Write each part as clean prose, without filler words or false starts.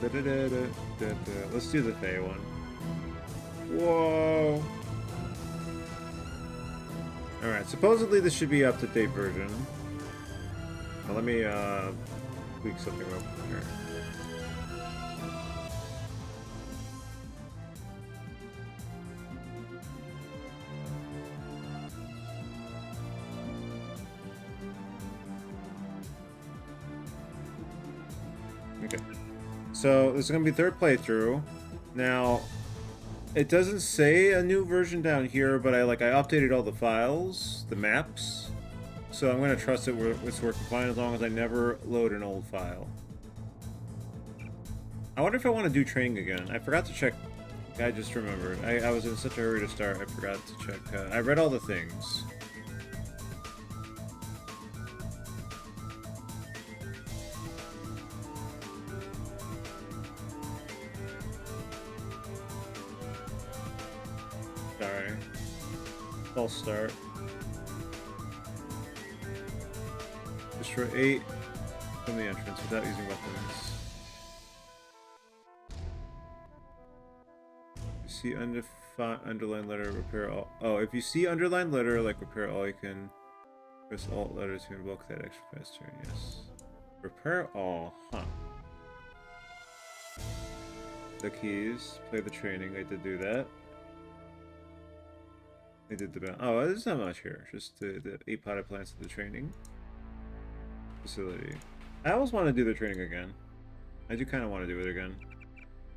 Let's do the Fae one. Whoa. Alright, supposedly this should be up-to-date version. Now let me tweak something real quick here. Okay. So this is gonna be third playthrough. Now, it doesn't say a new version down here, but I updated all the files, the maps. So I'm gonna trust it's working fine as long as I never load an old file. I wonder if I want to do training again. I forgot to check. I just remembered. I was in such a hurry to start, I forgot to check. I read all the things. Sorry. False start. Destroy 8 from the entrance without using weapons. You see underlined letter, repair all. Oh, if you see underlined letter, like repair all, you can press alt letter to invoke that extra fast turn. Yes. Repair all, huh? The keys, play the training. I did do that. I did the. Oh, there's not much here. Just the 8 potted plants of the training facility. I always want to do the training again. I do kind of want to do it again,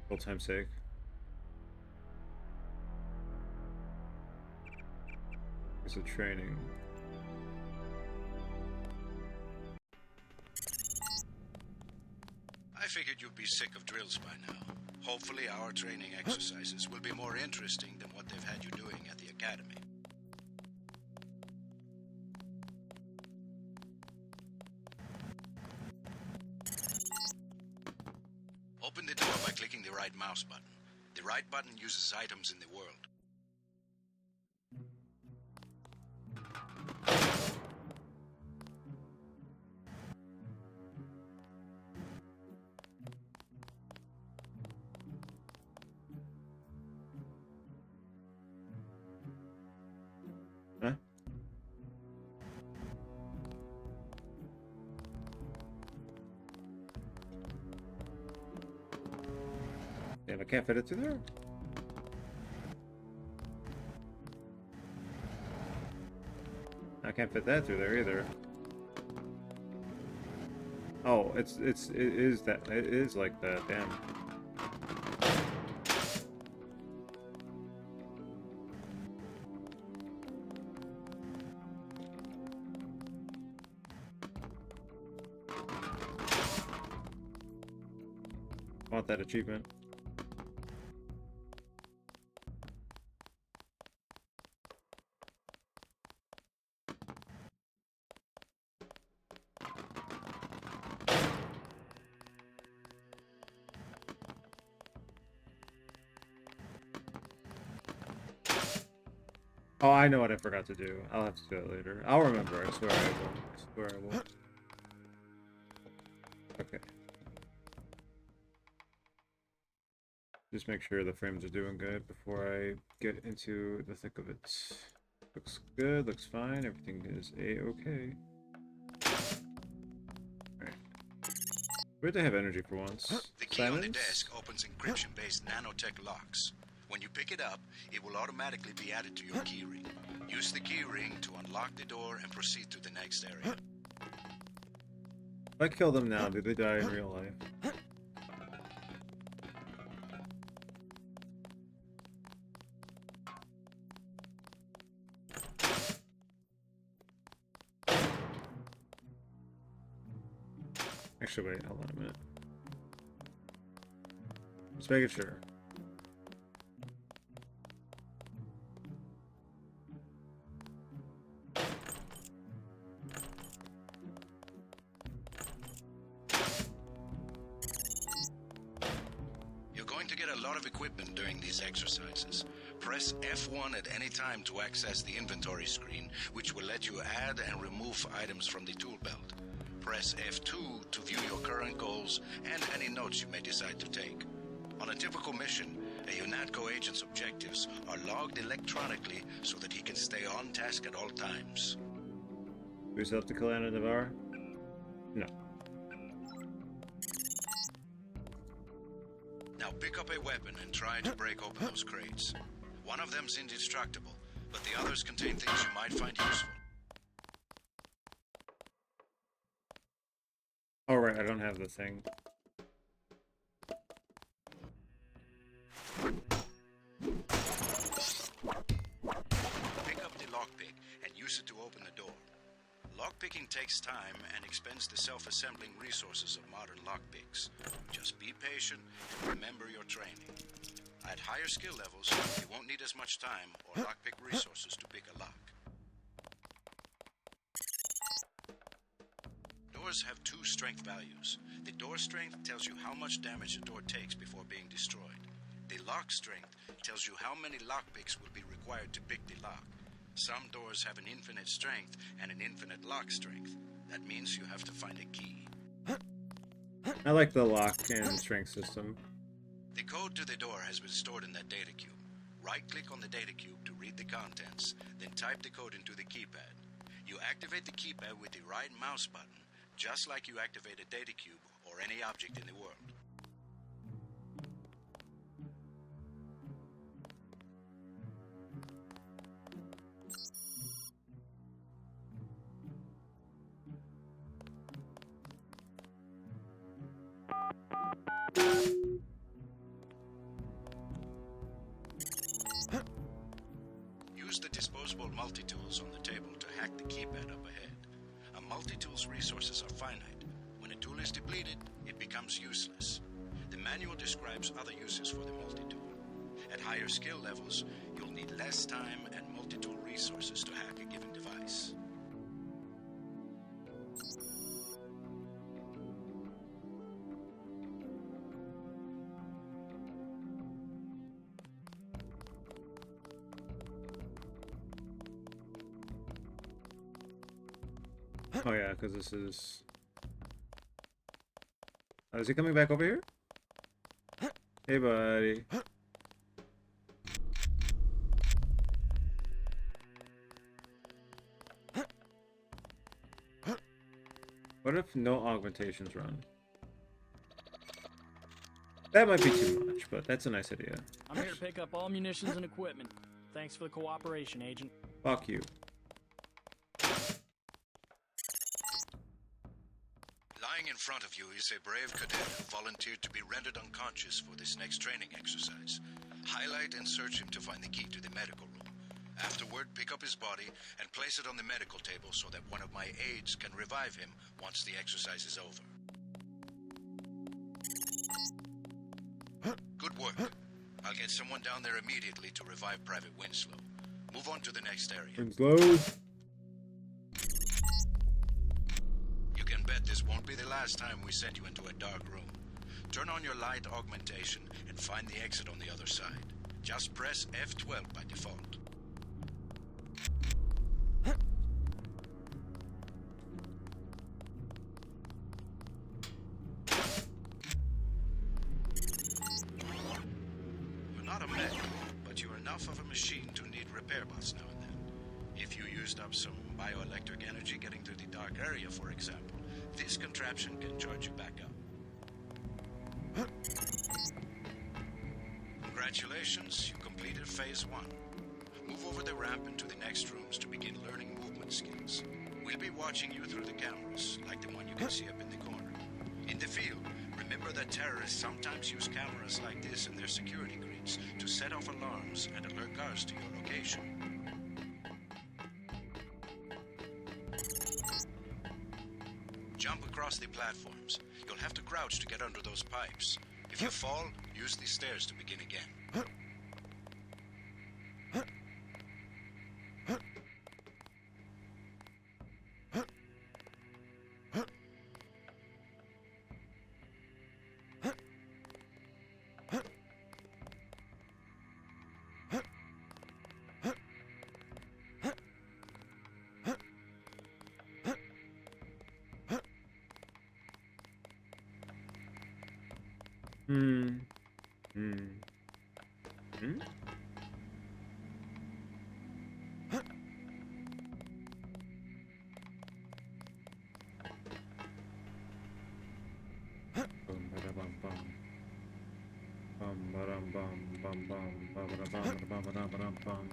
for old time's sake. It's a training. I figured you'd be sick of drills by now. Hopefully our training exercises will be more interesting than what they've had you doing at the academy. Open the door by clicking the right mouse button. The right button uses items in the world. Huh? Damn, I can't fit it through there. I can't fit that through there either. Oh, it is like that. Damn. Want that achievement. Oh, I know what I forgot to do. I'll have to do that later. I'll remember. I swear I will. I swear I will. Okay. Just make sure the frames are doing good before I get into the thick of it. Looks good, looks fine, everything is a-okay. Alright. Weird to have energy for once. The key on the desk opens encryption-based nanotech locks. When you pick it up, it will automatically be added to your keyring. Use the keyring to unlock the door and proceed to the next area. If I kill them now, do they die in real life? Actually, wait, hold on a minute. Just making sure. You're going to get a lot of equipment during these exercises. Press F1 at any time to access the inventory screen, which will let you add and remove items from the tool belt. Press F2 to view your current goals and any notes you may decide to take. On a typical mission, a UNATCO agent's objectives are logged electronically so that he can stay on task at all times. We still have to kill Anna and Gunther? No. Now pick up a weapon and try to break open those crates. One of them's indestructible, but the others contain things you might find useful. Oh, right, I don't have the thing. Pick up the lockpick and use it to open the door. Lockpicking takes time and expends the self-assembling resources of modern lockpicks. Just be patient and remember your training. At higher skill levels, you won't need as much time or lockpick resources to pick a lock. Doors have two strength values. The door strength tells you how much damage the door takes before being destroyed. The lock strength tells you how many lockpicks will be required to pick the lock. Some doors have an infinite strength and an infinite lock strength. That means you have to find a key. I like the lock and strength system. The code to the door has been stored in that data cube. Right-click on the data cube to read the contents, then type the code into the keypad. You activate the keypad with the right mouse button, just like you activate a data cube or any object in the world. Use the disposable multi-tools on the table to hack the keypad up ahead. A multi-tool's resources are finite. When a tool is depleted, it becomes useless. The manual describes other uses for the multi-tool. At higher skill levels, you'll need less time and multi-tool resources to hack a given device. Oh yeah, because this is... Oh, is he coming back over here? Hey, buddy. What if no augmentations run? That might be too much, but that's a nice idea. I'm here to pick up all munitions and equipment. Thanks for the cooperation, Agent. Fuck you. Lying in front of you is a brave cadet who volunteered to be rendered unconscious for this next training exercise. Highlight and search him to find the key to the medical room. Afterward, pick up his body and place it on the medical table so that one of my aides can revive him once the exercise is over. Good work. I'll get someone down there immediately to revive Private Winslow. Move on to the next area. Winslow. You can bet this won't be the last time we send you into a dark room. Turn on your light augmentation and find the exit on the other side. Just press F12 by default. You're not a mech, but you're enough of a machine to need repair bots now and then. If you used up some bioelectric energy getting through the dark area, for example, this contraption can charge you back up. Congratulations, you completed Phase 1. Move over the ramp into the next rooms to begin learning movement skills. We'll be watching you through the cameras, like the one you can see up in the corner. In the field, remember that terrorists sometimes use cameras like this in their security grids to set off alarms and alert guards to your location. Jump across the platforms. You'll have to crouch to get under those pipes. If you fall, use the stairs to begin again. Hmm. Hmm. Hmm? Bum, ba-da-bum, bum. Bum, ba-dum, bum, bum, bum, ba-ba-da-bum, ba-da-bum, ba-da-bum, bum.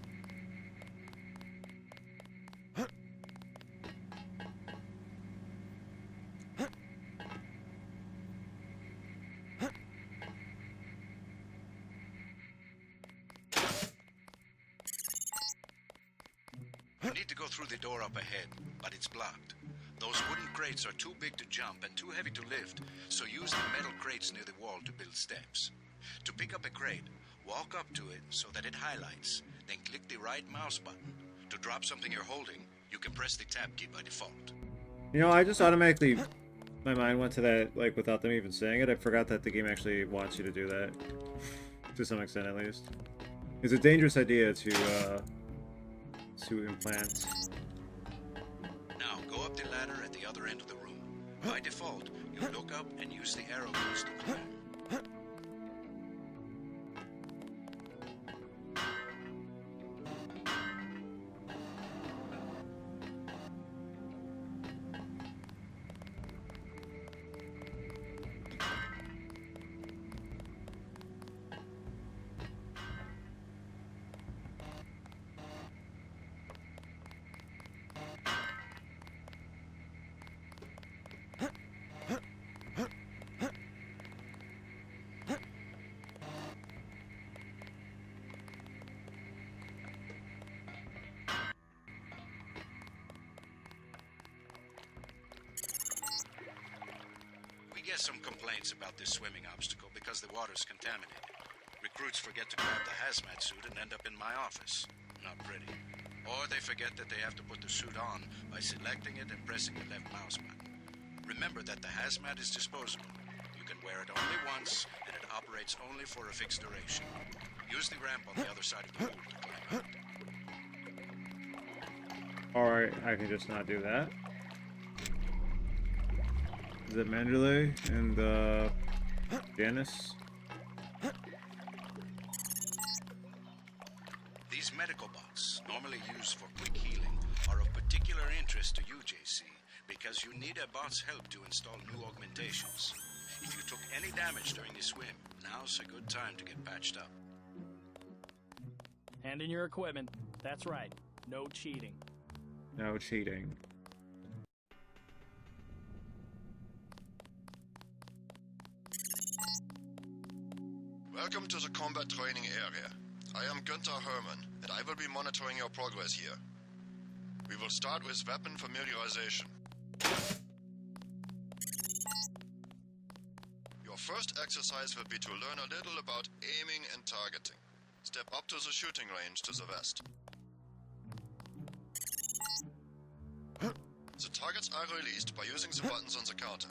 You need to go through the door up ahead, but it's blocked. Those wooden crates are too big to jump and too heavy to lift, so use the metal crates near the wall to build steps. To pick up a crate, walk up to it so that it highlights, then click the right mouse button. To drop something you're holding, you can press the tab key by default. You know, I just automatically... My mind went to that, like, without them even saying it. I forgot that the game actually wants you to do that. To some extent, at least. It's a dangerous idea to implant. Now, go up the ladder at the other end of the room. By default, you look up and use the arrow keys to climb. We get some complaints about this swimming obstacle because the water's contaminated. Recruits forget to grab the hazmat suit and end up in my office. Not pretty. Or they forget that they have to put the suit on by selecting it and pressing the left mouse button. Remember that the hazmat is disposable. You can wear it only once, and it operates only for a fixed duration. Use the ramp on the other side of the pool to climb out. Alright, I can just not do that. Is it Mandalay and Janice? These medical boxes, normally used for quick healing, are of particular interest to you, JC, because you need a bot's help to install new augmentations. If you took any damage during the swim, now's a good time to get patched up. Hand in your equipment. That's right. No cheating. No cheating. Welcome to the combat training area. I am Gunther Herman, and I will be monitoring your progress here. We will start with weapon familiarization. Your first exercise will be to learn a little about aiming and targeting. Step up to the shooting range to the west. The targets are released by using the buttons on the counter.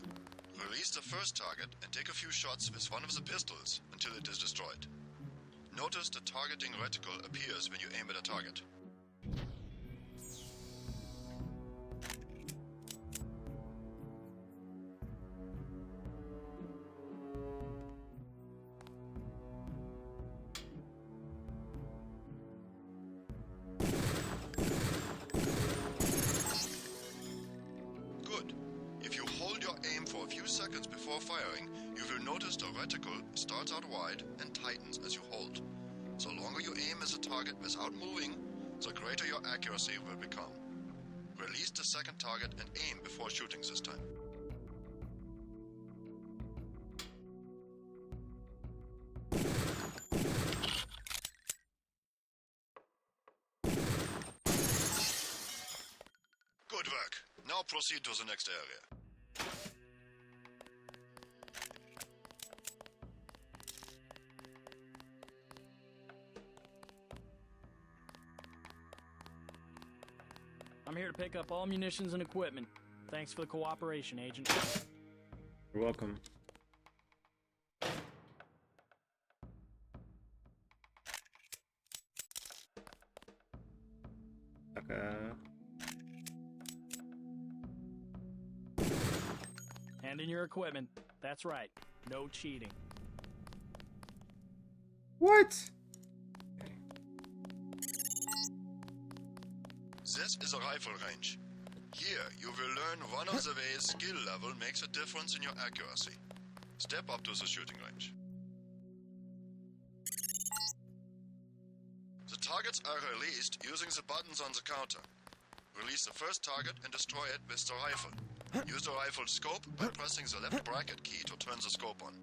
Release the first target and take a few shots with one of the pistols until it is destroyed. Notice the targeting reticle appears when you aim at a target. Good. If you hold your aim for a few seconds before firing, you will notice the reticle starts out wide and tightens as you hold. The longer you aim at the target without moving, the greater your accuracy will become. Release the second target and aim before shooting this time. Good work. Now proceed to the next area. I'm here to pick up all munitions and equipment. Thanks for the cooperation, Agent. You're welcome. Okay. Hand in your equipment. That's right. No cheating. What? This is a rifle range. Here, you will learn one of the ways skill level makes a difference in your accuracy. Step up to the shooting range. The targets are released using the buttons on the counter. Release the first target and destroy it with the rifle. Use the rifle scope by pressing the left bracket key to turn the scope on.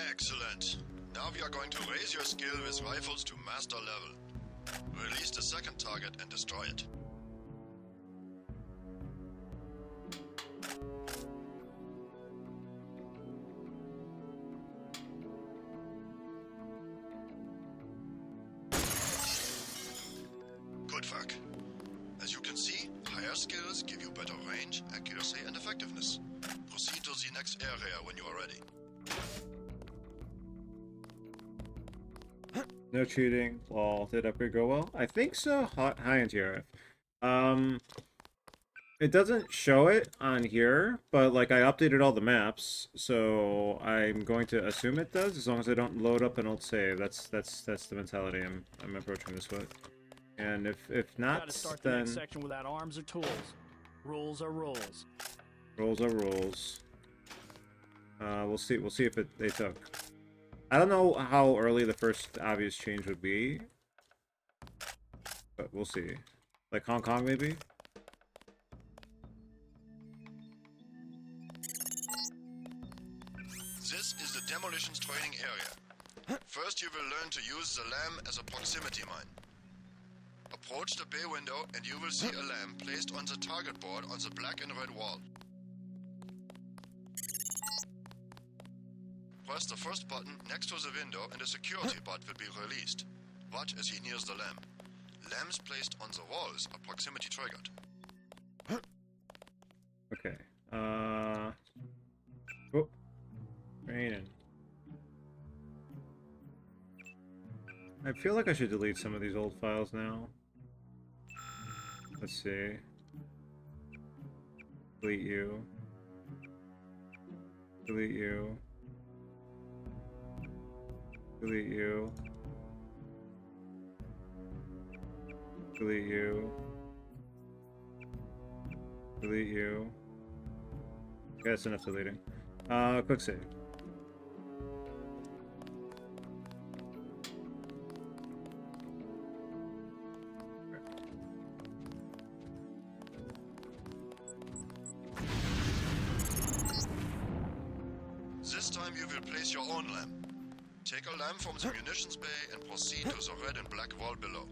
Excellent. Now we are going to raise your skill with rifles to master level. Release the second target and destroy it. Good work. As you can see, higher skills give you better range, accuracy, and effectiveness. Proceed to the next area when you are ready. No cheating. Lol. Did upgrade go well? I think so. High in TRF. It doesn't show it on here, but like I updated all the maps, so I'm going to assume it does as long as I don't load up an old save. That's the mentality I'm approaching this with. And if not, Gotta start the then next section without arms or tools. Rules are rules. rules are rules. We'll see if they took. I don't know how early the first obvious change would be, but we'll see. Like Hong Kong, maybe? This is the demolitions training area. First, you will learn to use the lamp as a proximity mine. Approach the bay window and you will see a lamp placed on the target board on the black and red wall. Press the first button next to the window and a security bot will be released. Watch as he nears the lamp. Lamps placed on the walls are proximity triggered. Okay. Oh. Raining. I feel like I should delete some of these old files now. Let's see. Delete you. Delete you. Delete you. Delete you. Delete you. Okay, that's enough deleting. Quick save. This time you will place your own lamp. Take a lamp from the munitions bay and proceed to the red and black wall below.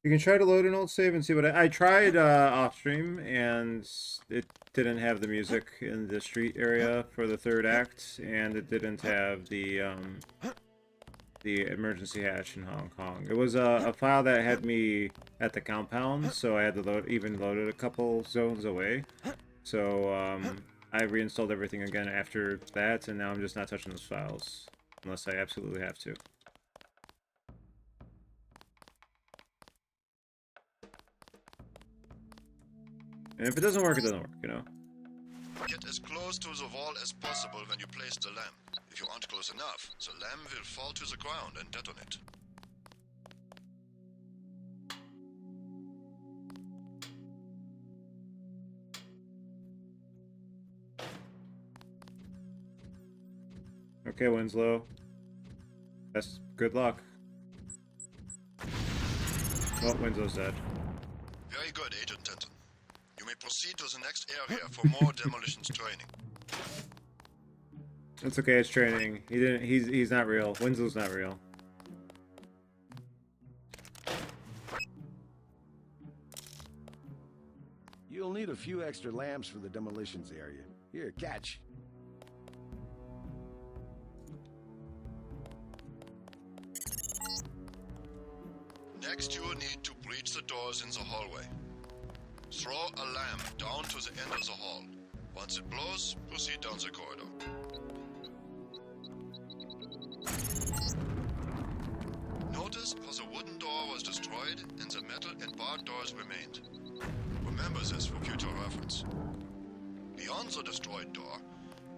You can try to load an old save and see what I tried off stream, and it didn't have the music in the street area for the third act, and it didn't have the emergency hatch in Hong Kong. It was a file that had me at the compound, so I had to load it a couple zones away. So I reinstalled everything again after that, and now I'm just not touching those files unless I absolutely have to. And if it doesn't work, it doesn't work, you know? Get as close to the wall as possible when you place the lamp. If you aren't close enough, the lamp will fall to the ground and detonate. Okay, Winslow. That's good luck. Oh, Winslow's dead. Very good, Agent Denton. You may proceed to the next area for more demolitions training. It's okay, it's training. He's not real. Winslow's not real. You'll need a few extra lamps for the demolitions area. Here, catch. Next, you will need to breach the doors in the hallway. Throw a lamp down to the end of the hall. Once it blows, proceed down the corridor. Notice how the wooden door was destroyed and the metal and barred doors remained. Remember this for future reference. Beyond the destroyed door,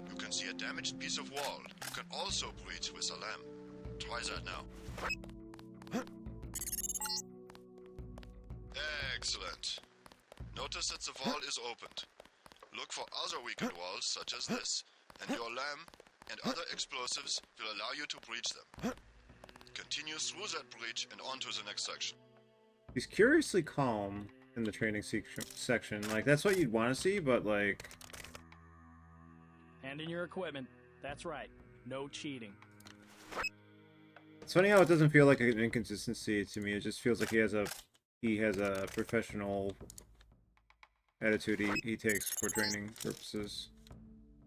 you can see a damaged piece of wall. You can also breach with a lamp. Try that now. Excellent. Notice that the wall is opened. Look for other weakened walls, such as this, and your lamp and other explosives will allow you to breach them. Continue through that breach and on to the next section. He's curiously calm in the training section. Like, that's what you'd want to see, but, like... Hand in your equipment. That's right. No cheating. It's funny how it doesn't feel like an inconsistency to me. It just feels like he has a professional attitude he takes for training purposes.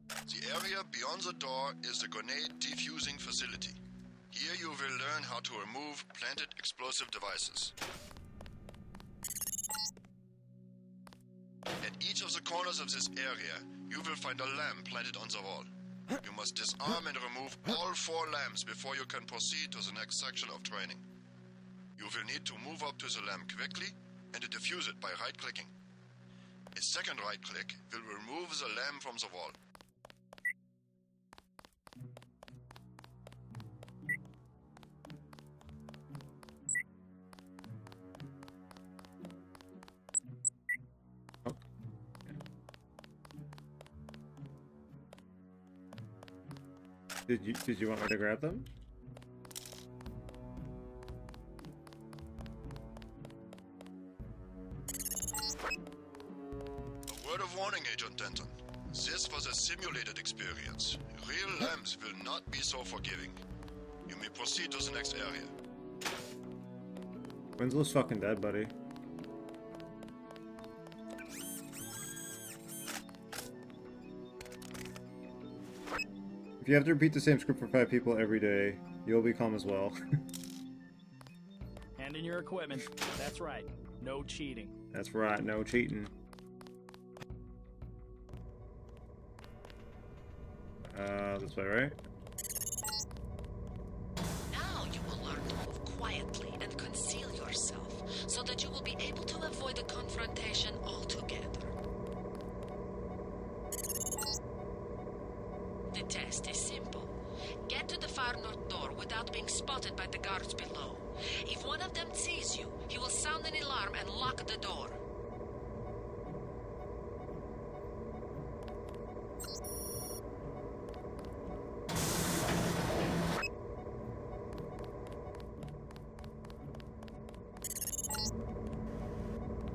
The area beyond the door is the grenade defusing facility. Here you will learn how to remove planted explosive devices. At each of the corners of this area, you will find a lamp planted on the wall. You must disarm and remove all 4 lamps before you can proceed to the next section of training. You will need to move up to the lamp quickly and to defuse it by right-clicking. A second right-click will remove the lamp from the wall. Did you want me to grab them? A word of warning, Agent Denton. This was a simulated experience. Real lamps will not be so forgiving. You may proceed to the next area. Winslow's fucking dead, buddy. If you have to repeat the same script for 5 people every day, you'll be calm as well. Hand in your equipment. That's right. No cheating. That's right, no cheating. This way, right? Now you will learn to move quietly and conceal yourself, so that you will be able to avoid the confrontation altogether. The test is simple. Get to the far north door without being spotted by the guards below. If one of them sees you, he will sound an alarm and lock the door.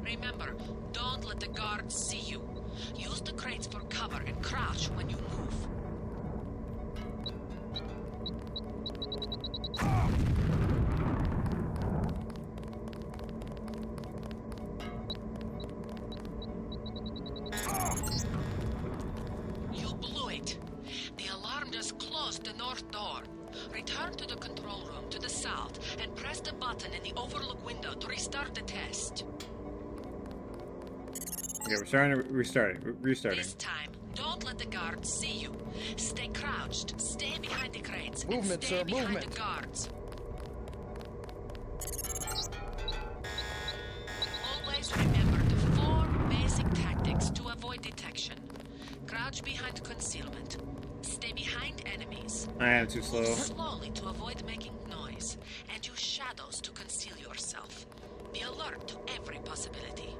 Remember, don't let the guards see you. Use the crates for cover and crouch when you move. You blew it. The alarm just closed the north door. Return to the control room to the south and press the button in the overlook window to restart the test. Okay, we're starting to restarting. This time, don't let the guards see you. Stay crouched, stay behind the crates, Movement, and stay sir, behind movement. the guards. Always remember the 4 basic tactics to avoid detection. Crouch behind concealment. Stay behind enemies. I am too slow. Move slowly to avoid making noise. And use shadows to conceal yourself. Be alert to every possibility.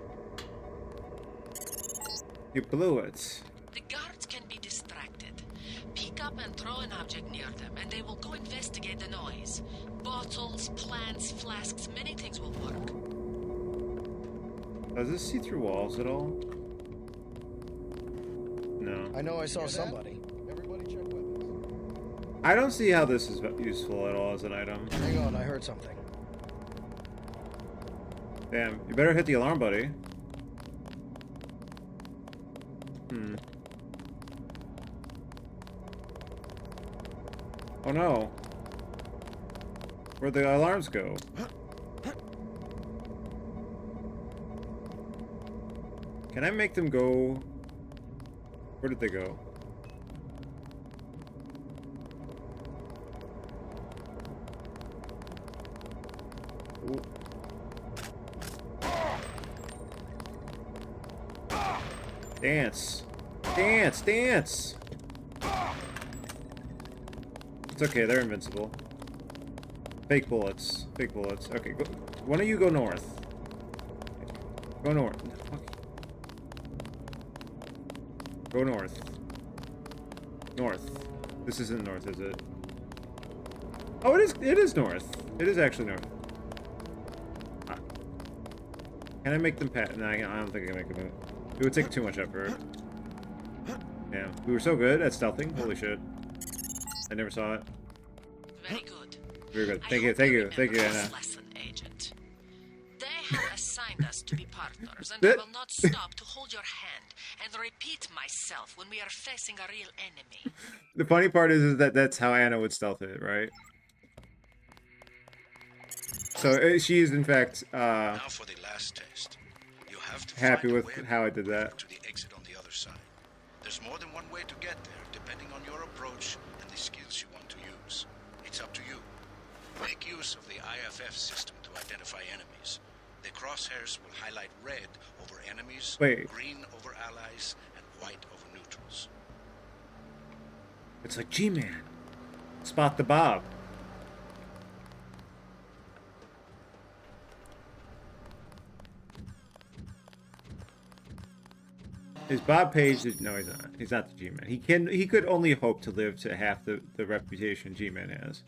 You blew it. The guards can be distracted. Pick up and throw an object near them, and they will go investigate the noise. Bottles, plants, flasks, many things will work. Does this see through walls at all? No. I know I saw somebody. Everybody check weapons. I don't see how this is useful at all as an item. Hang on, I heard something. Damn, you better hit the alarm, buddy. Oh no. Where'd the alarms go? Can I make them go Where did they go? Ooh. Dance! Dance! Dance! It's okay, they're invincible. Fake bullets. Fake bullets. Okay, go. Why don't you go north? Go north. Go north. North. This isn't north, is it? Oh, it is. It is north. It is actually north. Can I make them pat? No, I don't think I can make them. It would take too much effort. Yeah, we were so good at stealthing. Holy shit! I never saw it. Very good. Very good. Thank you. Thank you. Thank you, Anna. Lesson, Agent. They have assigned us to be partners, and I will not stop to hold your hand and repeat myself when we are facing a real enemy. The funny part is that that's how Anna would stealth it, right? So she is in fact Now for the last test. You have to happy find a with way how I did that. to the exit on the other side. There's more than one way to get there, depending on your approach and the skills you want to use. It's up to you. Make use of the IFF system to identify enemies. The crosshairs will highlight red over enemies, Wait. green over allies, and white over neutrals. It's like G-Man. Spot the Bob. Is Bob Page? No, he's not. He's not the G-Man. He could only hope to live to half the reputation G-Man has.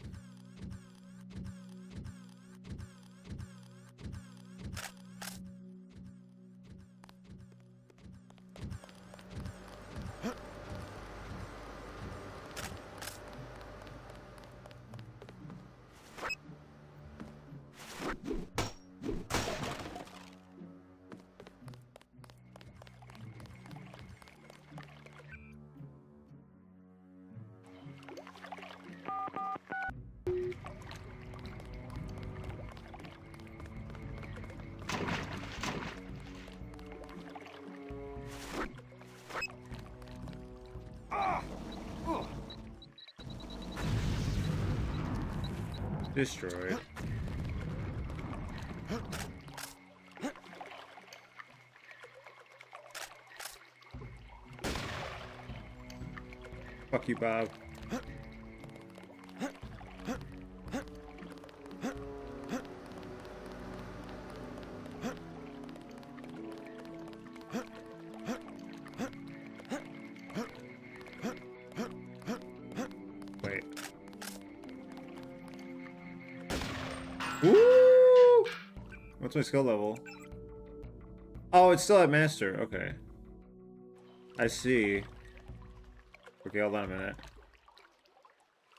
Destroyed. Fuck you, Bob. Wait. Woo! What's my skill level? Oh, it's still at master. Okay. I see. Okay, hold on a minute.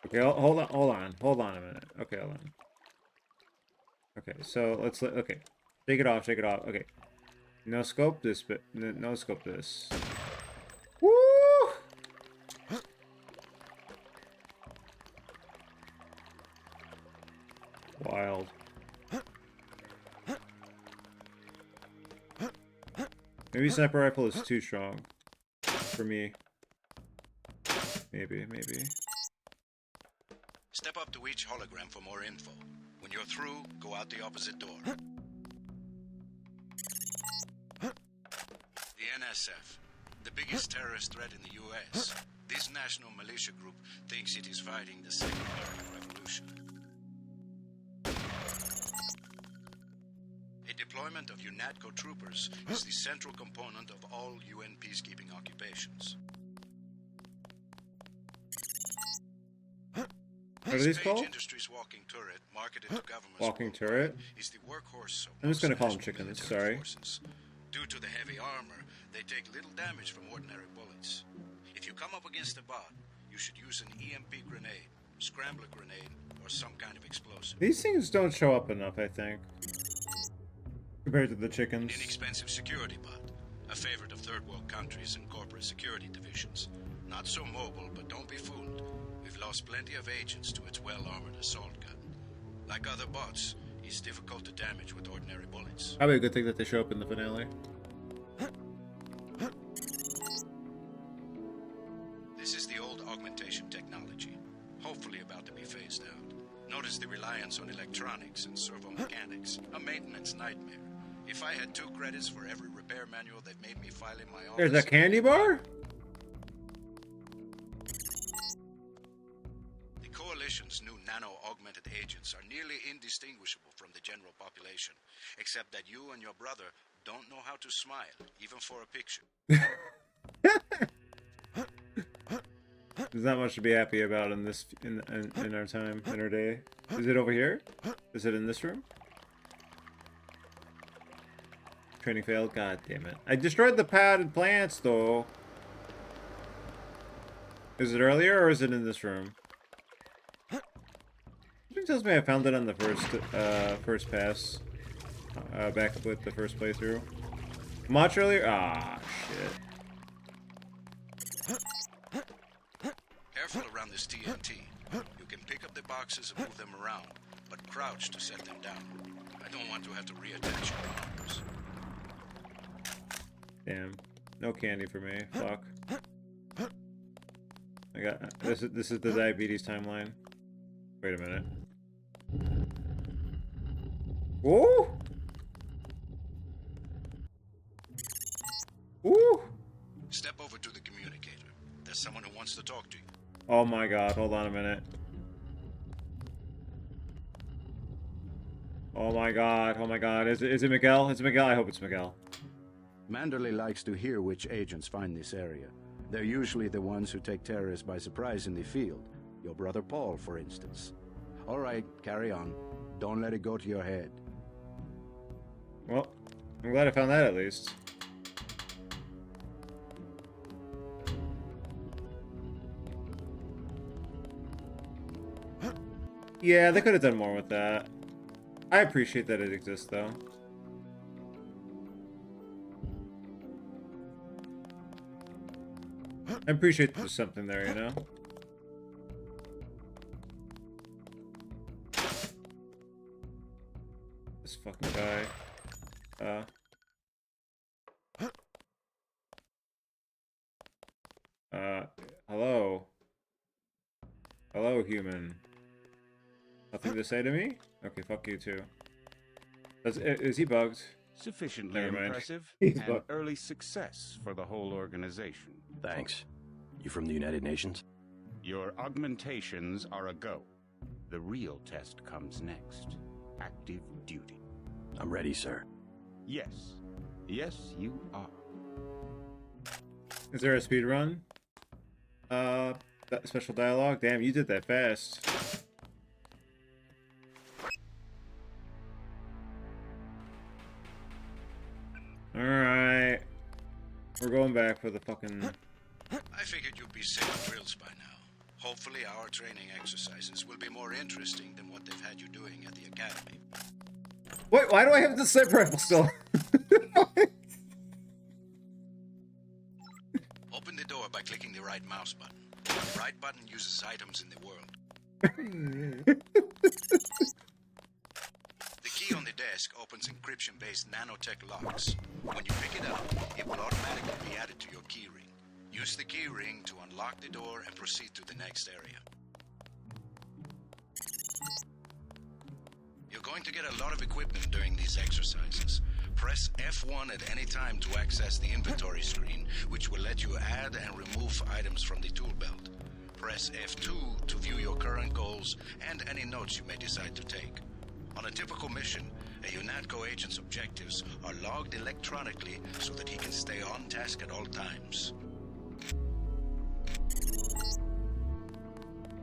Okay, hold on a minute. Okay, hold on. Okay, so let's okay. Shake it off, Okay. No scope this bit. No scope this. Woo! Wild. Maybe sniper rifle is too strong for me. Maybe. Step up to each hologram for more info. When you're through, go out the opposite door. The NSF, the biggest terrorist threat in the US. This national militia group thinks it is fighting the Second American Revolution. A deployment of UNATCO troopers is the central component of all UN peacekeeping occupations. What are these Page called? Industries walking turret, marketed to governments Walking worldwide, turret? is the workhorse of I'm just gonna most call them national chickens, military sorry. forces. Due to the heavy armor, they take little damage from ordinary bullets. If you come up against a bot, you should use an EMP grenade, scrambler grenade, or some kind of explosive. These things don't show up enough, I think, compared to the An chickens. inexpensive security bot, a favorite of third world countries and corporate security divisions. Not so mobile, but don't be fooled. We've lost plenty of agents to its well-armored assault gun. Like other bots, he's difficult to damage with ordinary bullets. Probably a good thing that they show up in the finale. augmentation technology, hopefully about to be phased out. Notice the reliance on electronics and servo mechanics, a maintenance nightmare. If I had 2 credits for every repair manual that made me file in my office... There's a candy bar? The Coalition's new nano-augmented agents are nearly indistinguishable from the general population, except that you and your brother don't know how to smile, even for a picture. There's not much to be happy about in this in our time, in our day. Is it over here? Is it in this room? Training failed. God damn it! I destroyed the potted plants, though. Is it earlier or is it in this room? Something tells me I found it on the first pass. Back with the first playthrough. Much earlier. Ah, shit. Careful around this TNT. You can pick up the boxes and move them around, but crouch to set them down. I don't want to have to reattach your arms. Damn. No candy for me. Fuck. I got this is the diabetes timeline. Wait a minute. Whoa! Woo! Step over to the communicator. There's someone who wants to talk to you. Oh my god, hold on a minute. Oh my god. Is it Miguel? Is it Miguel? I hope it's Miguel. Manderley likes to hear which agents find this area. They're usually the ones who take terrorists by surprise in the field. Your brother Paul, for instance. All right, carry on. Don't let it go to your head. Well, I'm glad I found that at least. Yeah, they could have done more with that. I appreciate that it exists, though. I appreciate there's something there, you know? This fucking guy. Hello. Hello, human. Nothing to say to me? Okay, fuck you too. Is he bugged? Sufficiently Never mind. impressive He's and bugged. early success for the whole organization. Thanks. You from the United Nations? Your augmentations are a go. The real test comes next. Active duty. I'm ready, sir. Yes. Yes, you are. Is there a speed run? That special dialogue? Damn, you did that fast. Alright. We're going back for the fucking... I figured you'd be sick of drills by now. Hopefully our training exercises will be more interesting than what they've had you doing at the academy. Wait, why do I have the sniper rifle still? Open the door by clicking the right mouse button. The right button uses items in the world. The key on the desk opens encryption-based nanotech locks. When you pick it up, it will automatically be added to your key ring. Use the key ring to unlock the door and proceed to the next area. You're going to get a lot of equipment during these exercises. Press F1 at any time to access the inventory screen, which will let you add and remove items from the tool belt. Press F2 to view your current goals and any notes you may decide to take. On a typical mission, a UNATCO agent's objectives are logged electronically so that he can stay on task at all times.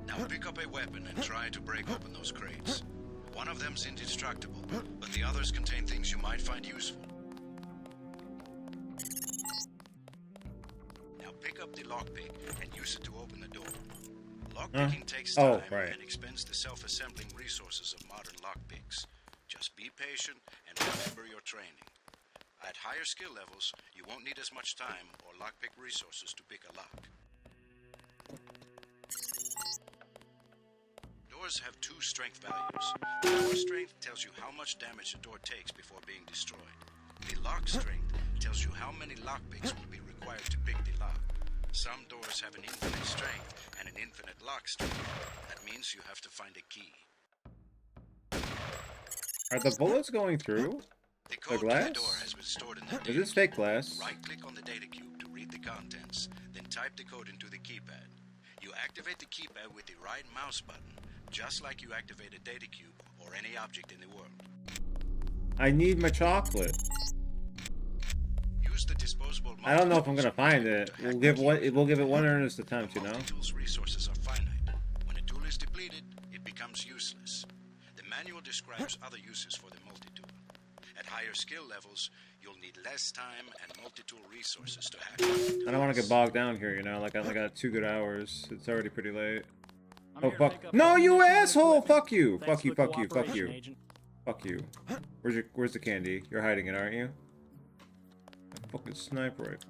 Now pick up a weapon and try to break open those crates. One of them's indestructible, but the others contain things you might find useful. Now pick up the lockpick and use it to open the door. Lockpicking takes time and expends the self-assembling resources of modern lockpicks. Just be patient and remember your training. At higher skill levels, you won't need as much time or lockpick resources to pick a lock. Doors have 2 strength values. The door strength tells you how much damage a door takes before being destroyed. The lock strength tells you how many lockpicks will be required to pick the lock. Some doors have an infinite strength and and an infinite lock string. That means you have to find a key. Are the bullets going through The code to glass? the door has been stored in the Is data this fake cube. glass? Right-click on the data cube to read the contents, then type the code into the keypad. You activate the keypad with the right mouse button, just like you activate a data cube or any object in the world. I need my chocolate. Use the disposable I don't know if I'm multi-tools gonna on the find table it. to hack We'll the give keypad. we'll give it one earnest attempt, you know. Multi-tool's resources are finite. When a tool is depleted, it becomes useless. The manual describes other uses for the multi-tool. At higher skill levels, you'll need less time and multi-tool resources to hack. I don't want to get bogged down here, you know. Like I only got 2 good hours. It's already pretty late. I'm Oh here to fuck! pick up No, all you munitions and asshole! equipment. Fuck you! Thanks Fuck you! for the Fuck you! Fuck cooperation, you! Agent. Fuck you! Where's the candy? You're hiding it, aren't you? A fucking sniper rifle.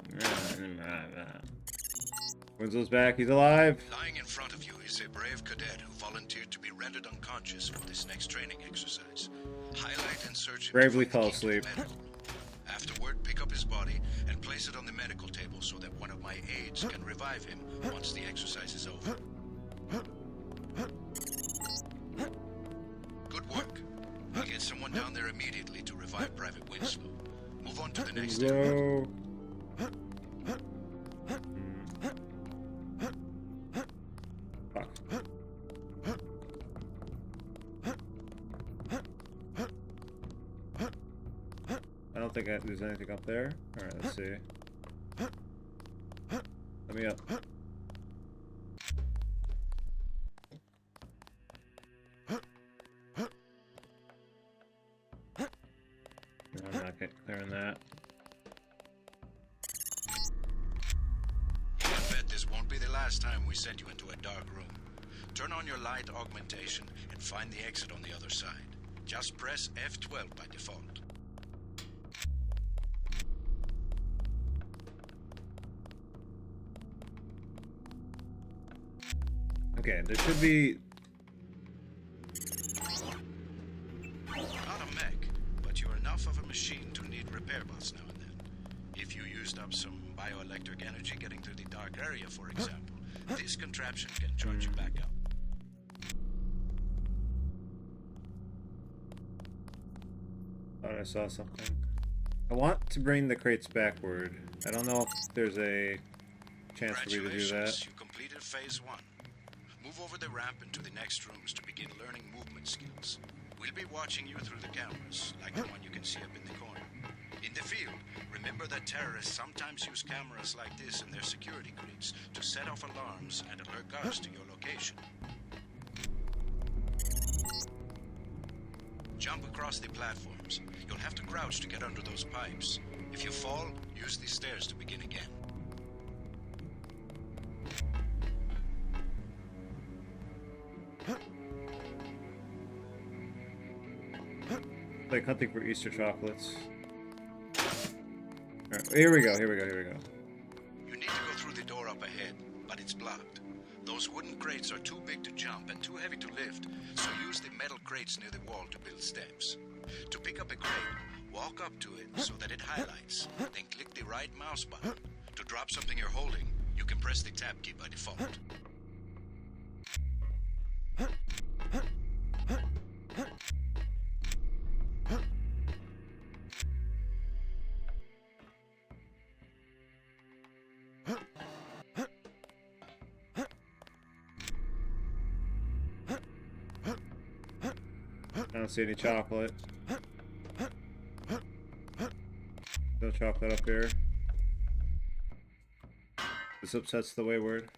Winslow's back. He's alive. Lying in front of you is a brave cadet who volunteered to be rendered unconscious for this next training exercise. Highlight and search him. Bravely to find fell the key to the asleep. medical room. Afterward, pick up his body and place it on the medical table so that one of my aides can revive him once the exercise is over. Good work. I'll get someone down there immediately to revive Private Winslow. Move on to the next area. Go. Fuck. I don't think there's anything up there. Alright, let's see. Let me up. No, I'm not clearing that. You can bet this won't be the last time we send you into a dark room. Turn on your light augmentation and find the exit on the other side. Just press F12 by default. Okay, there should be. Not a mech, but you're enough of a machine to need repair bots now and then. If you used up some bioelectric energy getting through the dark area, for example, this contraption can charge you back up. Thought I saw something. I want to bring the crates backward. I don't know if there's a chance for me to do that. Congratulations, you completed phase 1. Move over the ramp into the next rooms to begin learning movement skills. We'll be watching you through the cameras, like the one you can see up in the corner. In the field, remember that terrorists sometimes use cameras like this in their security grids to set off alarms and alert guards to your location. Jump across the platforms. You'll have to crouch to get under those pipes. If you fall, use the stairs to begin again. Like hunting for Easter chocolates. Alright, here we go. You need to go through the door up ahead, but it's blocked. Those wooden crates are too big to jump and too heavy to lift, so use the metal crates near the wall to build steps. To pick up a crate, walk up to it so that it highlights, then click the right mouse button. To drop something you're holding, you can press the tab key by default. I don't see any chocolate. No chocolate up here. This upsets the wayward.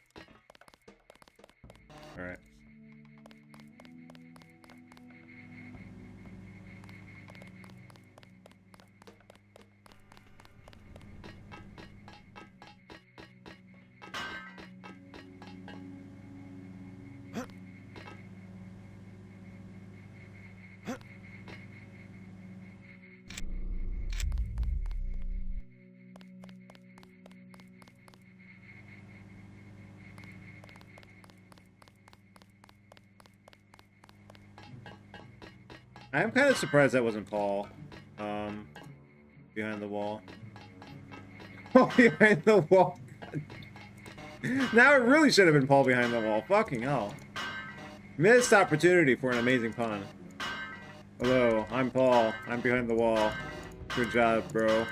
Alright. I am kind of surprised that wasn't Paul. Behind the wall. Oh, behind the wall. Now it really should have been Paul behind the wall. Fucking hell. Missed opportunity for an amazing pun. Hello, I'm Paul. I'm behind the wall. Good job, bro.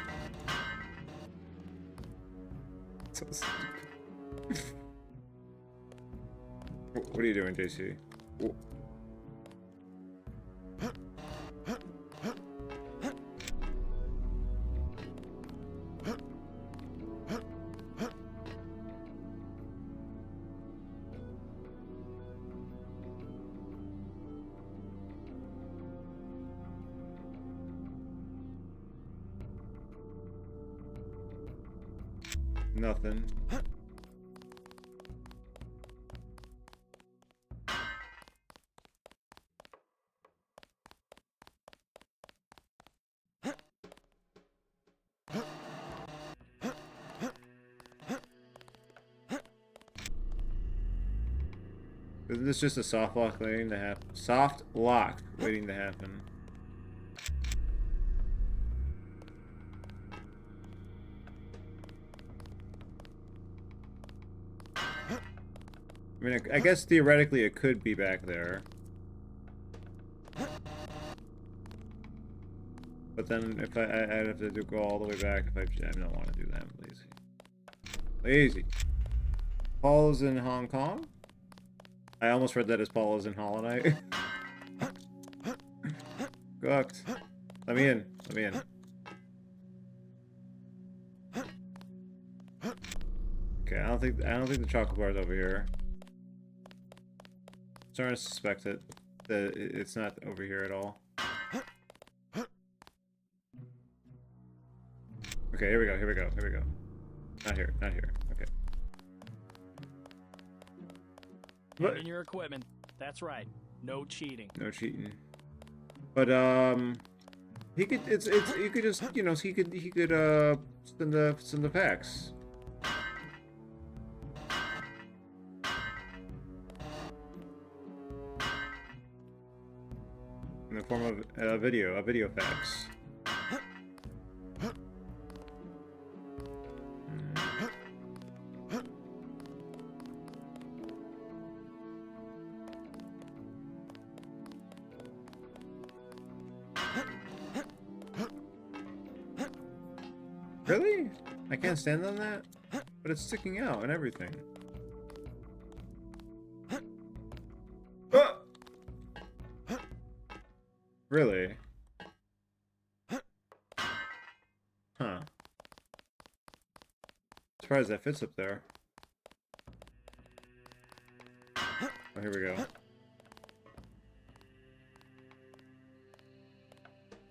So stupid. What are you doing, JC? Nothing. Isn't this just a soft lock waiting to happen? Soft lock waiting to happen. I mean, I guess theoretically it could be back there. But then if I'd have to go all the way back if I don't want to do that. I'm lazy. Lazy. Paul is in Hong Kong? I almost read that as Paul is in Holiday. Cooked. Let me in. Let me in. Okay, I don't think the chocolate bar is over here. I'm starting to suspect that it's not over here at all. Okay, here we go. Here we go. Here we go. Not here. Not here. Okay. Hand in your equipment. That's right. No cheating. No cheating. But he could you could just, you know, he could send the packs. In the form of a video fax. Really? I can't stand on that? But it's sticking out and everything. Really? Huh. Surprised that fits up there. Oh, here we go.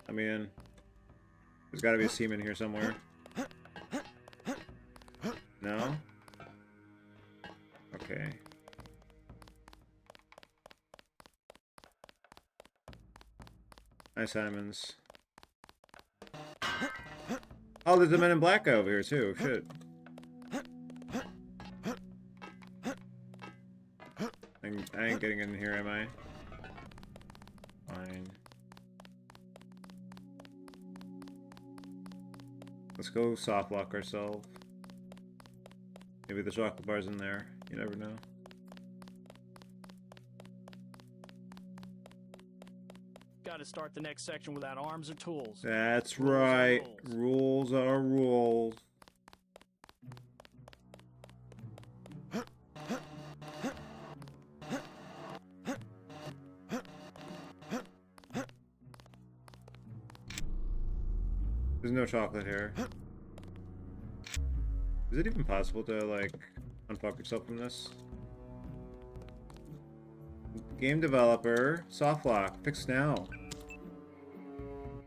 I mean, there's gotta be a seam in here somewhere. No? Okay. Hi, Simons. Oh, there's a Men in Black guy over here, too. Shit. I ain't getting in here, am I? Fine. Let's go soft lock ourselves. Maybe the chocolate bar's in there. You never know. Got to start the next section without arms or tools. That's right. Rules are rules. There's no chocolate here. Is it even possible to, like, unfuck yourself from this? Game developer, soft lock, fix now.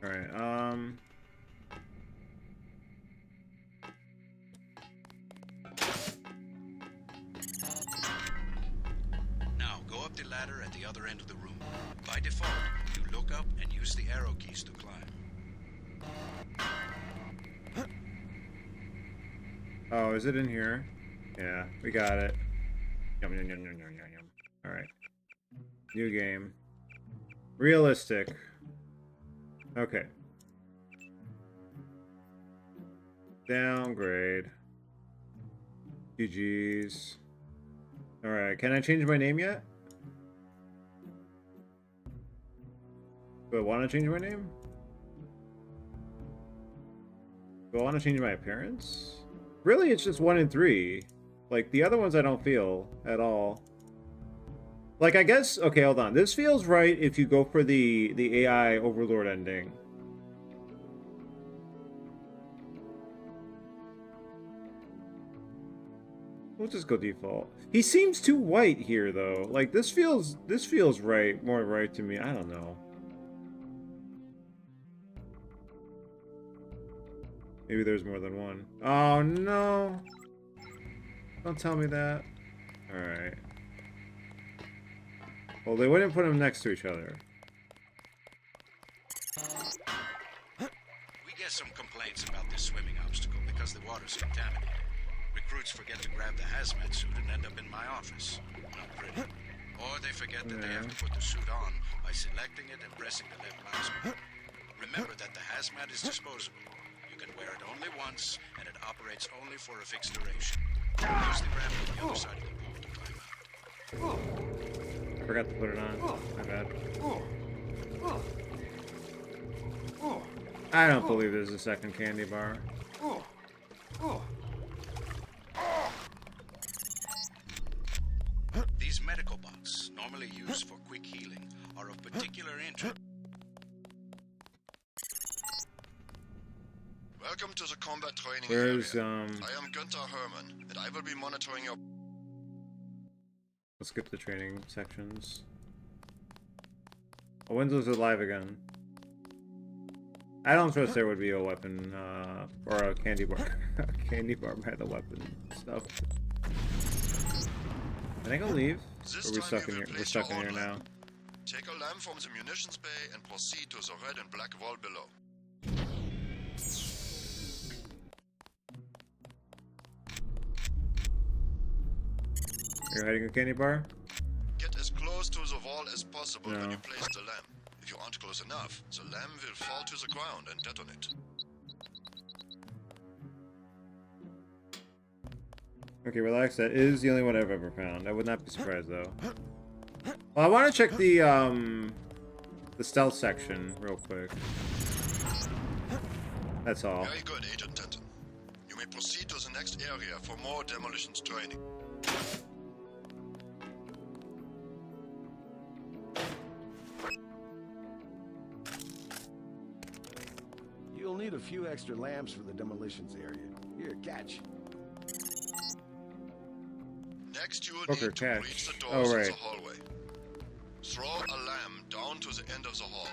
Alright, Now, go up the ladder at the other end of the room. By default, you look up and use the arrow keys to climb. oh, is it in here? Yeah, we got it. Yum, yum, yum, yum, yum, yum, yum. Alright. New game. Realistic. Okay. GG's. Alright, can I change my name yet? Do I want to change my name? Do I want to change my appearance? Really, it's just 1 in 3. Like, the other ones I don't feel at all. Like, I guess... Okay, hold on. This feels right if you go for the AI Overlord ending. We'll just go default. He seems too white here, though. Like, this feels right, more right to me. I don't know. Maybe there's more than one. Oh, no. Don't tell me that. Alright. Well, they wouldn't put them next to each other. We get some complaints about this swimming obstacle because the water's contaminated. Recruits forget to grab the hazmat suit and end up in my office. Not pretty. Or they forget that they have to put the suit on by selecting it and pressing the left mouse button. Remember that the hazmat is disposable. You can wear it only once, and it operates only for a fixed duration. Use the ramp on the other side of the pool to climb out. I forgot to put it on. My bad. I don't believe there's a second candy bar. These medical bots, normally used for quick healing, are of particular interest. Welcome to the combat training Where's, area. I am Gunther Herman, and I will be monitoring your... Let's skip the training sections. Oh, Windows is live again. I don't trust there would be a weapon, or a candy bar. A candy bar by the weapon stuff. I think I'll leave. Or are we stuck in here? We're stuck in here now. Take a lamp from the munitions bay and proceed to the red and black wall below. You're hiding a candy bar? Get as close to the wall as possible No. when you place the lamp. If you aren't close enough, the lamp will fall to the ground and detonate. Okay, relax. That is the only one I've ever found. I would not be surprised though. Well, I want to check the stealth section real quick. That's all. Very good, Agent Denton. You may proceed to the next area for more demolitions training. You'll need a few extra lamps for the demolitions area. Here, catch. Next, you will Okay, need to catch. breach the Oh, doors right. in the hallway. Throw a lamp down to the end of the hall.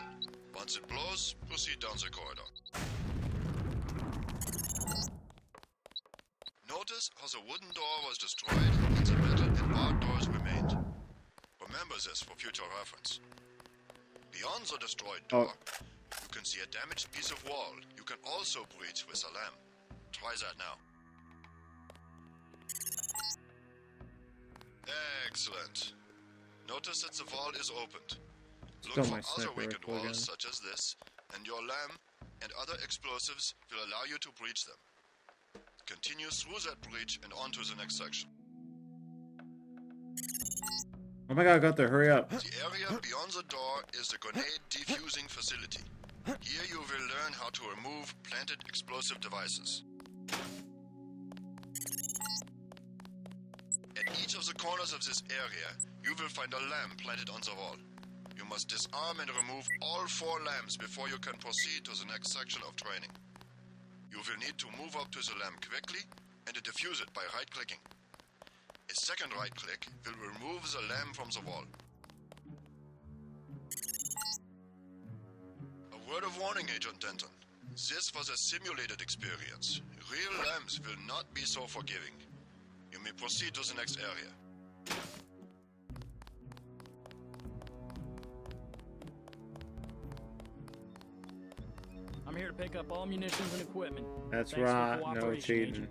Once it blows, proceed down the corridor. Notice how the wooden door was destroyed and the metal and barred doors remained. Remember this for future reference. Beyond the destroyed door, you can see a damaged piece of wall. You can also breach with a lamp. Try that now. Excellent. Notice that the wall is opened. Look for other wicked walls such as this, and your lamp and other explosives will allow you to breach them. Continue through that breach and on to the next section. Oh my god, Gunther, hurry up. The area beyond the door is the grenade defusing facility. Here you will learn how to remove planted explosive devices. At each of the corners of this area, you will find a lamp planted on the wall. You must disarm and remove all 4 lamps before you can proceed to the next section of training. You will need to move up to the lamp quickly and defuse it by right-clicking. A second right-click will remove the lamp from the wall. A word of warning, Agent Denton. This was a simulated experience. Real lamps will not be so forgiving. You may proceed to the next area. I'm here to pick up all munitions and equipment. That's Thanks for the right. No cooperation, cheating. Agent.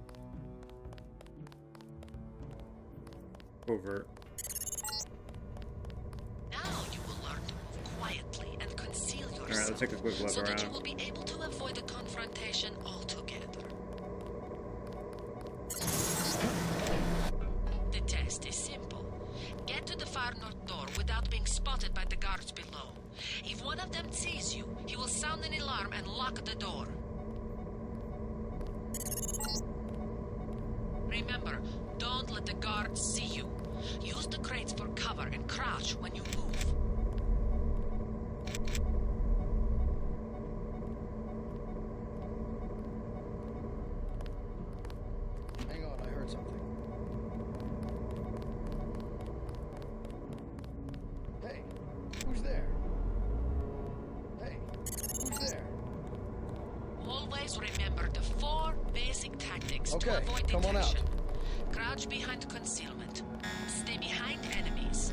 Overt. Now you will learn to move quietly and conceal yourself. Alright, let's take a quick look so that you around. will be able to avoid a confrontation altogether. entire north door without being spotted by the guards below. If one of them sees you, he will sound an alarm and lock the door. Remember, don't let the guards see you. Use the crates for cover and crouch when you move. Hang on, I heard something. Hey, who's there? Hey, who's there? Always remember the 4 basic tactics to Okay, avoid come on out. detection. Crouch behind concealment. Stay behind enemies.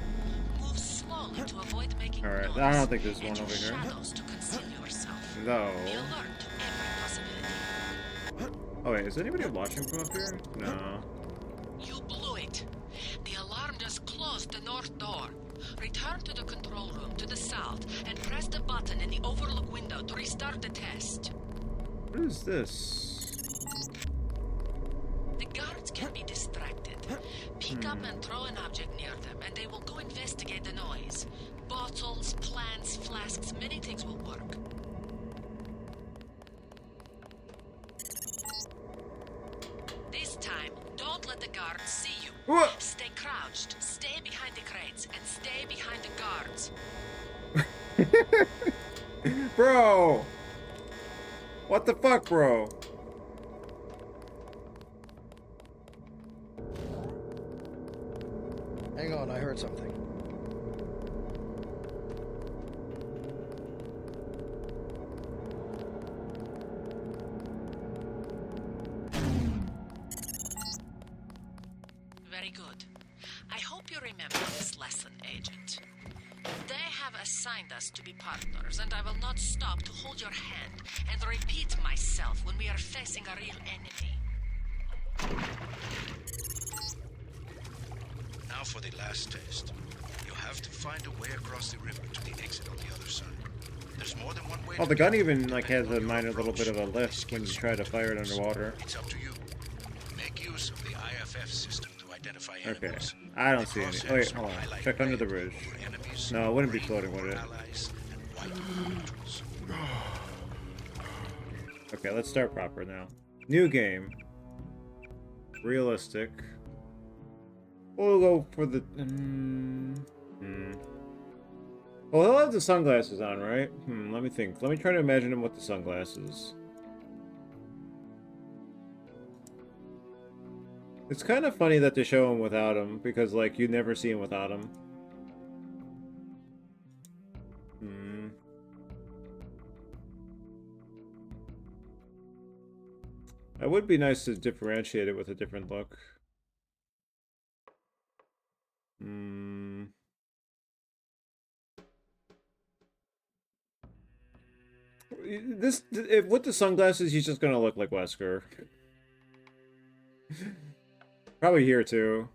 Move slowly to avoid making Alright, noise. I don't think there's one And over use here. shadows to conceal yourself. No. Be alert to every possibility. Oh wait, is anybody watching from up here? No. You blew it. The alarm just closed the north door. Return to the control room to the south and press the button in the overlook window to restart the test. What is this? The guards can be distracted. Pick up and throw an object near them, and they will go investigate the noise. Bottles, plants, flasks, many things will work. This time, don't let the guards see you. What? Stay crouched, stay behind the crates, and stay behind the guards. Bro! What the fuck, bro? Hang on, I heard something. Very good. I hope you remember this lesson, Agent. They have assigned us to be partners, and I will not stop to hold your hand and repeat myself when we are facing a real enemy. Now for the last test. You have to find a way across the river to the exit on the other side. There's more than one way. Oh, the gun even like has a minor little bit of a lift when you try to fire it underwater. It's up to you. Make use of the IFF system to identify Okay, enemies. I don't see any. Oh wait, hold on. Check under the bridge. No, it wouldn't be floating, would it? Okay, let's start proper now. New game. Realistic. We'll go for the... Well, he'll have the sunglasses on, right? Let me think. Let me try to imagine him with the sunglasses. It's kind of funny that they show him without him, because, like, you never see him without him. It would be nice to differentiate it with a different look. With the sunglasses, he's just gonna look like Wesker. Probably here too.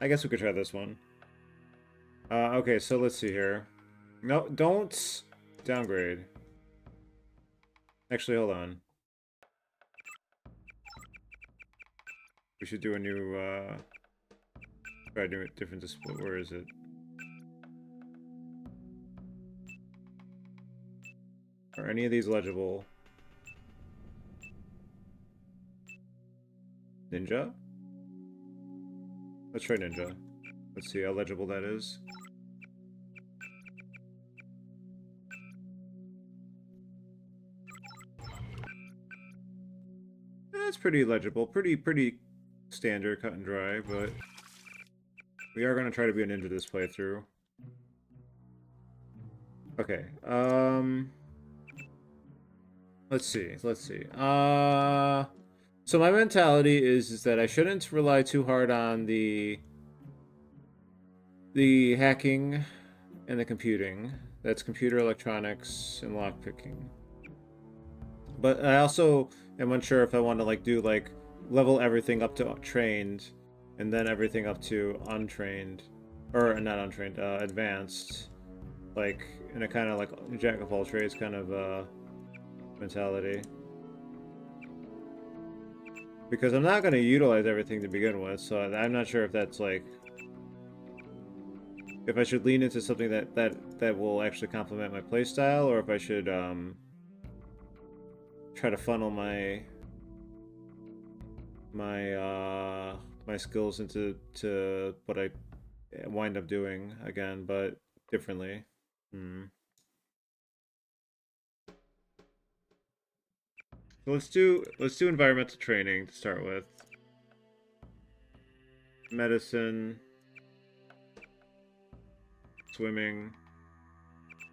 I guess we could try this one. Okay, so let's see here. No, don't downgrade. Actually, hold on. We should do a new, try to do a different display. Where is it? Are any of these legible? Ninja? Let's try Ninja. Let's see how legible that is. That's pretty legible. Pretty standard, cut and dry, but we are going to try to be a ninja this playthrough. Okay, let's see. So my mentality is that I shouldn't rely too hard on the hacking and the computing. That's computer electronics and lockpicking. But I also am unsure if I want to like do like level everything up to trained and then everything up to untrained, or not untrained, advanced, like in a kind of like jack of all trades kind of mentality. Because I'm not going to utilize everything to begin with, so I'm not sure if that's like If I should lean into something that will actually complement my playstyle, or if I should try to funnel my skills into what I wind up doing again, but differently. So let's do environmental training to start with. Medicine, swimming.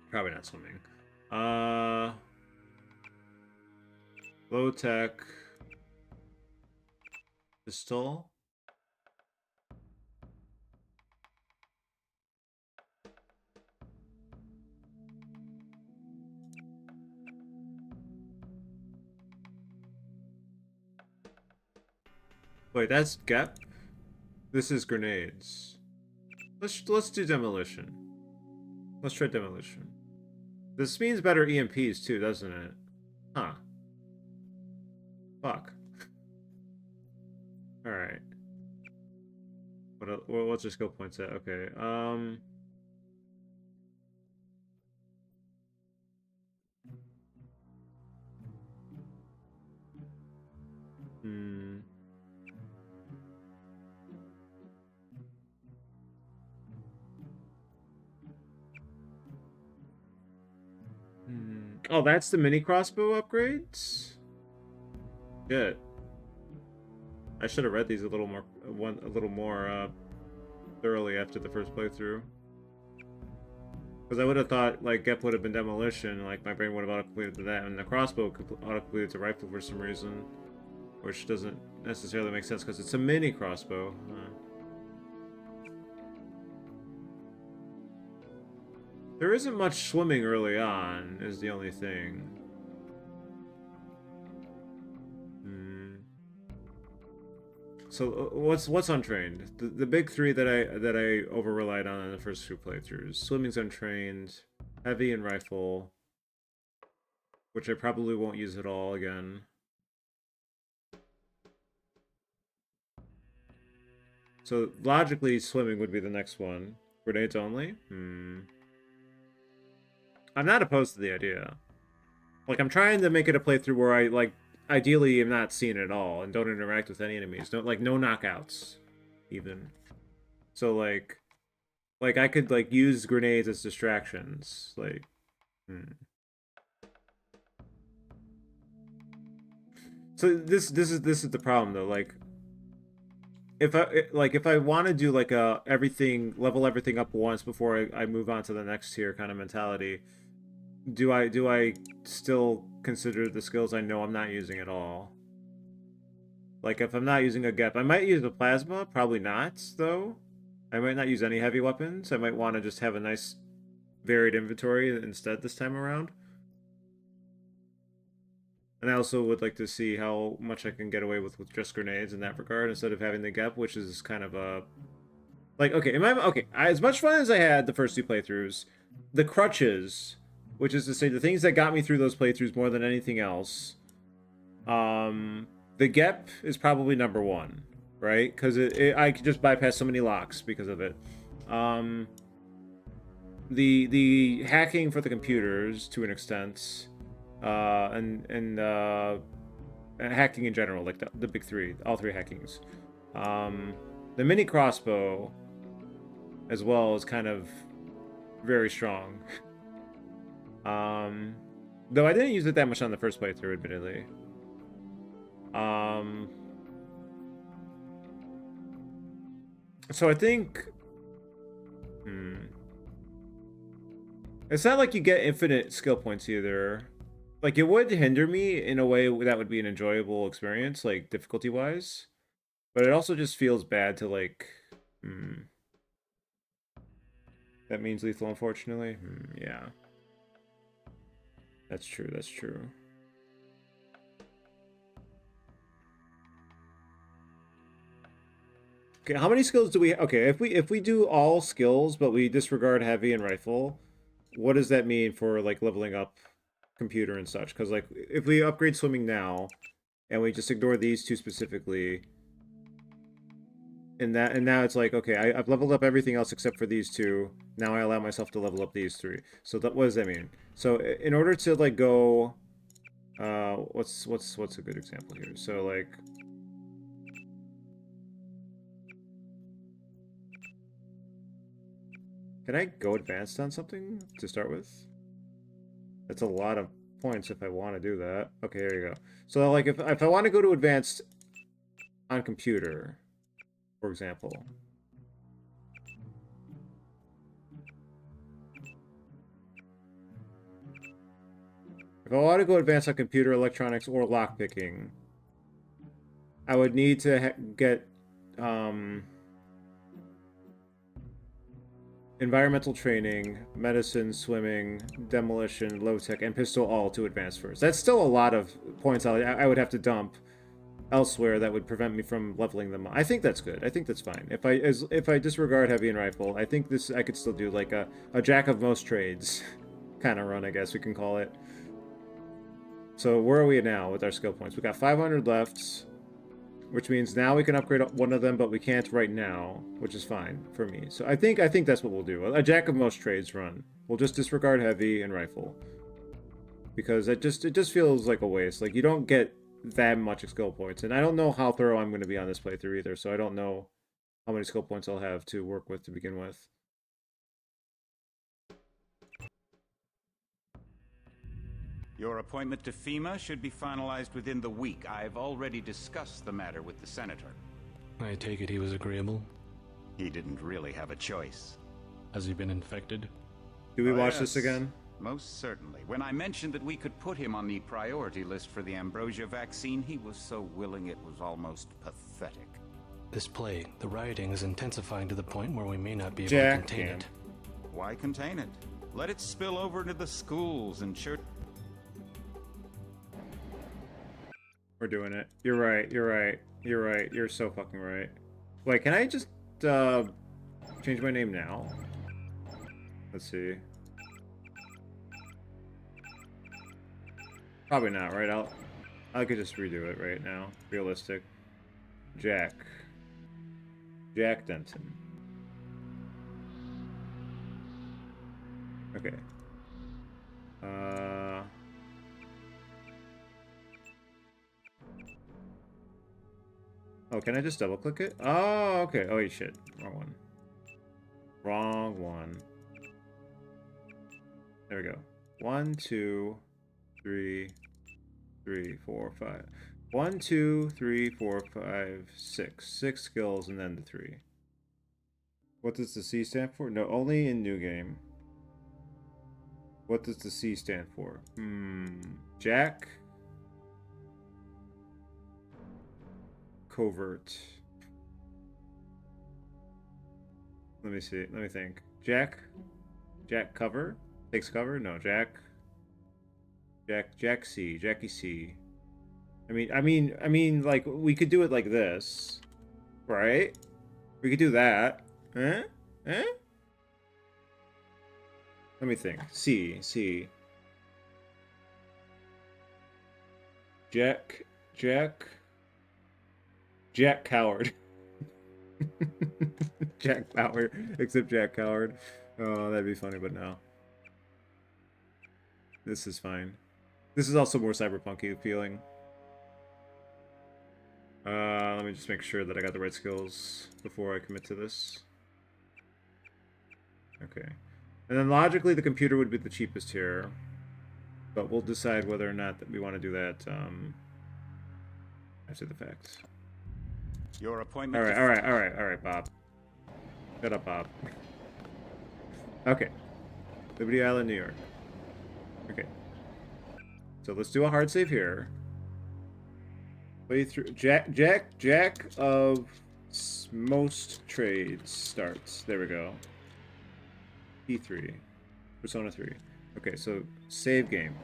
Probably not swimming. Low tech. Pistol. Wait, that's Gep? This is grenades. Let's do demolition. Let's try demolition. This means better EMPs too, doesn't it? Huh. Fuck. Alright. What's your skill points at? Okay, Oh, that's the mini crossbow upgrades? Good. I should have read these a little more thoroughly after the first playthrough. Because I would have thought, like, Gep would have been demolition, like, my brain would have auto-completed to that, and the crossbow auto-completed to rifle for some reason. Which doesn't necessarily make sense, because it's a mini crossbow. There isn't much swimming early on, is the only thing. So what's untrained? The big three that I over relied on in the first two playthroughs. Swimming's untrained, heavy and rifle, which I probably won't use at all again. So logically, swimming would be the next one. Grenades only? I'm not opposed to the idea. Like, I'm trying to make it a playthrough where I, like, ideally am not seen at all and don't interact with any enemies. No knockouts, even. So, like I could, like, use grenades as distractions. Like, So this is the problem, though. Like, if I want to do, like, level everything up once before I move on to the next tier kind of mentality, do I still consider the skills I know I'm not using at all? Like, if I'm not using a Gep, I might use a plasma. Probably not, though. I might not use any heavy weapons. I might want to just have a nice varied inventory instead this time around. And I also would like to see how much I can get away with just grenades in that regard instead of having the Gep, which is kind of a... Like, okay, as much fun as I had the first two playthroughs, the crutches... Which is to say, the things that got me through those playthroughs more than anything else. The Gep is probably number one, right? Because I could just bypass so many locks because of it. The hacking for the computers to an extent, and hacking in general, like the big three, all three hackings. The mini crossbow, as well, is kind of very strong. Though I didn't use it that much on the first playthrough, admittedly. So I think... It's not like you get infinite skill points either. Like, it would hinder me in a way that would be an enjoyable experience, like, difficulty-wise. But it also just feels bad to, like... That means lethal, unfortunately? Yeah. That's true, that's true. Okay, how many skills do we... Okay, if we do all skills, but we disregard heavy and rifle, what does that mean for, like, leveling up computer and such? Because, like, if we upgrade swimming now, and we just ignore these two specifically, And now it's like, okay, I've leveled up everything else except for these two. Now I allow myself to level up these three. So what does that mean? So in order to like go, what's a good example here? So like, can I go advanced on something to start with? That's a lot of points if I want to do that. Okay, there you go. So like if I want to go to advanced on computer, for example. If I want to go advanced on computer, electronics, or lockpicking, I would need to get environmental training, medicine, swimming, demolition, low tech, and pistol all to advance first. That's still a lot of points I would have to dump elsewhere that would prevent me from leveling them up. I think that's good. I think that's fine. If I disregard heavy and rifle, I think I could still do like a jack of most trades kind of run, I guess we can call it. So where are we now with our skill points? We got 500 left, which means now we can upgrade one of them, but we can't right now, which is fine for me. So I think that's what we'll do. A jack of most trades run. We'll just disregard heavy and rifle, because it just feels like a waste. Like you don't get that much skill points, and I don't know how thorough I'm going to be on this playthrough either, so I don't know how many skill points I'll have to work with to begin with. Your appointment to FEMA should be finalized within the week. I've already discussed the matter with the senator. I take it he was agreeable? He didn't really have a choice. Has he been infected? Do we watch this again? Most certainly. When I mentioned that we could put him on the priority list for the ambrosia vaccine, he was so willing it was almost pathetic. This plague, the rioting is intensifying to the point where we may not be able Jack to contain it. Why contain it? Let it spill over into the schools and church. We're doing it. You're right. You're right. You're right. You're so fucking right. Wait, can I just change my name now? Let's see. Probably not, right? I could just redo it right now. Realistic. Jack Denton. Okay. Oh, can I just double click it? Oh, okay. Oh, shit. Wrong one. Wrong one. There we go. 1, 2, 3, 4, 5. 1, 2, 3, 4, 5, 6. 6 skills and then the 3. What does the C stand for? No, only in new game. What does the C stand for? Jack. Covert. Let me see. Let me think. Jack cover? Takes cover? No, Jack C. Jackie C. I mean, like, we could do it like this. Right? We could do that. Eh? Let me think. C. Jack Coward. Jack Power, except Jack Coward. Oh, that'd be funny, but no. This is fine. This is also more cyberpunky feeling. Let me just make sure that I got the right skills before I commit to this. Okay. And then logically the computer would be the cheapest here. But we'll decide whether or not that we want to do that after the fact. Your appointment. All right, Bob. Shut up, Bob. Okay. Liberty Island, New York. Okay. So let's do a hard save here. Play through Jack of most trades starts. There we go. P3. Persona 3. Okay, so save game.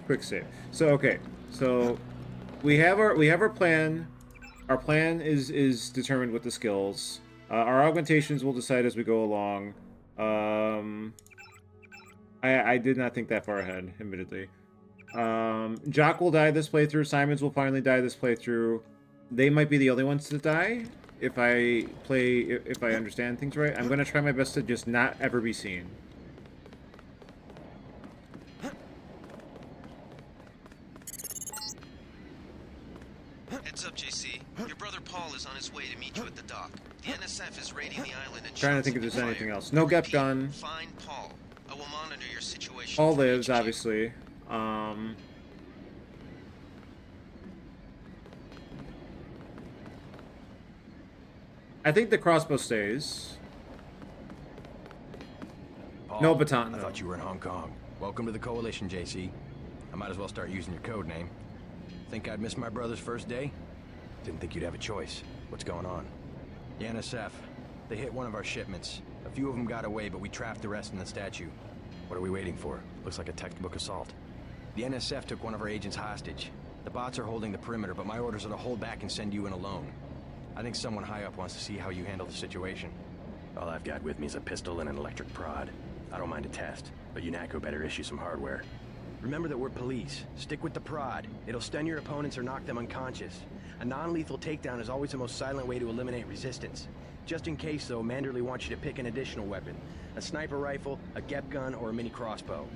Quick save. So okay. So we have our plan. Our plan is determined with the skills. Our augmentations we'll decide as we go along. I did not think that far ahead, admittedly. Jock will die this playthrough. Simons will finally die this playthrough. They might be the only ones to die if I understand things right. I'm gonna try my best to just not ever be seen. Heads up, JC. Your brother Paul is on his way to meet you at the dock. The NSF is raiding the island and Trying to think if there's anything else. No Gep gun. Find Paul. I will monitor your situation. Paul lives, obviously. I think the crossbow stays. Paul, no baton, I though. thought you were in Hong Kong. Welcome to the Coalition, JC. I might as well start using your code name. Think I'd miss my brother's first day? Didn't think you'd have a choice. What's going on? The NSF. They hit one of our shipments. A few of them got away, but we trapped the rest in the statue. What are we waiting for? Looks like a textbook assault. The NSF took one of our agents hostage. The bots are holding the perimeter, but my orders are to hold back and send you in alone. I think someone high up wants to see how you handle the situation. All I've got with me is a pistol and an electric prod. I don't mind a test, but UNATCO better issue some hardware. Remember that we're police. Stick with the prod. It'll stun your opponents or knock them unconscious. A non-lethal takedown is always the most silent way to eliminate resistance. Just in case, though, Manderley wants you to pick an additional weapon. A sniper rifle, a Gep gun, or a mini crossbow.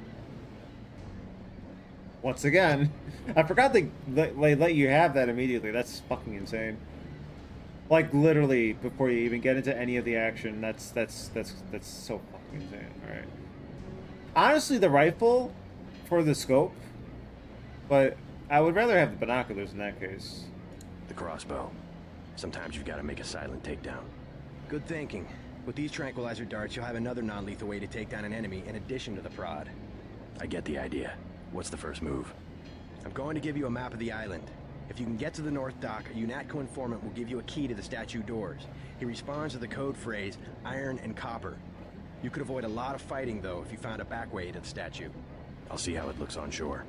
Once again, I forgot they let you have that immediately. That's fucking insane. Like literally before you even get into any of the action. That's so fucking insane. All right. Honestly, the rifle for the scope, but I would rather have the binoculars in that case. The crossbow. Sometimes you've got to make a silent takedown. Good thinking. With these tranquilizer darts, you'll have another non-lethal way to take down an enemy in addition to the prod. I get the idea. What's the first move? I'm going to give you a map of the island. If you can get to the North Dock, a UNATCO informant will give you a key to the statue doors. He responds to the code phrase, iron and copper. You could avoid a lot of fighting, though, if you found a back way to the statue. I'll see how it looks on shore.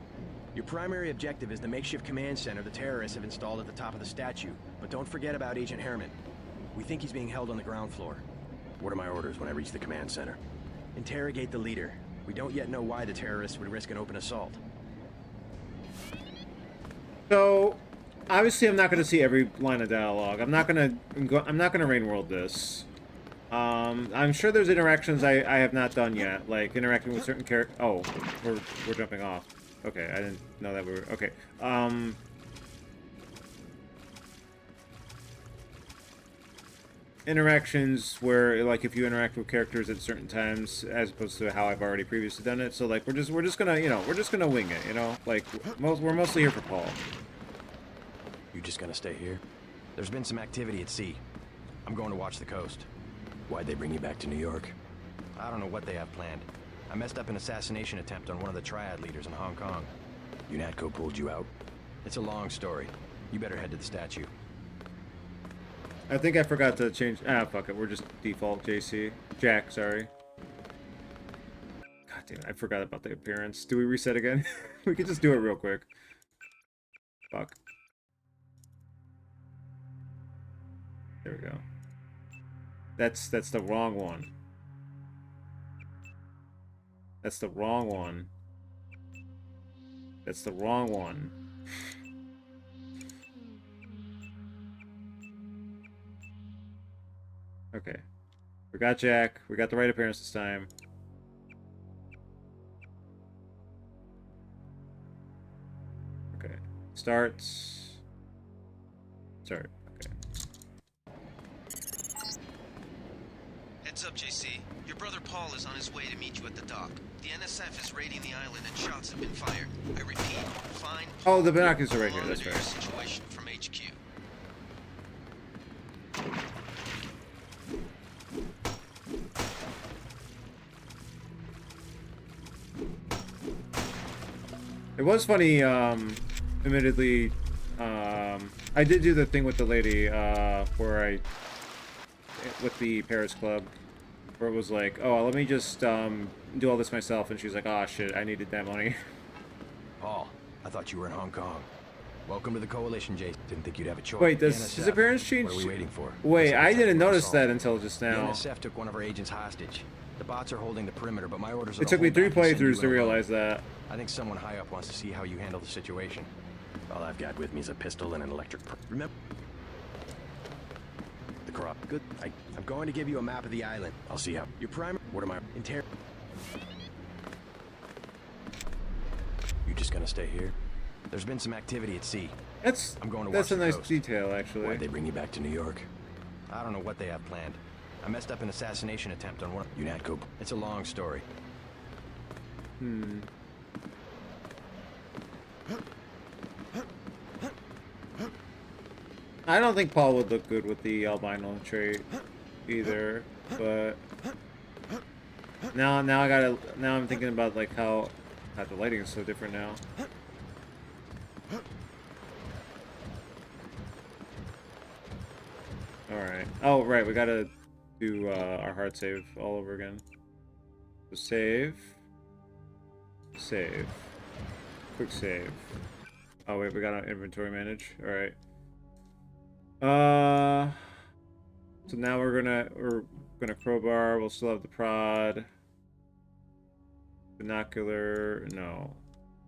Your primary objective is the makeshift command center the terrorists have installed at the top of the statue. But don't forget about Agent Herman. We think he's being held on the ground floor. What are my orders when I reach the command center? Interrogate the leader. We don't yet know why the terrorists would risk an open assault. So, obviously, I'm not going to see every line of dialogue. I'm not going to rain world this. I'm sure there's interactions I have not done yet, like interacting with certain characters. Oh, we're jumping off. Okay, I didn't know that we were. Okay. Interactions where, like, if you interact with characters at certain times, as opposed to how I've already previously done it. So, like, we're just gonna, you know, we're just gonna wing it, you know. Like, we're mostly here for Paul. You just gonna stay here? There's been some activity at sea. I'm going to watch the coast. Why'd they bring you back to New York? I don't know what they have planned. I messed up an assassination attempt on one of the Triad leaders in Hong Kong. UNATCO pulled you out? It's a long story. You better head to the statue. I think I forgot to change. Ah, fuck it. We're just default JC. Jack, sorry. God damn it. I forgot about the appearance. Do we reset again? We could just do it real quick. Fuck. There we go. That's the wrong one. That's the wrong one. That's the wrong one. Okay. We got Jack. We got the right appearance this time. Okay. Starts. Start. Okay. Heads up, JC. Your brother Paul is on his way to meet you at the dock. The NSF is raiding the island and shots have been fired. I repeat, find Paul. Oh, the binoculars are right here. That's right. Situation from HQ. It was funny, admittedly, I did do the thing with the lady, where with the Paris Club, where it was like, oh, let me just, do all this myself, and she was like, oh, shit, I needed that money. Paul, I thought you were in Hong Kong. Welcome to the Coalition, Jason. Didn't think you'd have a choice. Wait, does his appearance change? What are we waiting for? Wait, I didn't notice that until just now. The NSF took one of our agents hostage. The bots are holding the perimeter, but my orders are It took me 3 playthroughs to realize that. I think someone high up wants to see how you handle the situation. All I've got with me is a pistol and an electric prod. Remember... Good. I'm going to give you a map of the island. I'll see how. Your primary. What am I? You just gonna stay here? There's been some activity at sea. I'm going to that's watch a the nice coast. detail, actually. Why'd they bring you back to New York? I don't know what they have planned. I messed up an assassination attempt on one. UNATCO. It's a long story. I don't think Paul would look good with the albino trait either, but now I'm thinking about like how the lighting is so different now. Alright. Oh, right, we gotta do our hard save all over again. So save. Save. Quick save. Oh wait, we got to inventory manage. Alright. So now we're gonna crowbar, we'll still have the prod. Binocular, no.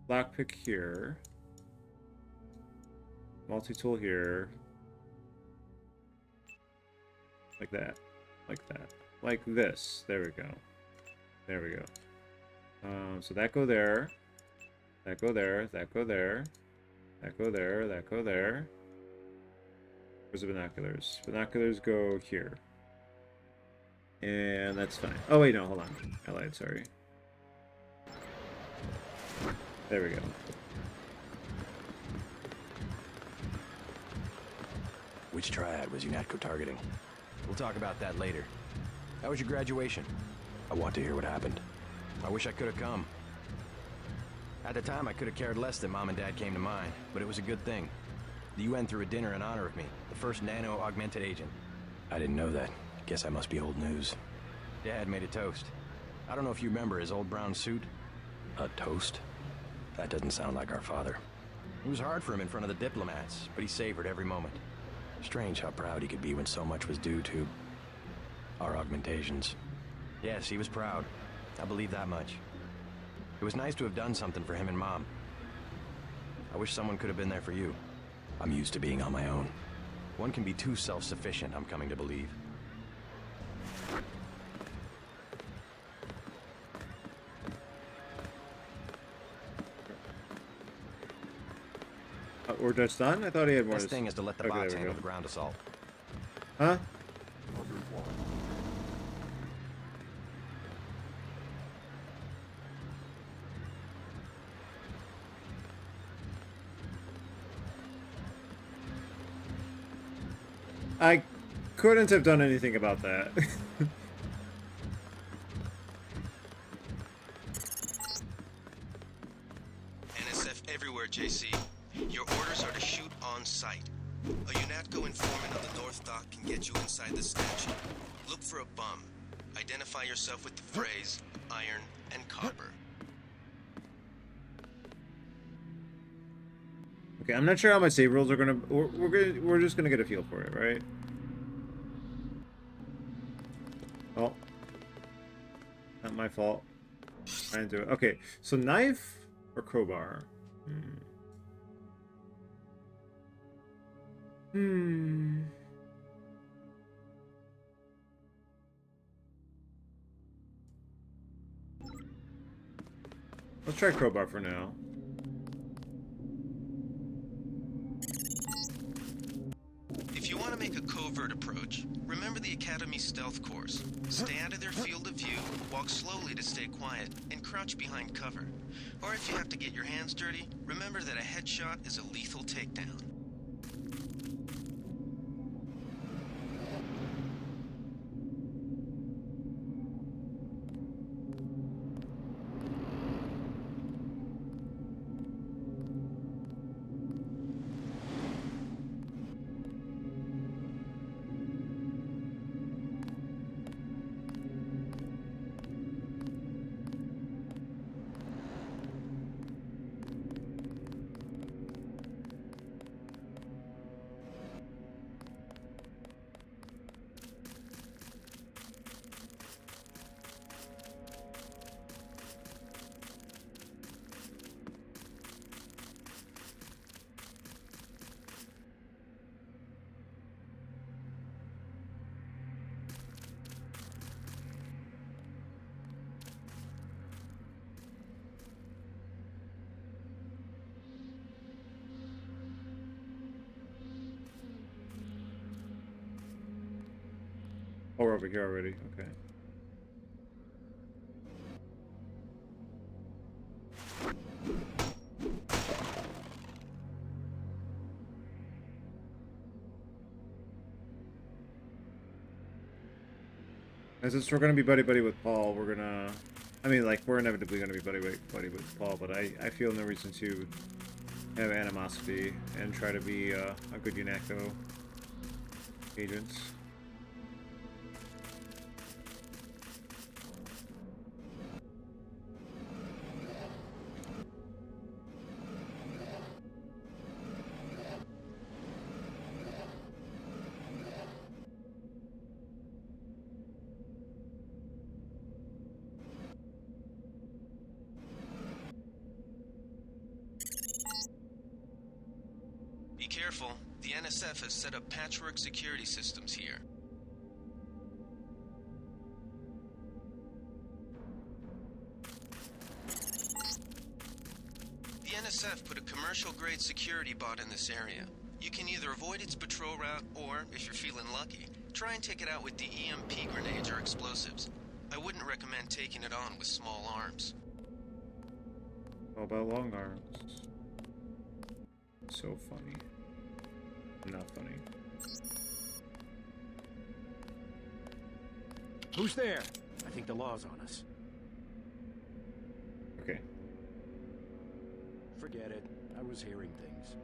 Lockpick here. Multi-tool here. Like that. Like that. Like this. There we go. There we go. So that go there. That go there. That go there. That go there. That go there. Where's the binoculars? Binoculars go here. And that's fine. Oh wait, no, hold on. I lied, sorry. There we go. Which triad was UNATCO targeting? We'll talk about that later. How was your graduation? I want to hear what happened. I wish I could have come. At the time, I could have cared less that Mom and Dad came to mine, but it was a good thing. The UN threw a dinner in honor of me, the first nano-augmented agent. I didn't know that. Guess I must be old news. Dad made a toast. I don't know if you remember his old brown suit. A toast? That doesn't sound like our father. It was hard for him in front of the diplomats, but he savored every moment. Strange how proud he could be when so much was due to our augmentations. Yes, he was proud. I believe that much. It was nice to have done something for him and Mom. I wish someone could have been there for you. I'm used to being on my own. One can be too self-sufficient, I'm coming to believe. We're just done? I thought he had more. Best thing is to let the bots handle the ground assault. Huh? I couldn't have done anything about that. NSF everywhere, JC. Your orders are to shoot on sight. A UNATCO informant on the North Dock can get you inside the statue. Look for a bum. Identify yourself with the phrase, iron and copper. Okay, I'm not sure how my save rules are gonna. We're just gonna get a feel for it, right? Oh, not my fault. Trying to do it. Okay, so knife or crowbar? Let's try crowbar for now. If you want to make a covert approach, remember the Academy stealth course. Stay out of their field of view, walk slowly to stay quiet, and crouch behind cover. Or if you have to get your hands dirty, remember that a headshot is a lethal takedown. Oh, we're over here already. Okay. And since we're gonna be buddy-buddy with Paul, we're gonna... I mean, like, we're inevitably gonna be buddy-buddy with Paul, but I feel no reason to have animosity and try to be a good UNACO agent. Be careful. The NSF has set up patchwork security systems here. The NSF put a commercial-grade security bot in this area. You can either avoid its patrol route, or, if you're feeling lucky, try and take it out with the EMP grenades or explosives. I wouldn't recommend taking it on with small arms. How about long arms? So funny. Not funny. Who's there? I think the law's on us. Okay. Forget it. I was hearing things.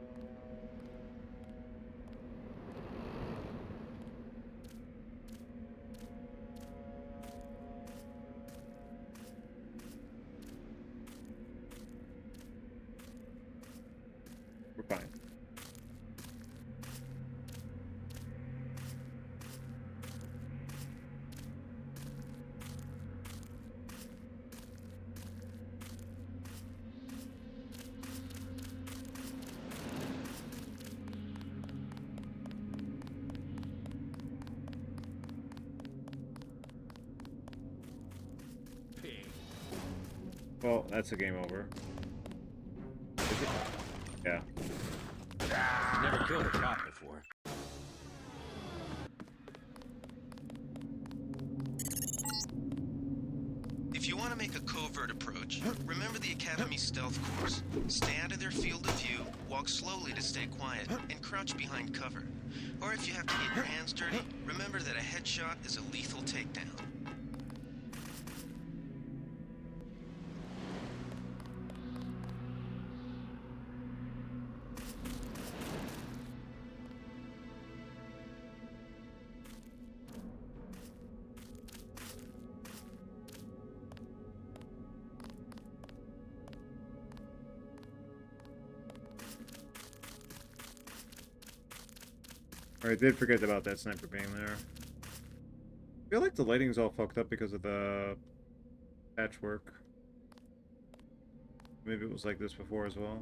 We're fine. Well, that's a game over. Is it? Yeah. Never killed a cop before. If you want to make a covert approach, remember the Academy stealth course. Stay out of their field of view, walk slowly to stay quiet, and crouch behind cover. Or if you have to get your hands dirty, remember that a headshot is a lethal takedown. I did forget about that sniper being there. I feel like the lighting's all fucked up because of the patchwork. Maybe it was like this before as well.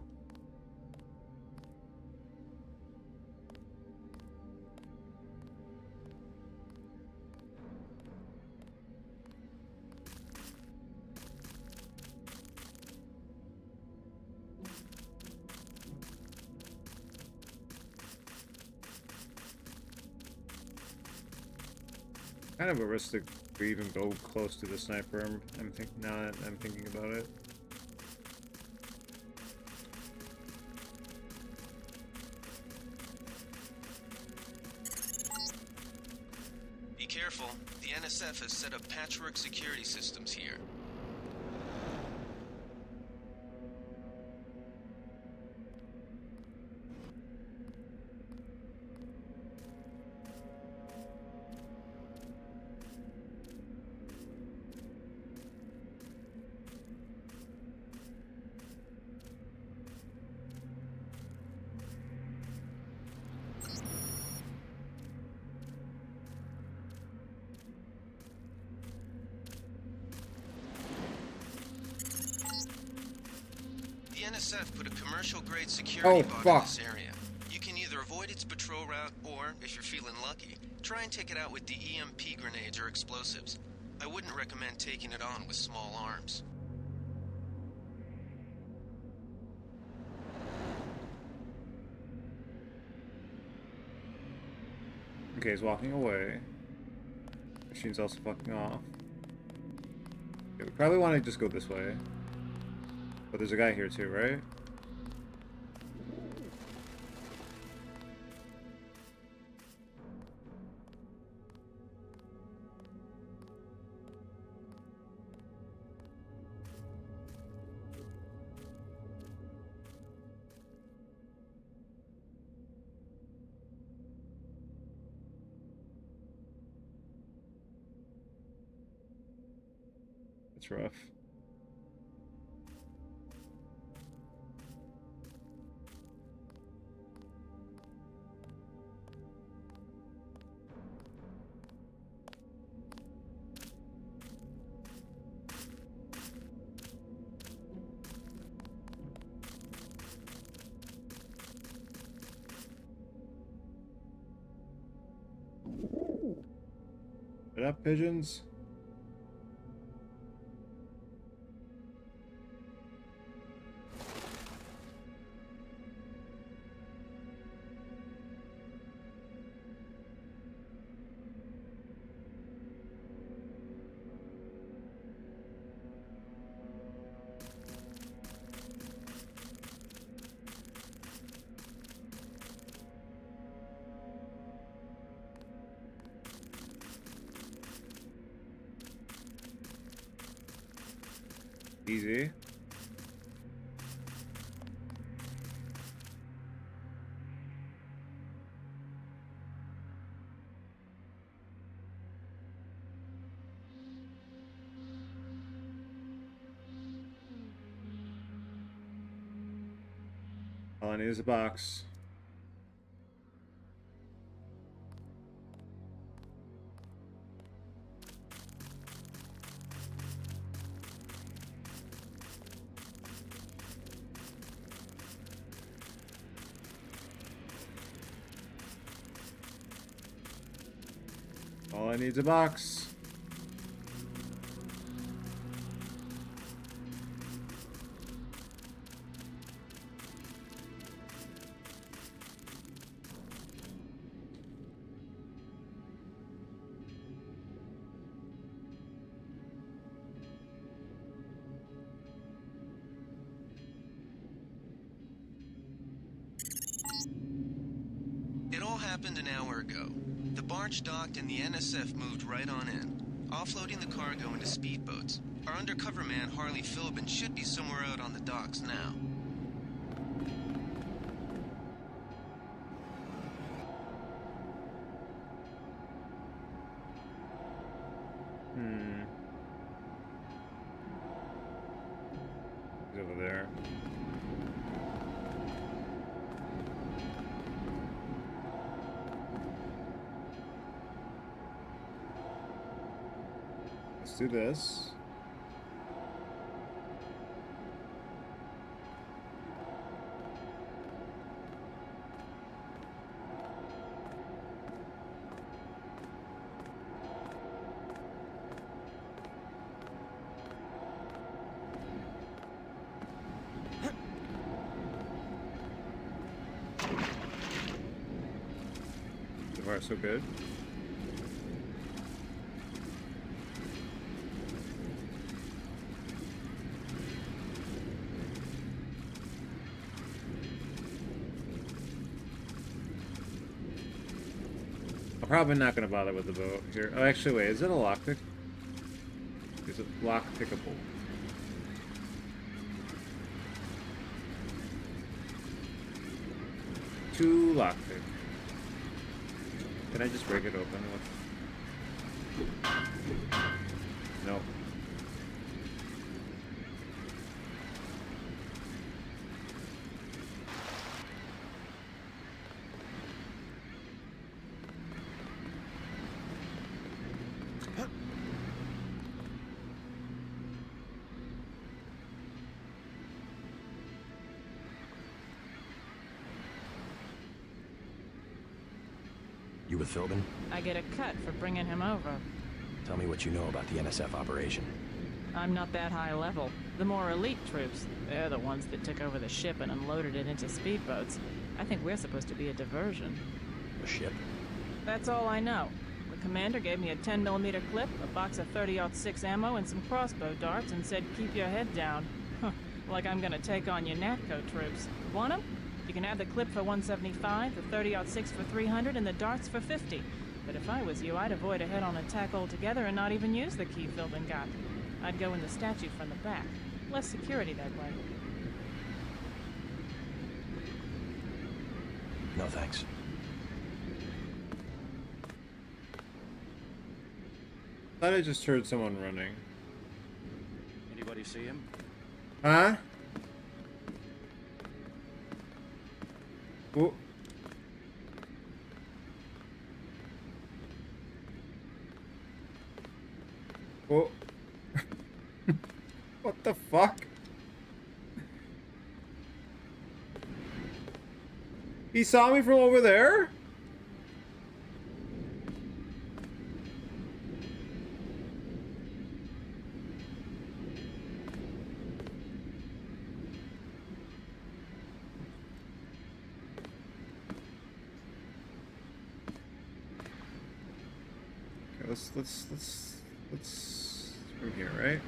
Kind of a risk to even go close to the sniper. I'm thinking about it. Be careful. The NSF has set up patchwork security systems here. The NSF put a commercial-grade security bot in this area. You can either avoid its patrol route, or, if you're feeling lucky, try and take it out with the EMP grenades or explosives. I wouldn't recommend taking it on with small arms. Okay, he's walking away. Machine's also fucking off. Okay, we probably want to just go this way. But there's a guy here too, right? It's rough. Get up, pigeons. Easy. All I need is a box. All I need is a box. It all happened an hour ago. The barge docked and the NSF moved right on in, offloading the cargo into speedboats. Our undercover man, Harley Philbin, should be somewhere out on the docks now. He's over there. Let's do this. So far, so good. I'm probably not going to bother with the boat here. Oh, actually, wait. Is it a lockpick? Is it lockpickable? Two lockpick. Can I just break it open? Nope. You with Philbin? I get a cut for bringing him over. Tell me what you know about the NSF operation. I'm not that high level. The more elite troops, they're the ones that took over the ship and unloaded it into speedboats. I think we're supposed to be a diversion. A ship? That's all I know. The commander gave me a 10mm clip, a box of 30-06 ammo, and some crossbow darts, and said keep your head down. Like I'm gonna take on your NATCO troops. Want 'em? You can have the clip for 175, the 30-06 for 300, and the darts for 50. But if I was you, I'd avoid a head-on attack altogether and not even use the key Philbin got. I'd go in the statue from the back. Less security that way. No thanks. Thought I just heard someone running. Anybody see him? Huh? Oh. Oh. What the fuck? He saw me from over there? Okay, let's from here, right?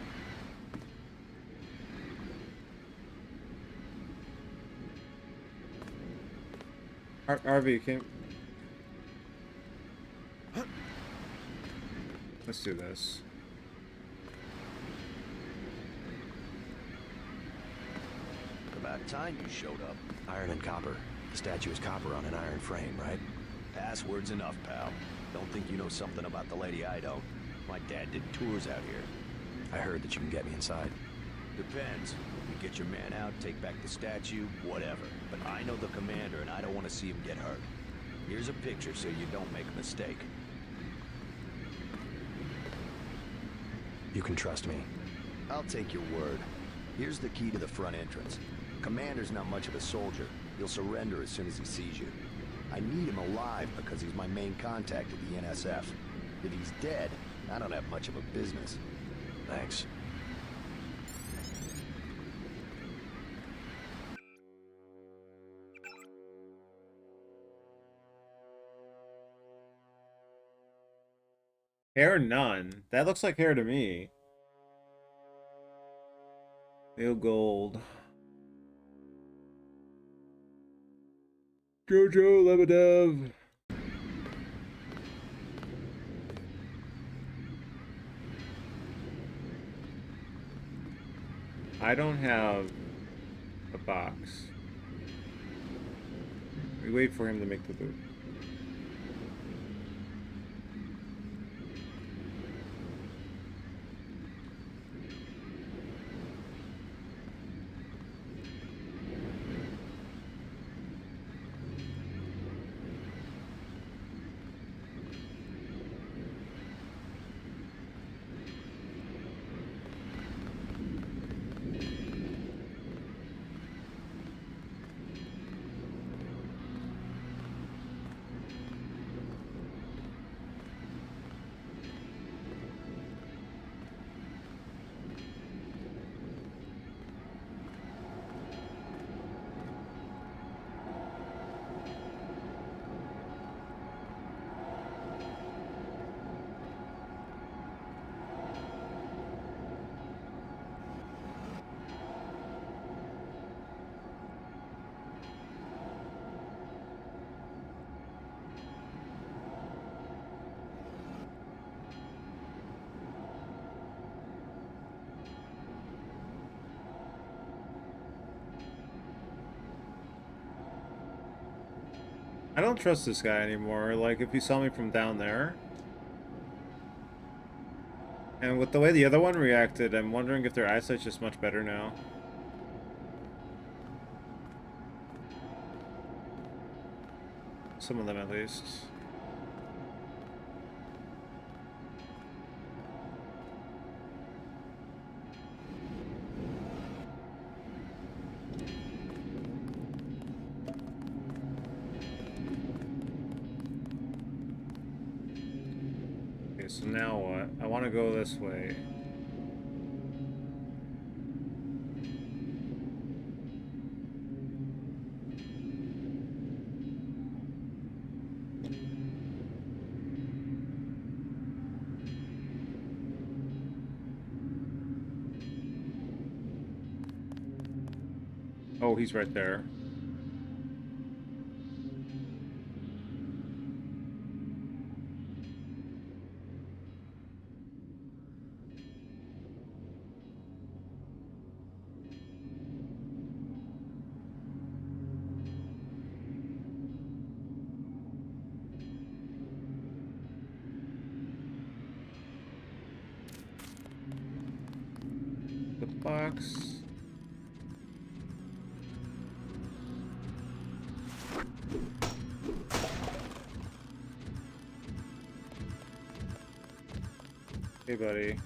RV, can... Let's do this. About time you showed up. Iron and copper. The statue is copper on an iron frame, right? Password's enough, pal. Don't think you know something about the lady I don't. My dad did tours out here. I heard that you can get me inside. Depends. You get your man out, take back the statue, whatever. But I know the commander and I don't want to see him get hurt. Here's a picture so you don't make a mistake. You can trust me. I'll take your word. Here's the key to the front entrance. Commander's not much of a soldier. He'll surrender as soon as he sees you. I need him alive because he's my main contact at the NSF. If he's dead, I don't have much of a business. Thanks. Hair none. That looks like hair to me. Real gold. Jojo Lebedev. I don't have a box. We wait for him to make the loop. I don't trust this guy anymore. Like, if he saw me from down there. And with the way the other one reacted, I'm wondering if their eyesight's just much better now. Some of them, at least. So now what? I want to go this way. Oh, he's right there. The box. Hey, buddy.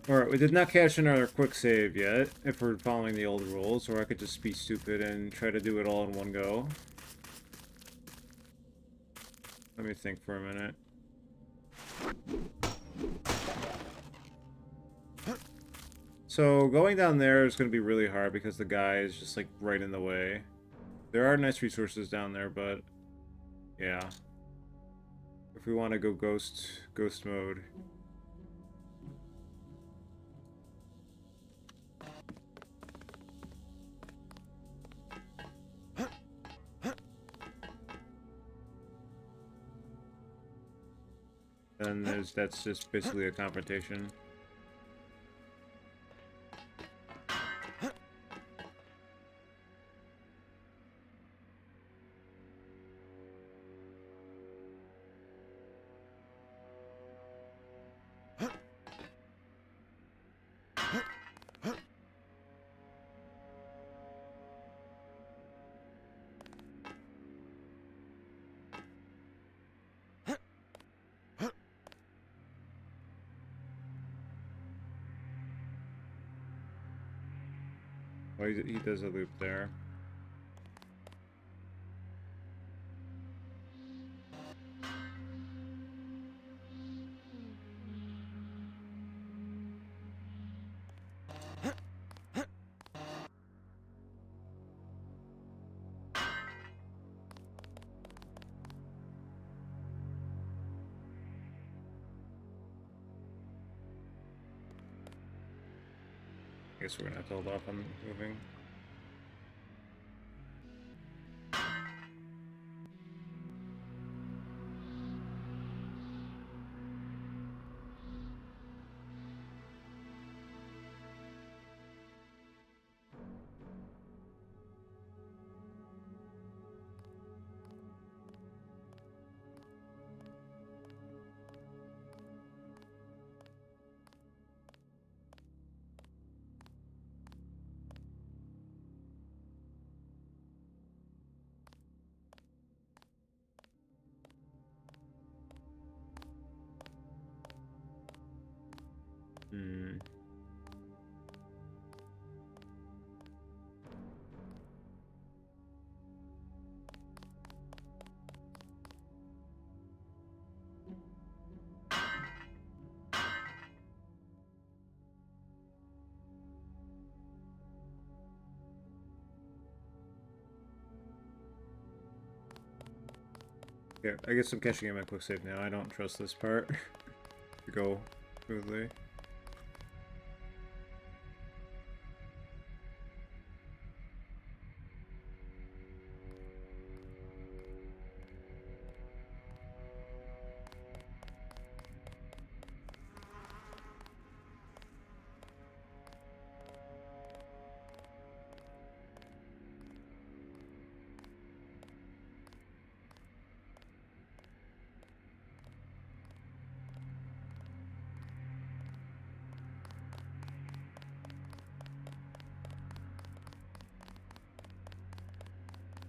Alright, we did not catch another quick save yet, if we're following the old rules, or I could just be stupid and try to do it all in one go. Let me think for a minute. So, going down there is going to be really hard because the guy is just, like, right in the way. There are nice resources down there, but... yeah. If we want to go ghost mode... then that's just basically a confrontation. Oh, he does a loop there. I guess we're gonna have to hold off on moving. Yeah, I guess I'm catching in my quick save now. I don't trust this part to go smoothly.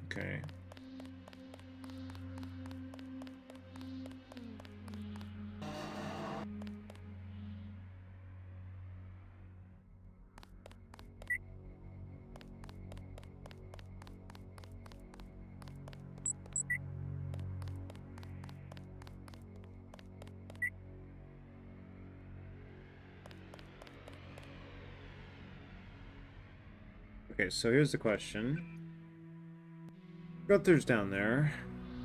Okay. Okay, so here's the question. Gunther's down there.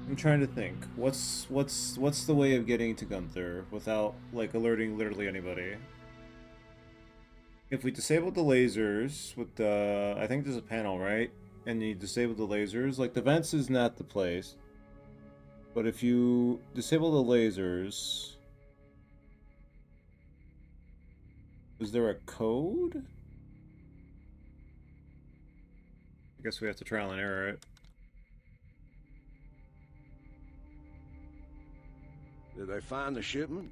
I'm trying to think. What's the way of getting to Gunther without like alerting literally anybody? If we disable the lasers with the, I think there's a panel, right? And you disable the lasers, like the vents is not the place. But if you disable the lasers, is there a code? I guess we have to trial and error it. Did they find the shipment?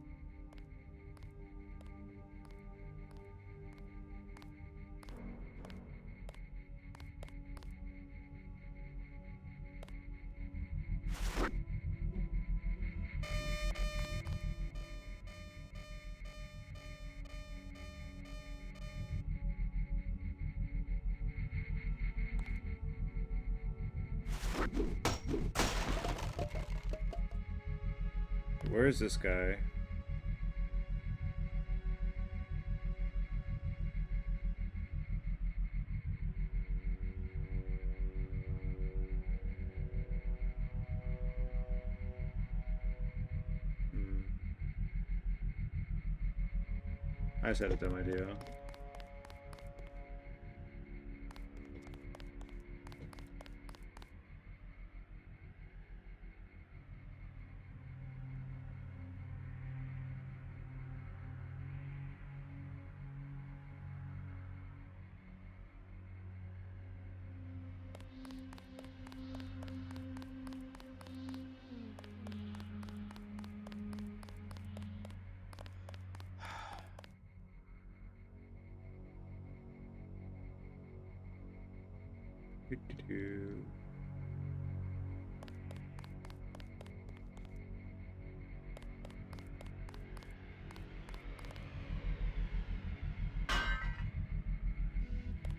Where is this guy? I just had a dumb idea.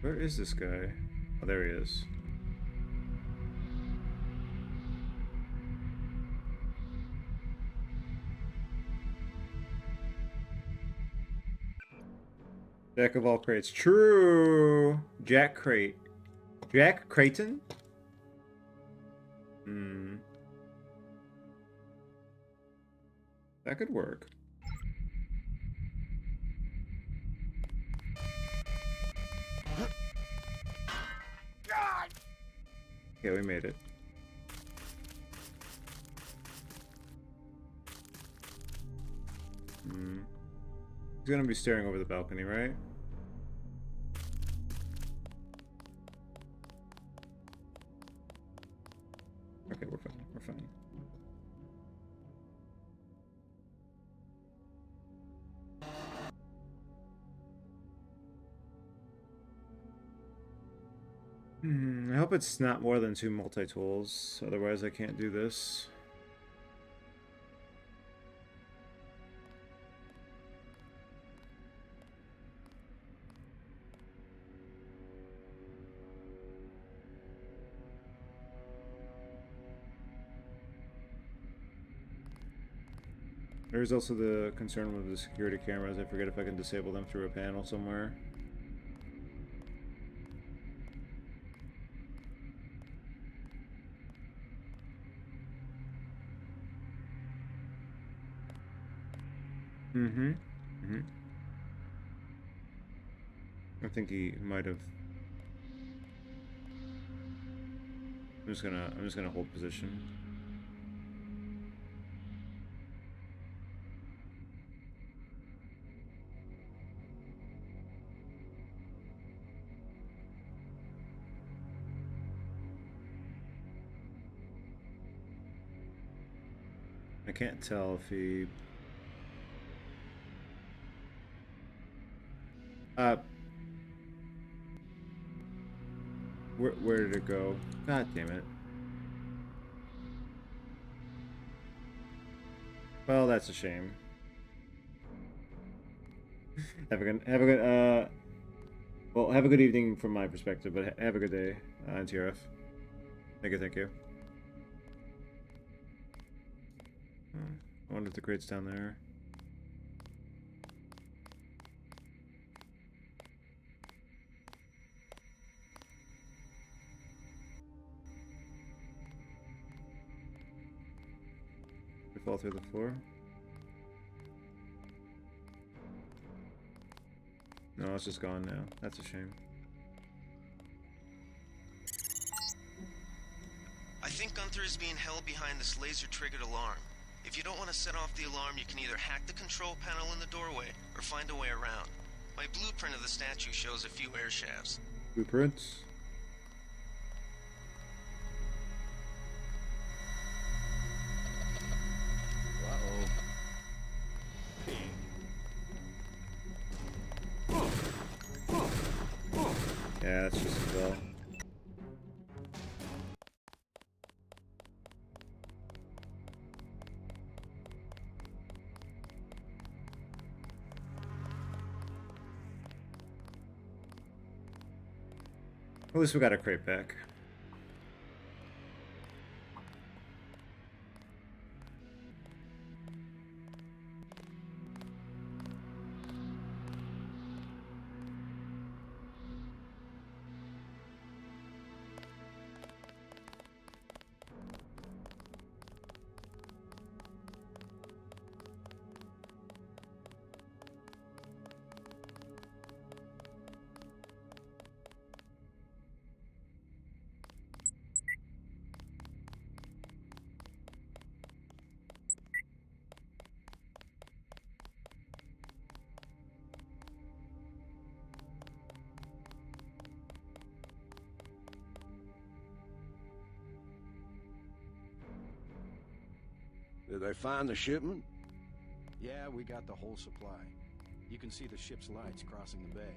Where is this guy? Oh, there he is. Jack of all crates. True! Jack Crate. Jack Creighton? Hmm. That could work. Yeah, we made it. He's gonna be staring over the balcony, right? Okay, we're fine. We're fine. I hope it's not more than 2 multi-tools, otherwise I can't do this. There's also the concern with the security cameras. I forget if I can disable them through a panel somewhere. I think he might have. I'm just gonna hold position. I can't tell if he... Where did it go? God damn it. Well, that's a shame. Have a good, well, have a good evening from my perspective, but have a good day, NTRF. Thank you. I wonder if the crate's down there. fall through the floor. No, it's just gone now. That's a shame. I think Gunther is being held behind this laser-triggered alarm. If you don't want to set off the alarm, you can either hack the control panel in the doorway or find a way around. My blueprint of the statue shows a few air shafts. Blueprints? Yeah, that's just as well. At least we got a crate back. Did they find the shipment? Yeah, we got the whole supply. You can see the ship's lights crossing the bay.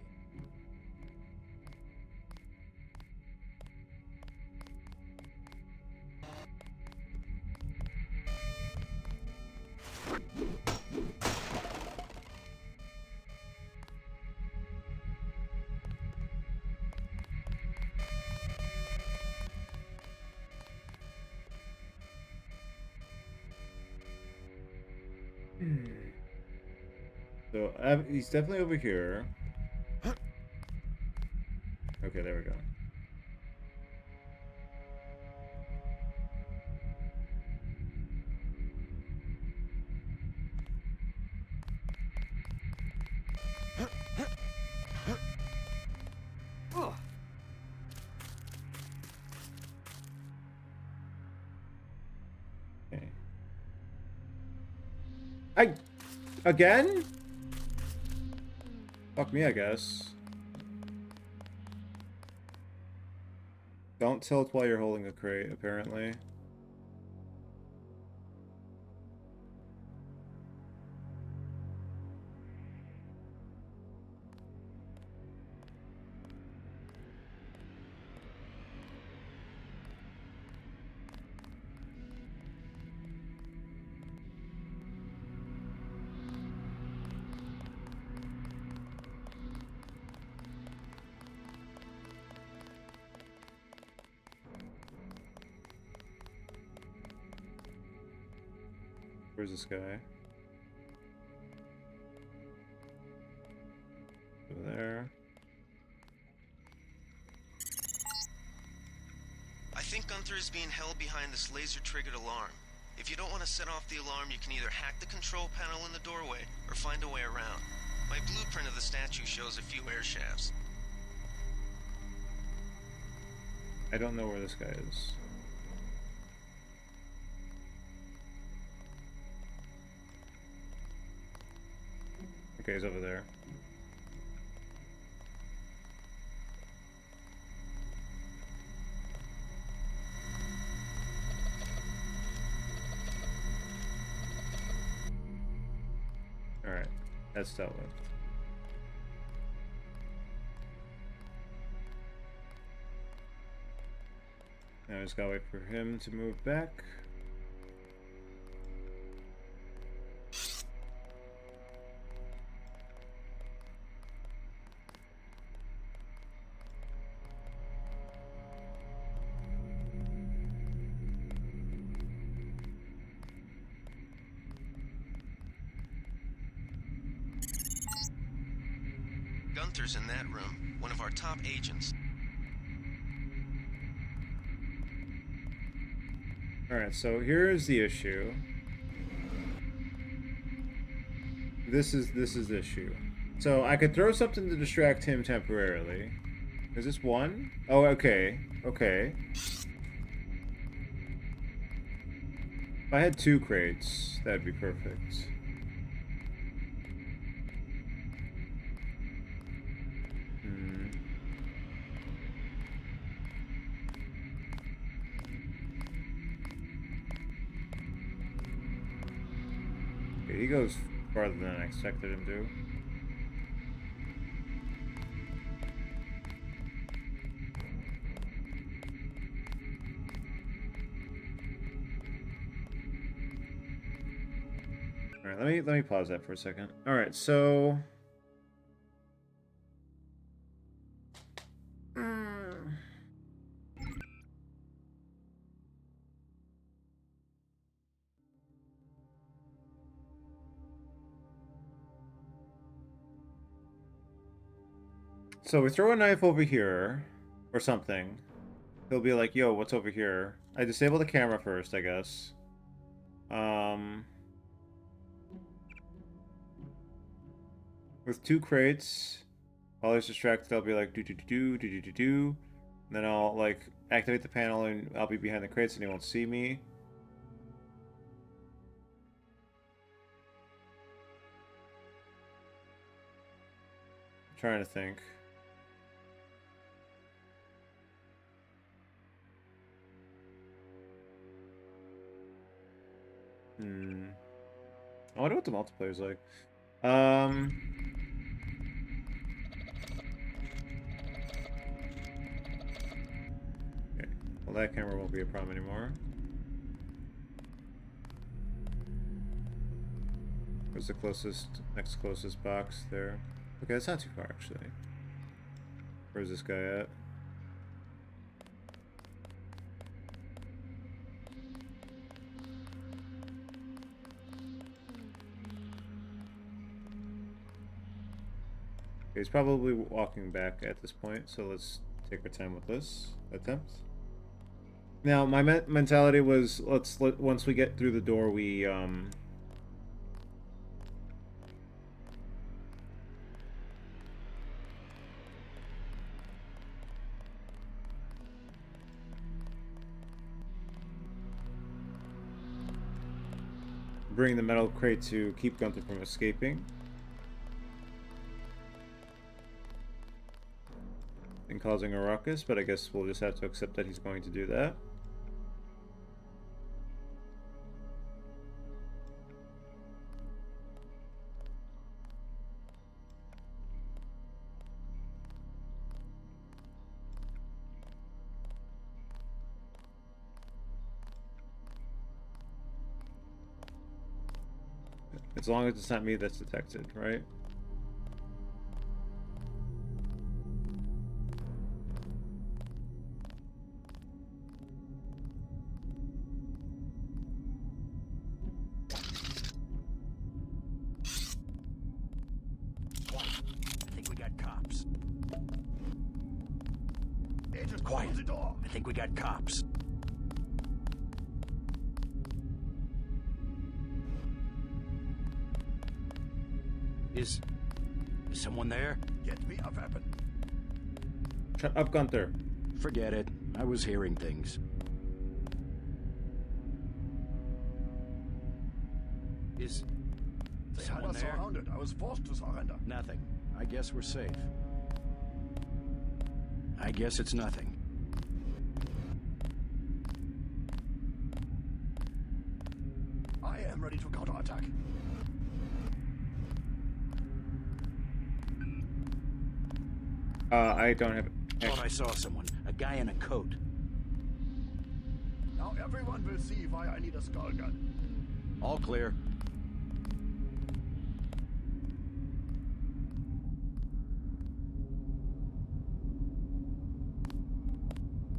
So he's definitely over here. Okay, there we go. Okay. Again? Fuck me, I guess. Don't tilt while you're holding a crate, apparently. Where's this guy? Over there. I think Gunther is being held behind this laser-triggered alarm. If you don't want to set off the alarm, you can either hack the control panel in the doorway or find a way around. My blueprint of the statue shows a few air shafts. I don't know where this guy is. Okay, he's over there. Alright, that's dealt with. Now I just gotta wait for him to move back. Gunther's in that room, one of our top agents. Alright, so here's the issue. This is the issue. So I could throw something to distract him temporarily. Is this one? Oh, okay. Okay. If I had 2 crates, that'd be perfect. Okay, he goes farther than I expected him to. Alright, let me pause that for a second. Alright, so so we throw a knife over here or something. He'll be like, yo, what's over here? I disable the camera first, I guess. With 2 crates, while he's distracted, I'll be like, do. And then I'll, like, activate the panel and I'll be behind the crates and he won't see me. I'm trying to think. I wonder what the multiplayer's like. Okay. Well, that camera won't be a problem anymore. Where's the next closest box there? Okay, that's not too far, actually. Where's this guy at? He's probably walking back at this point, so let's take our time with this attempt. Now, my mentality was, once we get through the door, we bring the metal crate to keep Gunther from escaping. And causing a ruckus, but I guess we'll just have to accept that he's going to do that. As long as it's not me that's detected, right? We got cops. Is someone there? Get me a weapon. Shut up, Gunther. Forget it. I was hearing things. Is someone there? Surrounded. I was forced to surrender. Nothing. I guess we're safe. I guess it's nothing. I am ready to counterattack. I don't have. Thought I saw someone. A guy in a coat. Now everyone will see why I need a skull gun. All clear.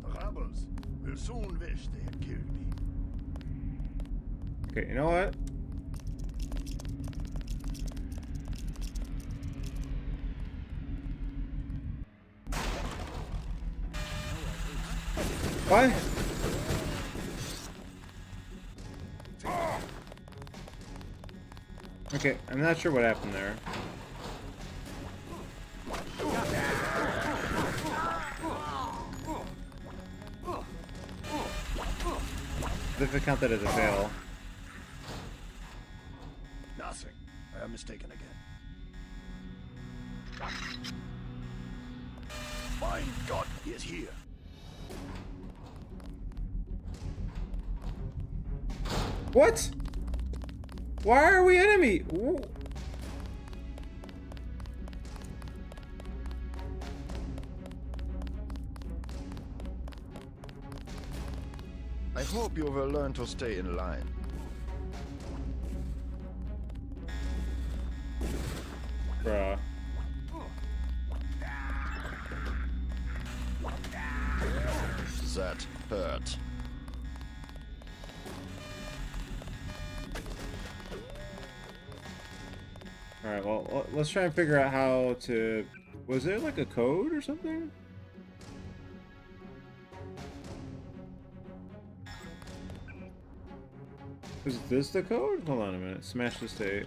The rebels will soon wish they had killed me. Okay, you know what? What? Okay, Okay, I'm not sure what happened there. If I count that as a fail. Nothing. I am mistaken again. My God, he is here. What? Why are we enemy? Ooh. I hope you will learn to stay in line. Bruh. That hurt. Alright, well, let's try and figure out how to... Was there like a code or something? Is this the code? Hold on a minute. Smash the state.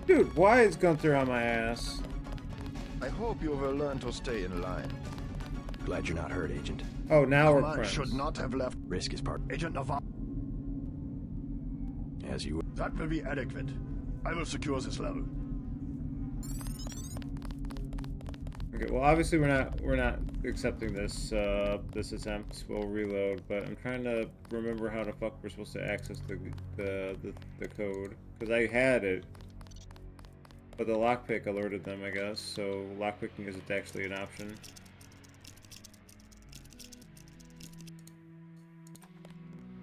Dude, why is Gunther on my ass? I hope you will learn to stay in line. Glad you're not hurt, Agent. Oh, now we're Man friends. should not have left. Risk is part. Agent Navarre. As you... That will be adequate. I will secure this level. Okay, well obviously we're not accepting this this attempt. We'll reload, but I'm trying to remember how the fuck we're supposed to access the code, because I had it, but the lockpick alerted them, I guess. So lockpicking isn't actually an option.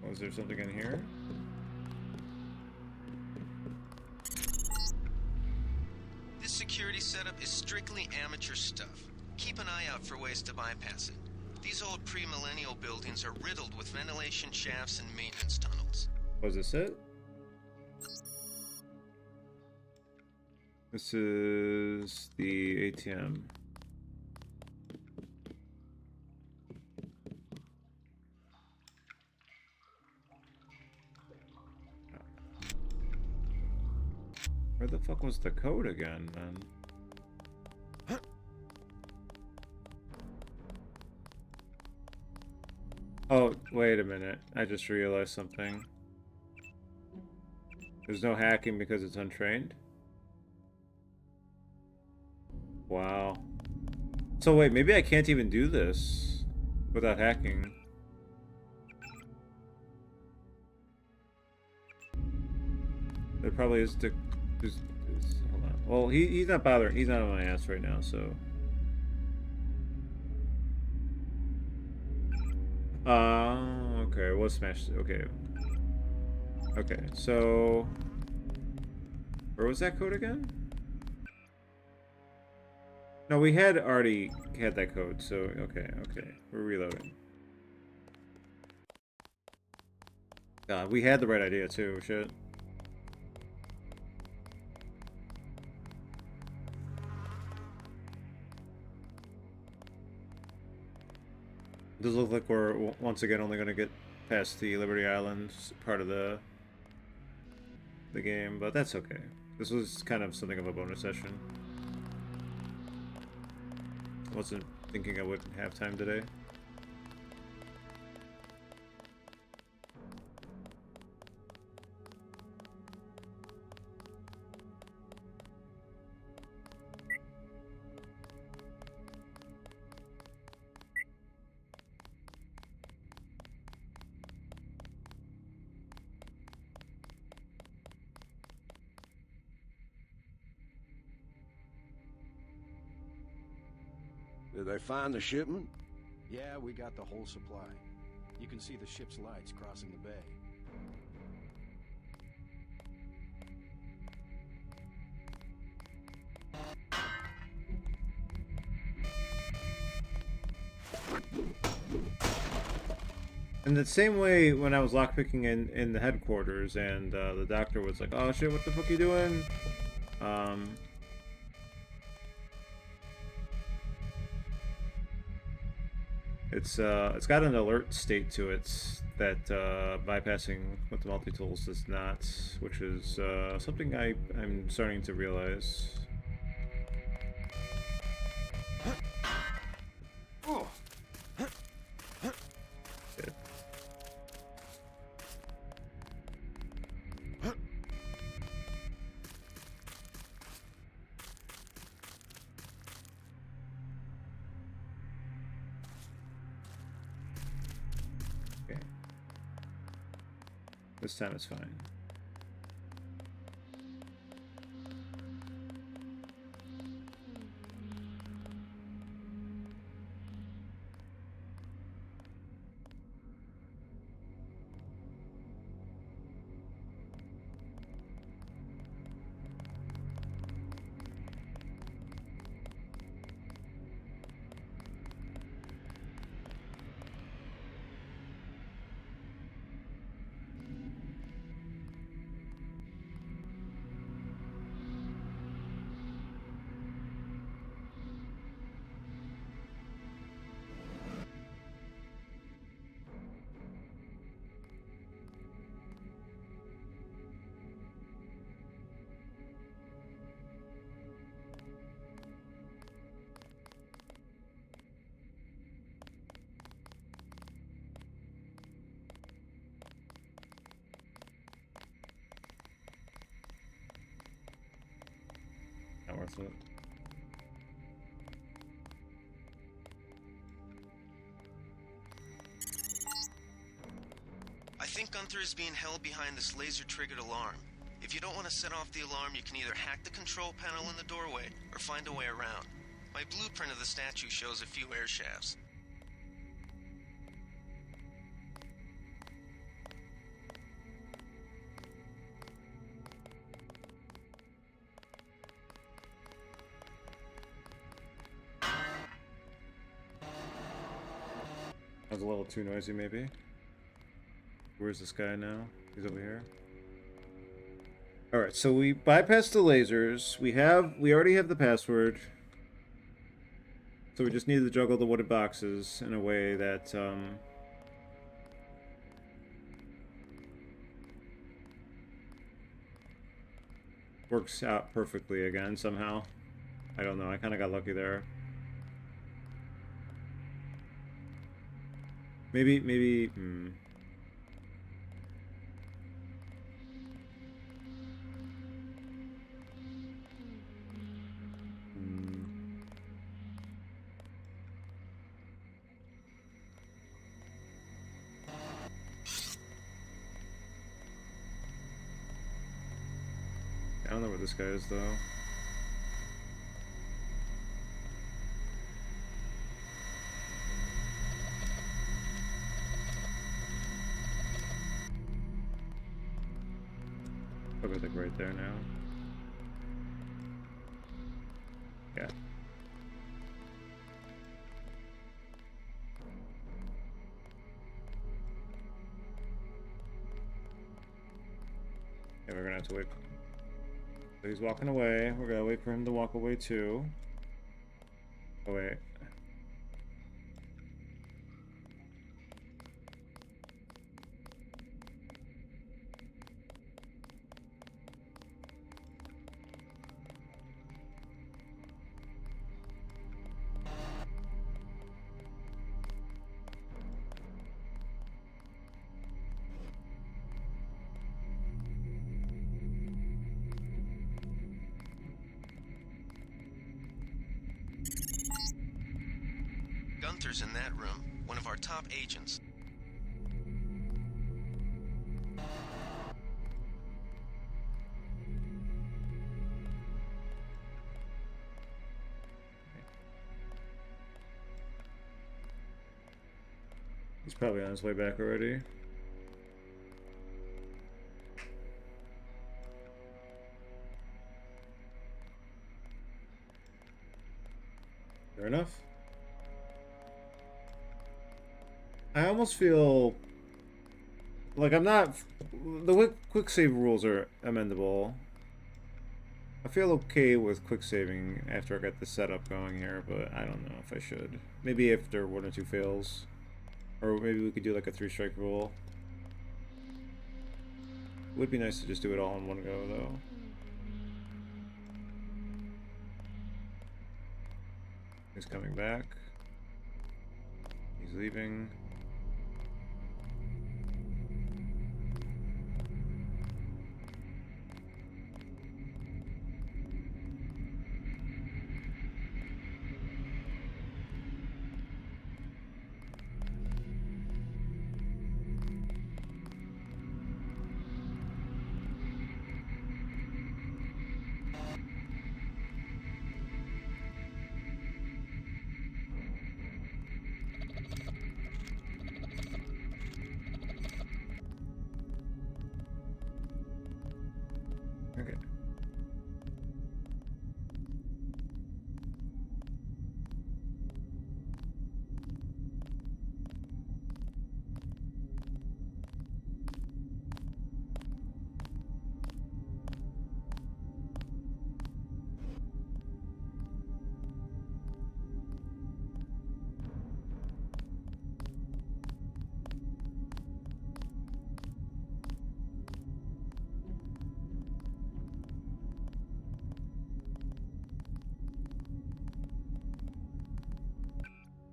Oh, is there something in here? This security setup is strictly amateur stuff. Keep an eye out for ways to bypass it. These old pre-millennial buildings are riddled with ventilation shafts and maintenance tunnels. Was this it? This is the ATM. Where the fuck was the code again, man? Oh, wait a minute. I just realized something. There's no hacking because it's untrained? Wow. So wait, maybe I can't even do this without hacking. There probably is the... hold on. Well, he's not bothering. He's not on my ass right now, so... okay, we'll smash... Okay. Okay, so... Where was that code again? No, we had already had that code, so... Okay, okay. We're reloading. God, we had the right idea, too. Shit. Does look like we're once again only going to get past the Liberty Islands part of the game, but that's okay. This was kind of something of a bonus session. I wasn't thinking I wouldn't have time today. Did they find the shipment? Yeah, we got the whole supply. You can see the ship's lights crossing the bay. In the same way, when I was lockpicking in the headquarters, and the doctor was like, "Oh shit, what the fuck you doing?" It's got an alert state to it that bypassing with the multi-tools does not, which is something I'm starting to realize. Good. Okay. This time it's fine. Not worth it. I think Gunther is being held behind this laser-triggered alarm. If you don't want to set off the alarm, you can either hack the control panel in the doorway or find a way around. My blueprint of the statue shows a few air shafts. That was a little too noisy, maybe. Where's this guy now? He's over here. Alright, so we bypassed the lasers. We already have the password. So we just need to juggle the wooden boxes in a way that, works out perfectly again somehow. I don't know, I kinda got lucky there. Maybe, I don't know where this guy is, though. Probably like right there now. Yeah. Yeah, we're gonna have to wait. So he's walking away. We're gonna wait for him to walk away too. Oh wait. Gunther's in that room, one of our top agents. He's probably on his way back already. Fair enough. I almost feel like I'm not. The quick save rules are amendable. I feel okay with quick saving after I got the setup going here, but I don't know if I should. Maybe after 1 or 2 fails. Or maybe we could do like a 3-strike rule. It would be nice to just do it all in one go, though. He's coming back. He's leaving. Okay.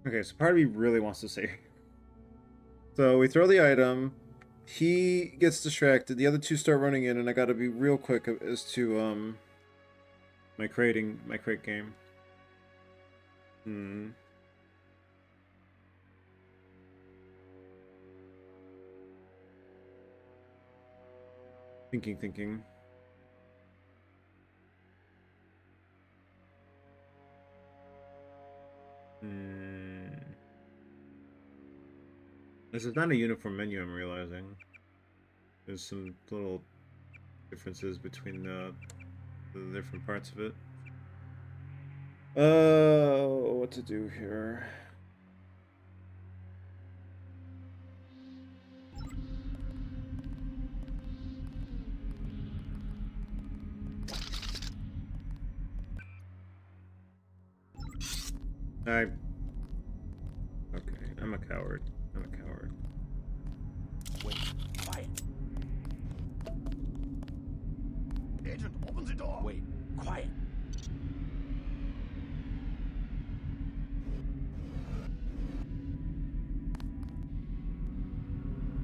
Okay, so part of me really wants to save. So we throw the item, he gets distracted, the other two start running in, and I gotta be real quick as to my crate game. Thinking. This is not a uniform menu, I'm realizing. There's some little differences between the different parts of it. What to do here? Okay, I'm a coward. Wait, quiet. Agent, open the door. Wait, quiet.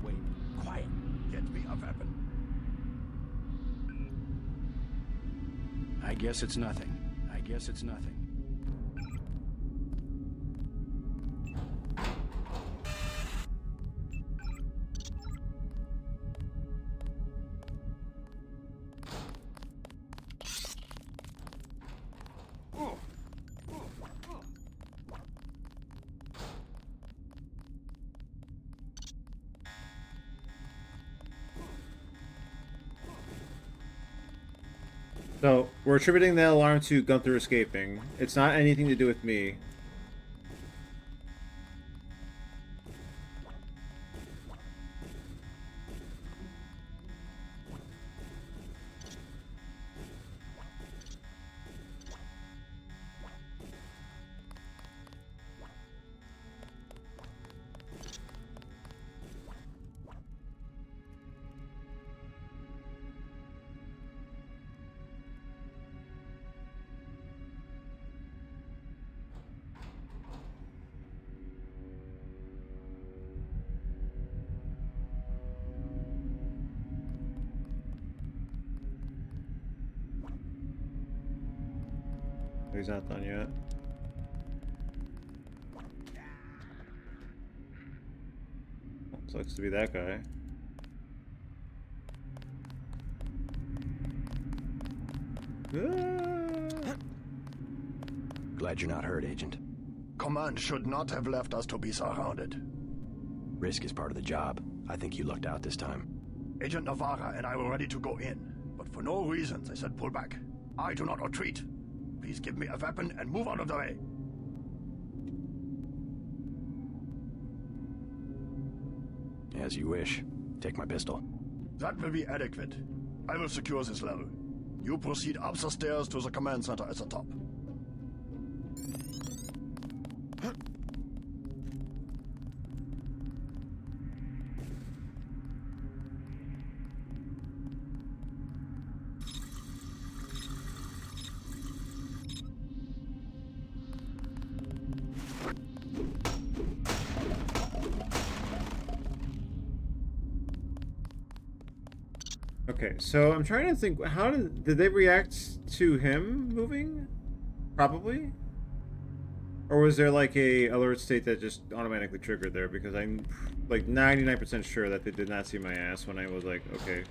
Wait, quiet. Get me a weapon. I guess it's nothing. So, we're attributing the alarm to Gunther escaping. It's not anything to do with me. He's not done yet. Sucks to be that guy. Glad you're not hurt, Agent. Command should not have left us to be surrounded. Risk is part of the job. I think you lucked out this time. Agent Navarra and I were ready to go in, but for no reason they said pull back. I do not retreat. Please give me a weapon and move out of the way. As you wish. Take my pistol. That will be adequate. I will secure this level. You proceed up the stairs to the command center at the top. Okay, so I'm trying to think, how did they react to him moving? Probably? Or was there like a alert state that just automatically triggered there? Because I'm like 99% sure that they did not see my ass when I was like, okay.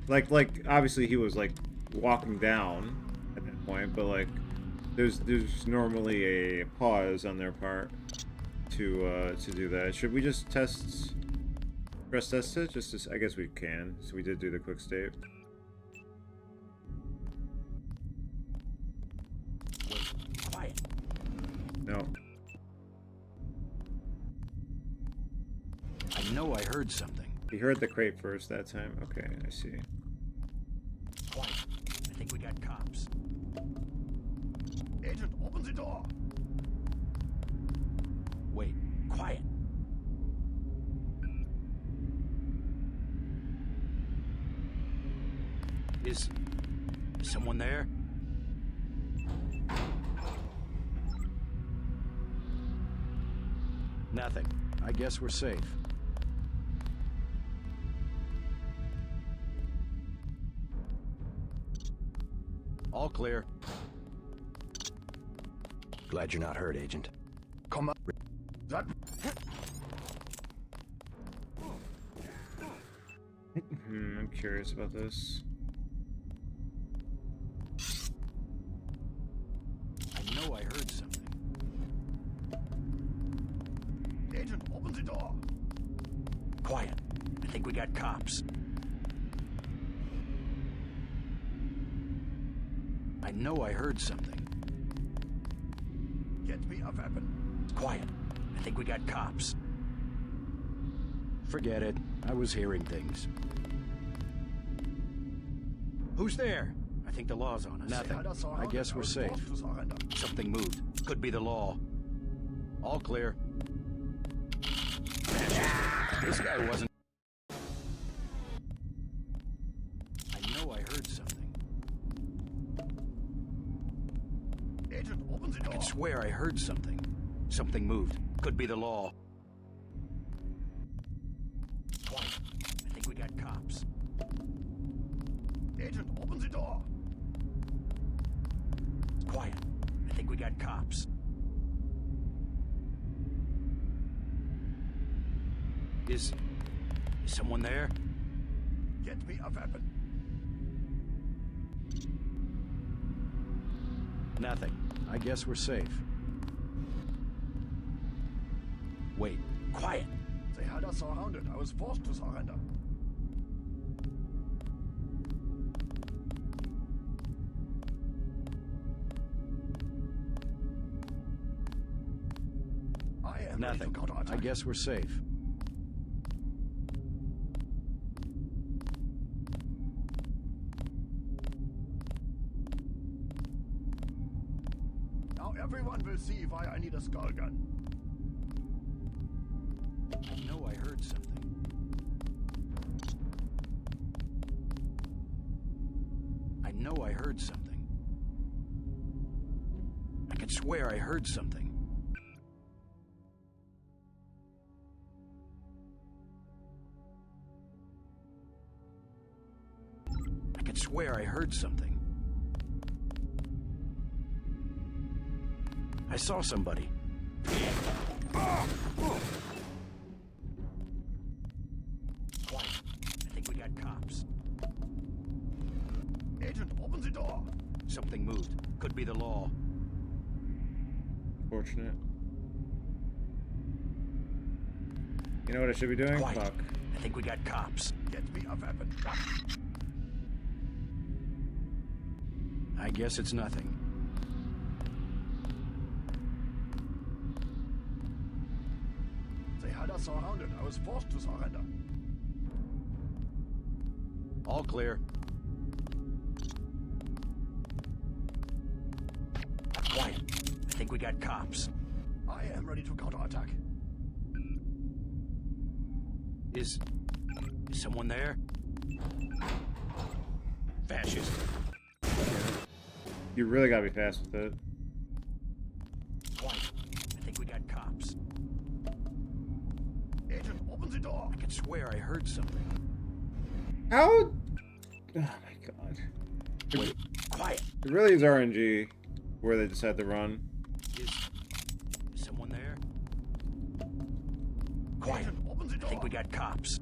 Like obviously he was like walking down at that point, but like there's normally a pause on their part to do that. Should we just press test it? I guess we can. So we did do the quick save. Wait, quiet. No. I know I heard something. He heard the crate first that time. Okay, I see. Quiet. I think we got cops. Agent, open the door. Wait, quiet. Is someone there? Nothing. I guess we're safe. All clear. Glad you're not hurt, Agent. Come on. That... I'm curious about this. I know I heard something. Agent, open the door. Quiet. I think we got cops. I know I heard something. Get me a weapon. Quiet. I think we got cops. Forget it. I was hearing things. Who's there? I think the law's on us. Nothing. I guess we're safe. Something moved. Could be the law. All clear. This guy wasn't... I know I heard something. Agent, open the door. I can swear I heard something. Something moved. Could be the law. Quiet. I think we got cops. Agent, open the door. Quiet. I think we got cops. Is someone there? Get me a weapon. Nothing. I guess we're safe. Wait. Quiet. They had us surrounded. I was forced to surrender. I am ready to Nothing. counterattack. I guess we're safe. Now everyone will see why I need a skull gun. I know I heard something. I know I heard something. I can swear I heard something. I can swear I heard something. I saw somebody. Quiet. I think we got cops. Agent, open the door. Something moved. Could be the law. Fortunate. You know what I should be doing? Quiet. Fuck. I think we got cops. Get me a weapon. I guess it's nothing. They had us surrounded. I was forced to surrender. All clear. Quiet. I think we got cops. I am ready to counterattack. Is someone there? Fascist. You really gotta be fast with it. Quiet. I think we got cops. Agent, open the door. I can swear I heard something. How? Oh my god. Wait, quiet. It really is RNG where they decide to run. Is someone there? Quiet. I think we got cops.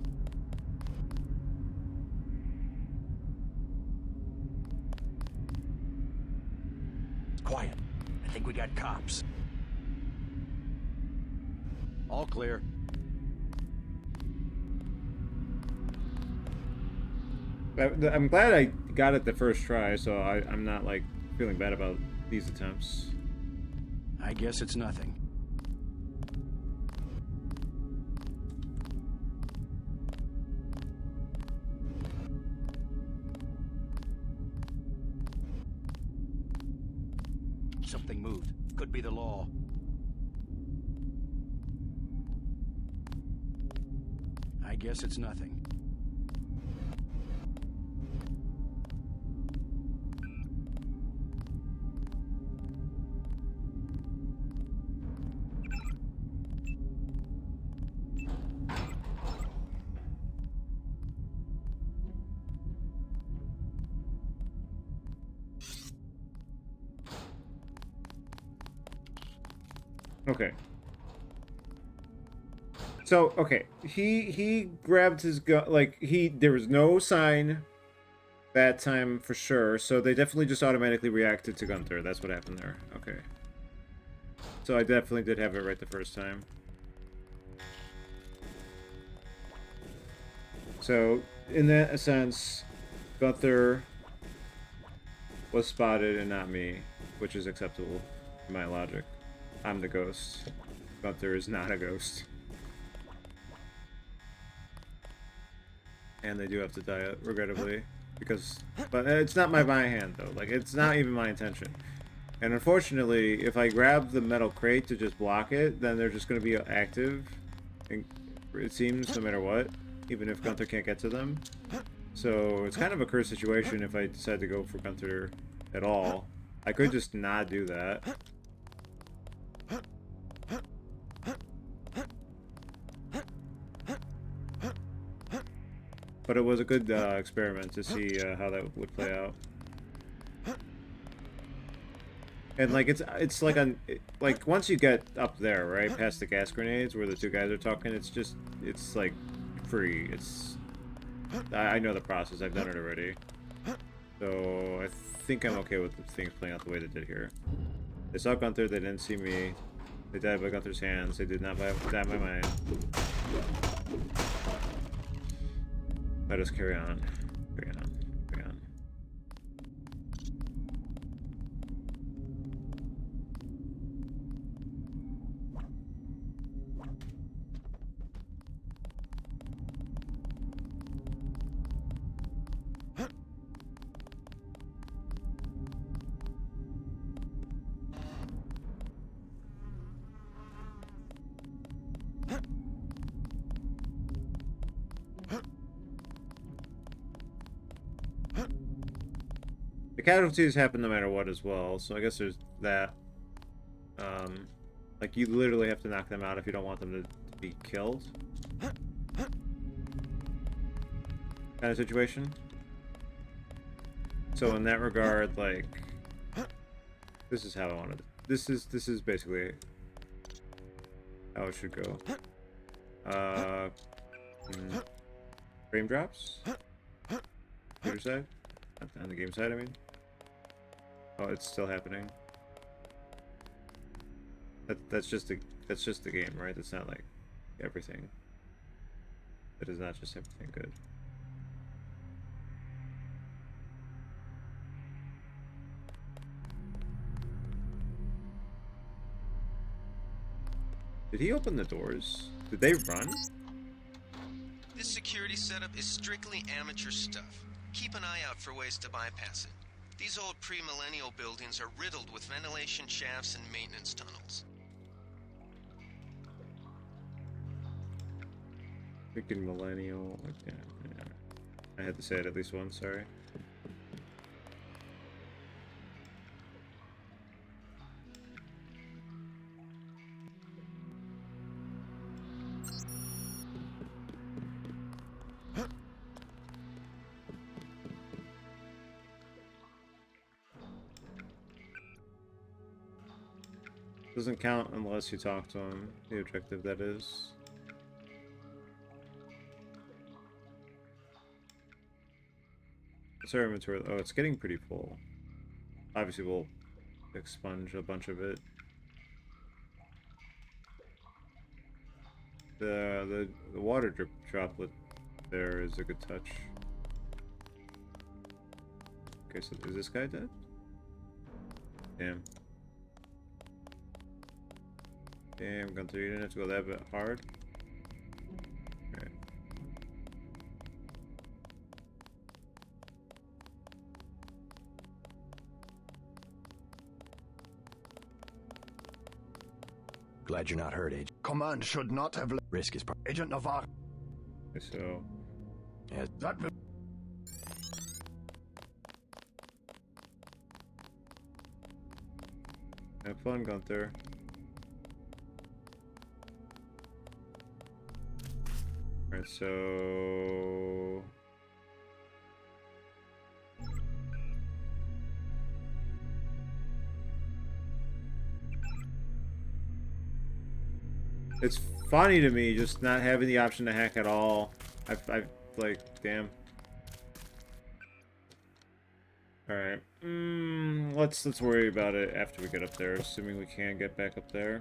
Quiet. I think we got cops. All clear. I'm glad I got it the first try, so I'm not like feeling bad about these attempts. I guess it's nothing. Something moved. Could be the law. I guess it's nothing. Okay. So, okay, he grabbed his gun, like, there was no sign that time for sure, so they definitely just automatically reacted to Gunther. That's what happened there. Okay. So I definitely did have it right the first time. So, in that sense, Gunther was spotted and not me, which is acceptable in my logic. I'm the ghost. Gunther is not a ghost. And they do have to die, regrettably. But it's not my hand, though. Like, it's not even my intention. And unfortunately, if I grab the metal crate to just block it, then they're just going to be active. And it seems, no matter what. Even if Gunther can't get to them. So, it's kind of a cursed situation if I decide to go for Gunther at all. I could just not do that. But it was a good experiment to see how that would play out. And like it's like once you get up there, right, past the gas grenades where the two guys are talking, it's like free. I know the process. I've done it already. So I think I'm okay with the things playing out the way they did here. They saw Gunther. They didn't see me. They died by Gunther's hands. They did not die by mine. Let us carry on. Carry on. Carry on. The casualties happen no matter what as well, so I guess there's that. Like, you literally have to knock them out if you don't want them to be killed. Kind of situation. So in that regard, like, this is how I wanted it. This is basically how it should go. Frame drops? Computer side? On the game side, I mean. Oh, it's still happening. That's just the game, right? It's not like everything. It is not just everything good. Did he open the doors? Did they run? This security setup is strictly amateur stuff. keep an eye out for ways to bypass it. These old pre-millennial buildings are riddled with ventilation shafts and maintenance tunnels. Freaking millennial. Okay. Yeah. I had to say it at least once, sorry. Doesn't count unless you talk to him. The objective, that is. What's our inventory? Oh, it's getting pretty full. Obviously, we'll expunge a bunch of it. The water drip droplet there is a good touch. Okay, so is this guy dead? Damn. Damn, Gunther, you didn't have to go that bit hard. Alright. Glad you're not hurt, Agent. Command should not have risk is part. Agent Navarre. Okay, so... Yes. That will... Have fun, Gunther. Alright, so... It's funny to me just not having the option to hack at all. I like, damn. Alright. Let's worry about it after we get up there, assuming we can get back up there.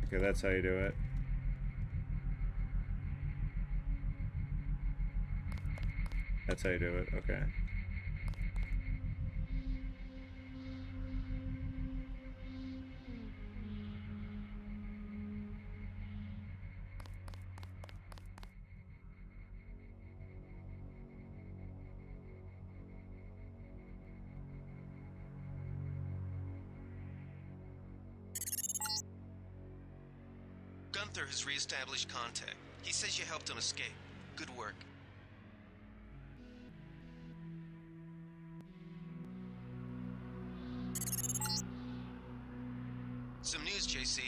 Okay, that's how you do it. That's how you do it, okay. Gunther has re-established contact. He says you helped him escape. Good work. Some news, JC.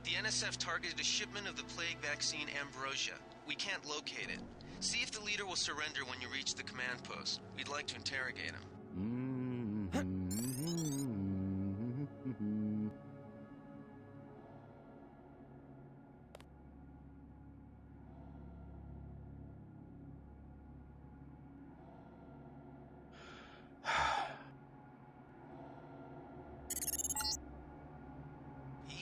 The NSF targeted a shipment of the plague vaccine Ambrosia. We can't locate it. See if the leader will surrender when you reach the command post. We'd like to interrogate him.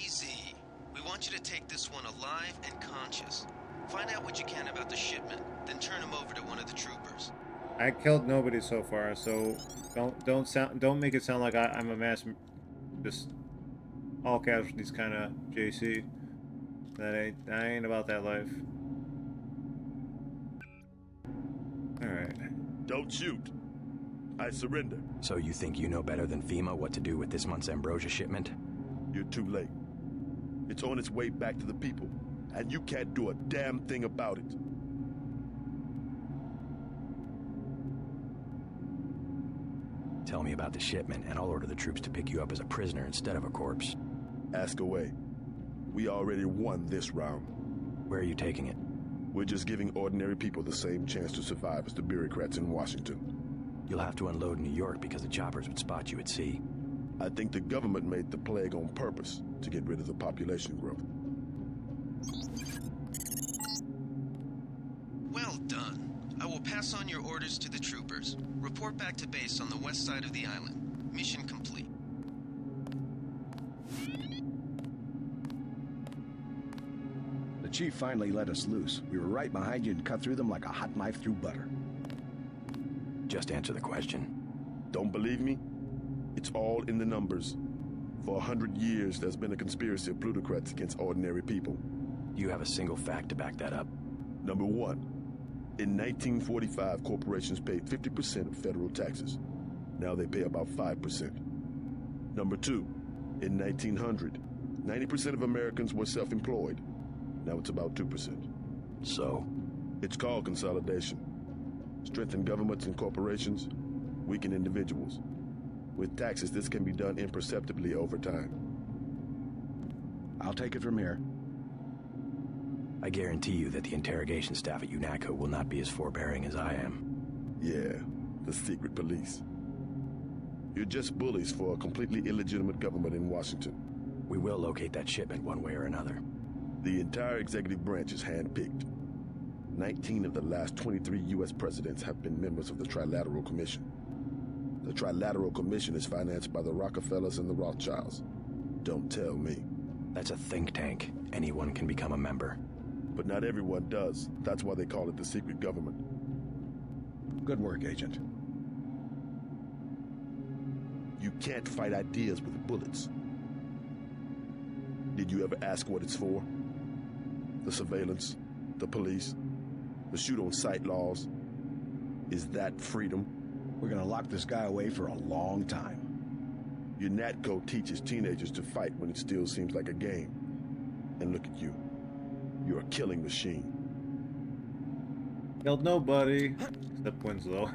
Easy. We want you to take this one alive and conscious. Find out what you can about the shipment, then turn him over to one of the troopers. I killed nobody so far, so don't make it sound like I'm a mass, just all casualties kind of JC. That ain't about that life. All right. Don't shoot. I surrender. So you think you know better than FEMA what to do with this month's Ambrosia shipment? You're too late. It's on its way back to the people, and you can't do a damn thing about it. Tell me about the shipment, and I'll order the troops to pick you up as a prisoner instead of a corpse. Ask away. We already won this round. Where are you taking it? We're just giving ordinary people the same chance to survive as the bureaucrats in Washington. You'll have to unload in New York because the choppers would spot you at sea. I think the government made the plague on purpose to get rid of the population growth. Well done. I will pass on your orders to the troopers. Report back to base on the west side of the island. Mission complete. The chief finally let us loose. We were right behind you and cut through them like a hot knife through butter. Just answer the question. Don't believe me? It's all in the numbers. For 100 years, there's been a conspiracy of plutocrats against ordinary people. Do you have a single fact to back that up? Number one, in 1945, corporations paid 50% of federal taxes. Now they pay about 5%. Number two, in 1900, 90% of Americans were self-employed. Now it's about 2%. So? It's called consolidation. Strengthen governments and corporations, weaken individuals. With taxes, this can be done imperceptibly over time. I'll take it from here. I guarantee you that the interrogation staff at UNACO will not be as forbearing as I am. Yeah, the secret police. You're just bullies for a completely illegitimate government in Washington. We will locate that shipment one way or another. The entire executive branch is handpicked. 19 of the last 23 U.S. presidents have been members of the Trilateral Commission. The Trilateral Commission is financed by the Rockefellers and the Rothschilds. Don't tell me. That's a think tank. Anyone can become a member. But not everyone does. That's why they call it the secret government. Good work, Agent. You can't fight ideas with bullets. Did you ever ask what it's for? The surveillance, the police, the shoot-on-sight laws. Is that freedom? We're gonna lock this guy away for a long time. Your NatCo teaches teenagers to fight when it still seems like a game. And look at you. You're a killing machine. Killed nobody. Except Winslow.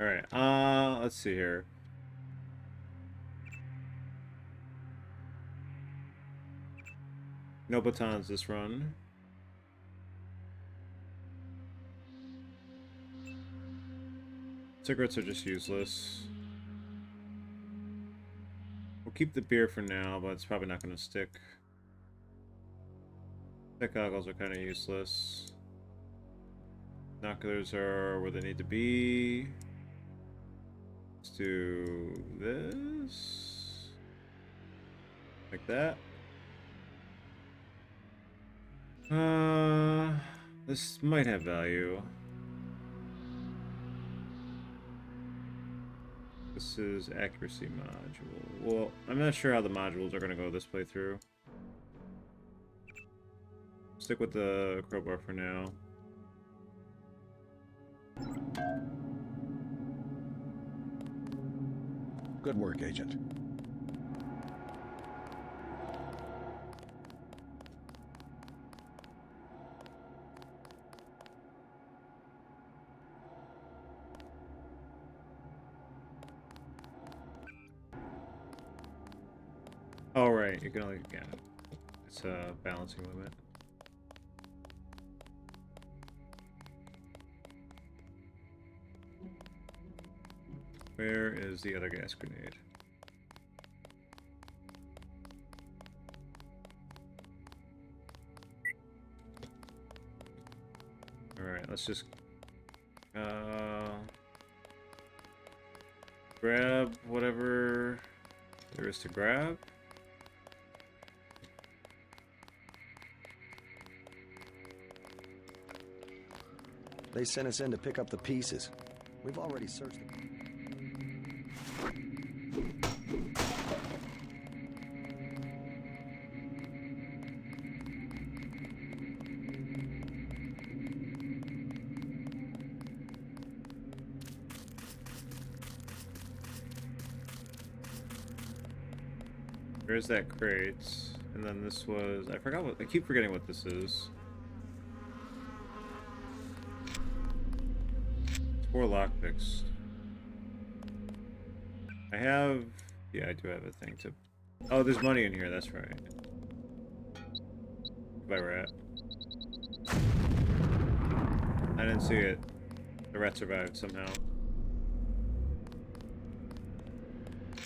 Alright, let's see here. No batons this run. Cigarettes are just useless. We'll keep the beer for now, but it's probably not going to stick. Tech goggles are kind of useless. Binoculars are where they need to be. Let's do this. Like that. This might have value. This is accuracy module. Well, I'm not sure how the modules are going to go this playthrough. Stick with the crowbar for now. Good work, Agent. Oh, right, you can only get it. It's a balancing limit. Where is the other gas grenade? Alright, let's just grab whatever there is to grab. They sent us in to pick up the pieces. We've already searched them. There's that crate, and then this was, I forgot what, I keep forgetting what this is. It's 4 lockpicks. I have, yeah, I do have a thing to, oh, there's money in here, that's right. Goodbye, rat. I didn't see it. The rat survived somehow.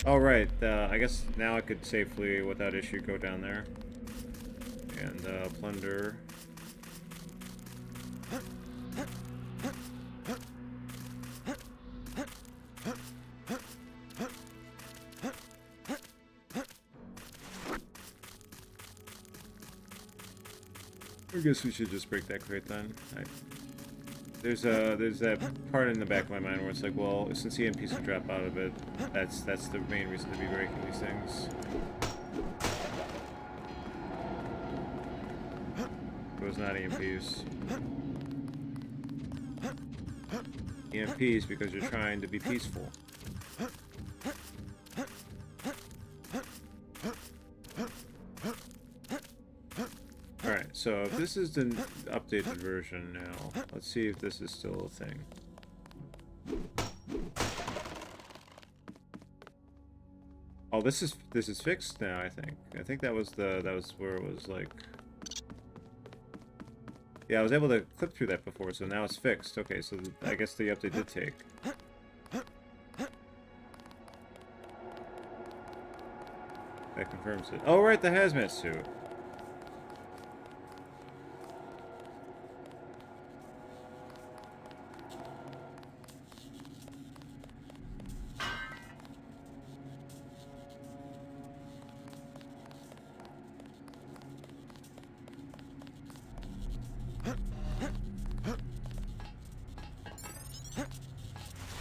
Oh, right. I guess now I could safely, without issue, go down there and plunder. I guess we should just break that crate then. there's that part in the back of my mind where it's like, well, since EMPs can drop out of it, that's the main reason to be breaking these things. It was not EMPs. EMPs because you're trying to be peaceful. Alright, so if this is the updated version now, let's see if this is still a thing. Oh, this is fixed now, I think. I think that was where it was like... Yeah, I was able to clip through that before, so now it's fixed. Okay, so I guess the update did take. That confirms it. Oh, right, the hazmat suit.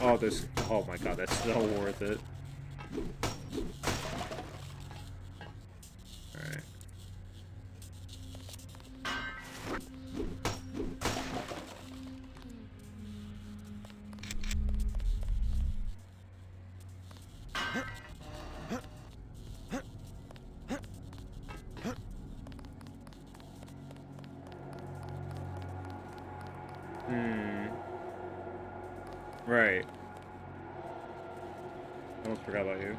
Oh, this. Oh my god, that's so worth it. Alright. Right. I almost forgot about you.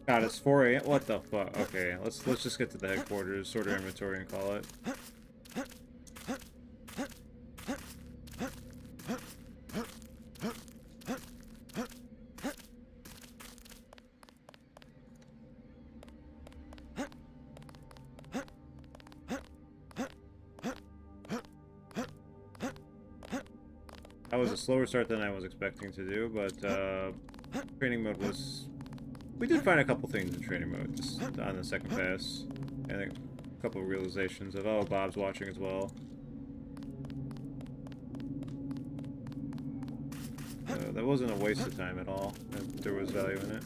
God, it's 4 a.m. What the fuck? Okay, let's just get to the headquarters, sort of inventory, and call it. That was a slower start than I was expecting to do, but training mode was... We did find a couple things in training mode just on the second pass. I think a couple of realizations of, oh, Bob's watching as well. That wasn't a waste of time at all. There was value in it.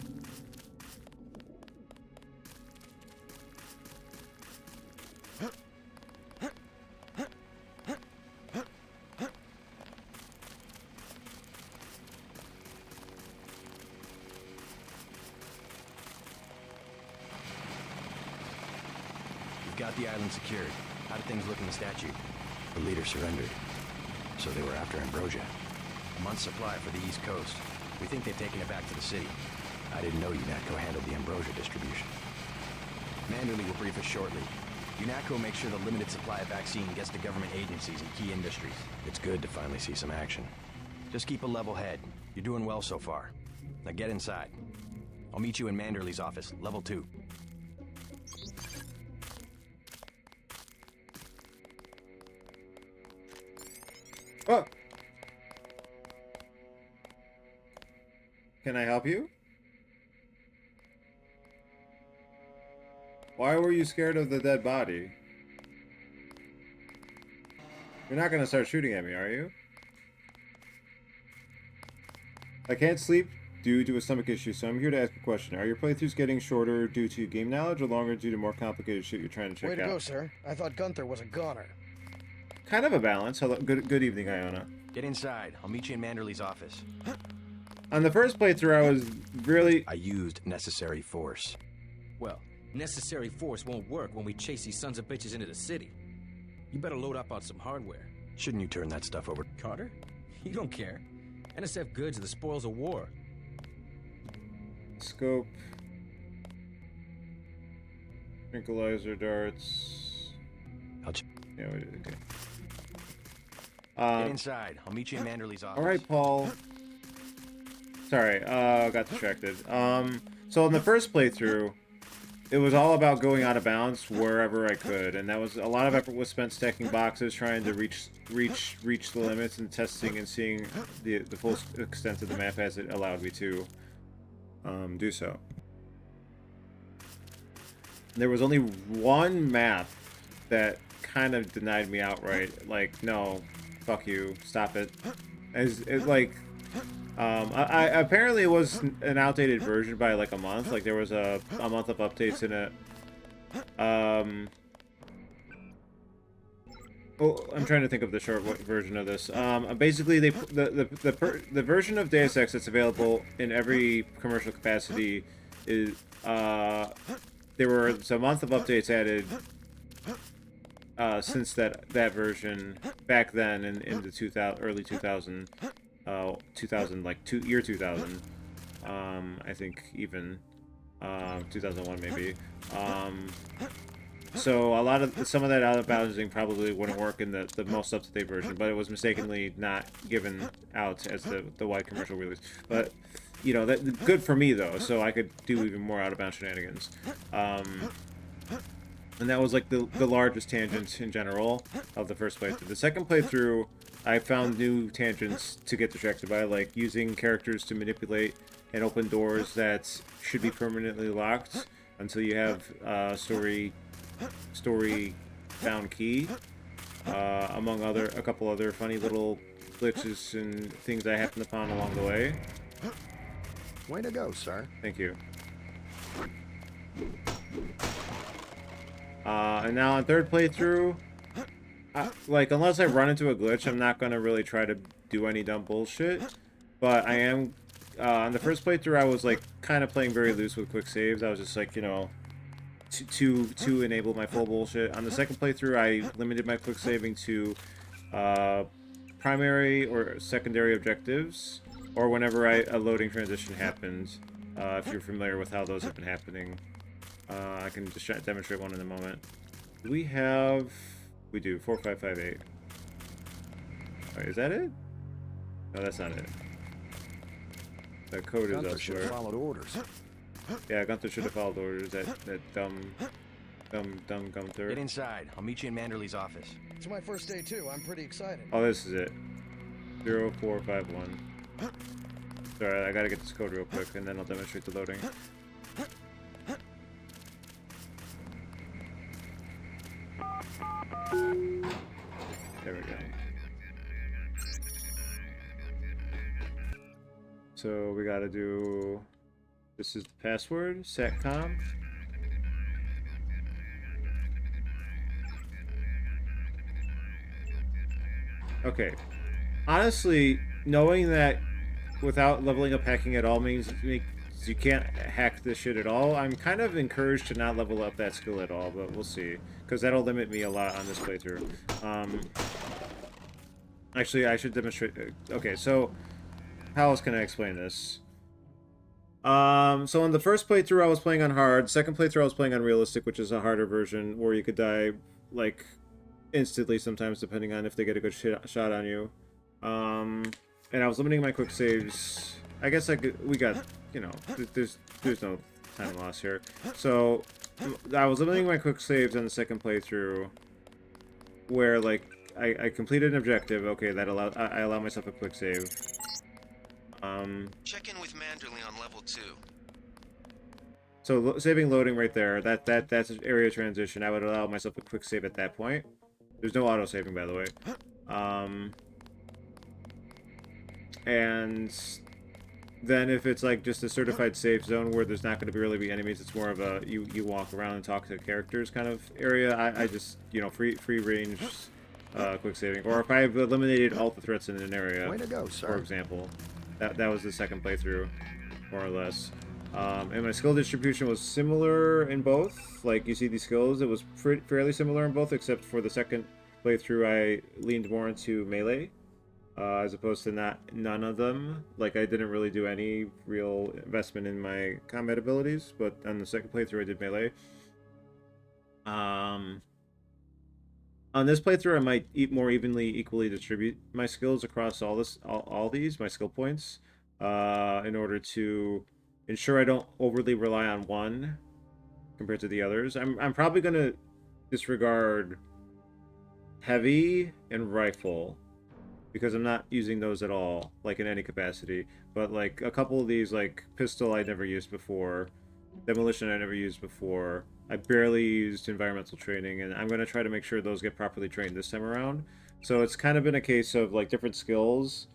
Got the island secured. How did things look in the statue? The leader surrendered. So they were after Ambrosia. A month's supply for the East Coast. We think they've taken it back to the city. I didn't know UNATCO handled the Ambrosia distribution. Manderly will brief us shortly. UNATCO makes sure the limited supply of vaccine gets to government agencies and key industries. It's good to finally see some action. Just keep a level head. You're doing well so far. Now get inside. I'll meet you in Manderly's office, level 2. Oh! Can I help you? Why were you scared of the dead body? You're not gonna start shooting at me, are you? I can't sleep due to a stomach issue, so I'm here to ask a question. Are your playthroughs getting shorter due to game knowledge or longer due to more complicated shit you're trying to check out? Way to go, sir. I thought Gunther was a goner. Kind of a balance. Hello, good evening, Iona. Get inside. I'll meet you in Manderly's office. On the first playthrough, I was really... I used necessary force. Well, necessary force won't work when we chase these sons of bitches into the city. You better load up on some hardware. Shouldn't you turn that stuff over? Carter? You don't care. NSF goods are the spoils of war. Scope. Tranquilizer darts. Yeah, we did, okay. Get inside. I'll meet you in Manderly's office. Alright, Paul. Sorry, got distracted. So in the first playthrough, it was all about going out of bounds wherever I could, and that was a lot of effort was spent stacking boxes, trying to reach the limits, and testing and seeing the full extent of the map as it allowed me to do so. There was only one map that kind of denied me outright, like, no, fuck you, stop it. I apparently it was an outdated version by like a month. Like there was a month of updates in it. Well, I'm trying to think of the short version of this. Basically, the version of Deus Ex that's available in every commercial capacity is there were a month of updates added since that version back then in the 2000 early 2000. 2000 like year 2000 I think even 2001 maybe so some of that out of bounding probably wouldn't work in the most up-to-date version, but it was mistakenly not given out as the wide commercial release. But you know, that good for me though, so I could do even more out of bounds shenanigans. And that was like the largest tangent in general of the first playthrough. The second playthrough, I found new tangents to get distracted by, like using characters to manipulate and open doors that should be permanently locked until you have story found key, among a couple other funny little glitches and things I happened upon along the way. Way to go, sir. Thank you. And now on third playthrough, like, unless I run into a glitch, I'm not going to really try to do any dumb bullshit. But I am, on the first playthrough, I was, like, kind of playing very loose with quick saves. I was just, like, you know, to enable my full bullshit. On the second playthrough, I limited my quick saving to primary or secondary objectives, or whenever a loading transition happens. If you're familiar with how those have been happening. I can just demonstrate one in a moment. Do we have... We do. 4558. Alright, is that it? No, that's not it. The code Gunther is elsewhere. should have followed orders. Yeah, Gunther should have followed orders. That dumb Gunther. Get inside. I'll meet you in Manderley's office. It's my first day too. I'm pretty excited. Oh, this is it. 0451. Sorry, I gotta get this code real quick, and then I'll demonstrate the loading. There we go. So we gotta do... This is the password, satcom. Okay. Honestly, knowing that without leveling up hacking at all means you can't hack this shit at all, I'm kind of encouraged to not level up that skill at all, but we'll see. Because that'll limit me a lot on this playthrough. Actually, I should demonstrate... Okay, so... How else can I explain this? So in the first playthrough I was playing on hard, second playthrough I was playing on realistic, which is a harder version, where you could die, like, instantly sometimes, depending on if they get a good shot on you. And I was limiting my quick saves. I guess we got, you know, there's no time loss here. So, I was limiting my quick saves on the second playthrough, where, like, I completed an objective. Okay, that I allow myself a quick save. Check in with Manderley on level 2. So saving loading right there. That's an area transition. I would allow myself a quick save at that point. There's no auto saving, by the way. And then if it's like just a certified safe zone where there's not going to really be enemies, it's more of a you walk around and talk to characters kind of area. I just, you know, free range quick saving. Or if I've eliminated all the threats in an area, way to go, sir. For example. That was the second playthrough, more or less. And my skill distribution was similar in both. Like, you see these skills, it was fairly similar in both, except for the second playthrough I leaned more into melee, as opposed to none of them. Like, I didn't really do any real investment in my combat abilities, but on the second playthrough I did melee. On this playthrough, I might more equally distribute my skills across all these, my skill points, in order to ensure I don't overly rely on one. compared to the others. I'm probably gonna disregard heavy and rifle because I'm not using those at all, like in any capacity. But like a couple of these, like pistol, I never used before, demolition, I never used before. I barely used environmental training, and I'm gonna try to make sure those get properly trained this time around. So it's kind of been a case of like different skills.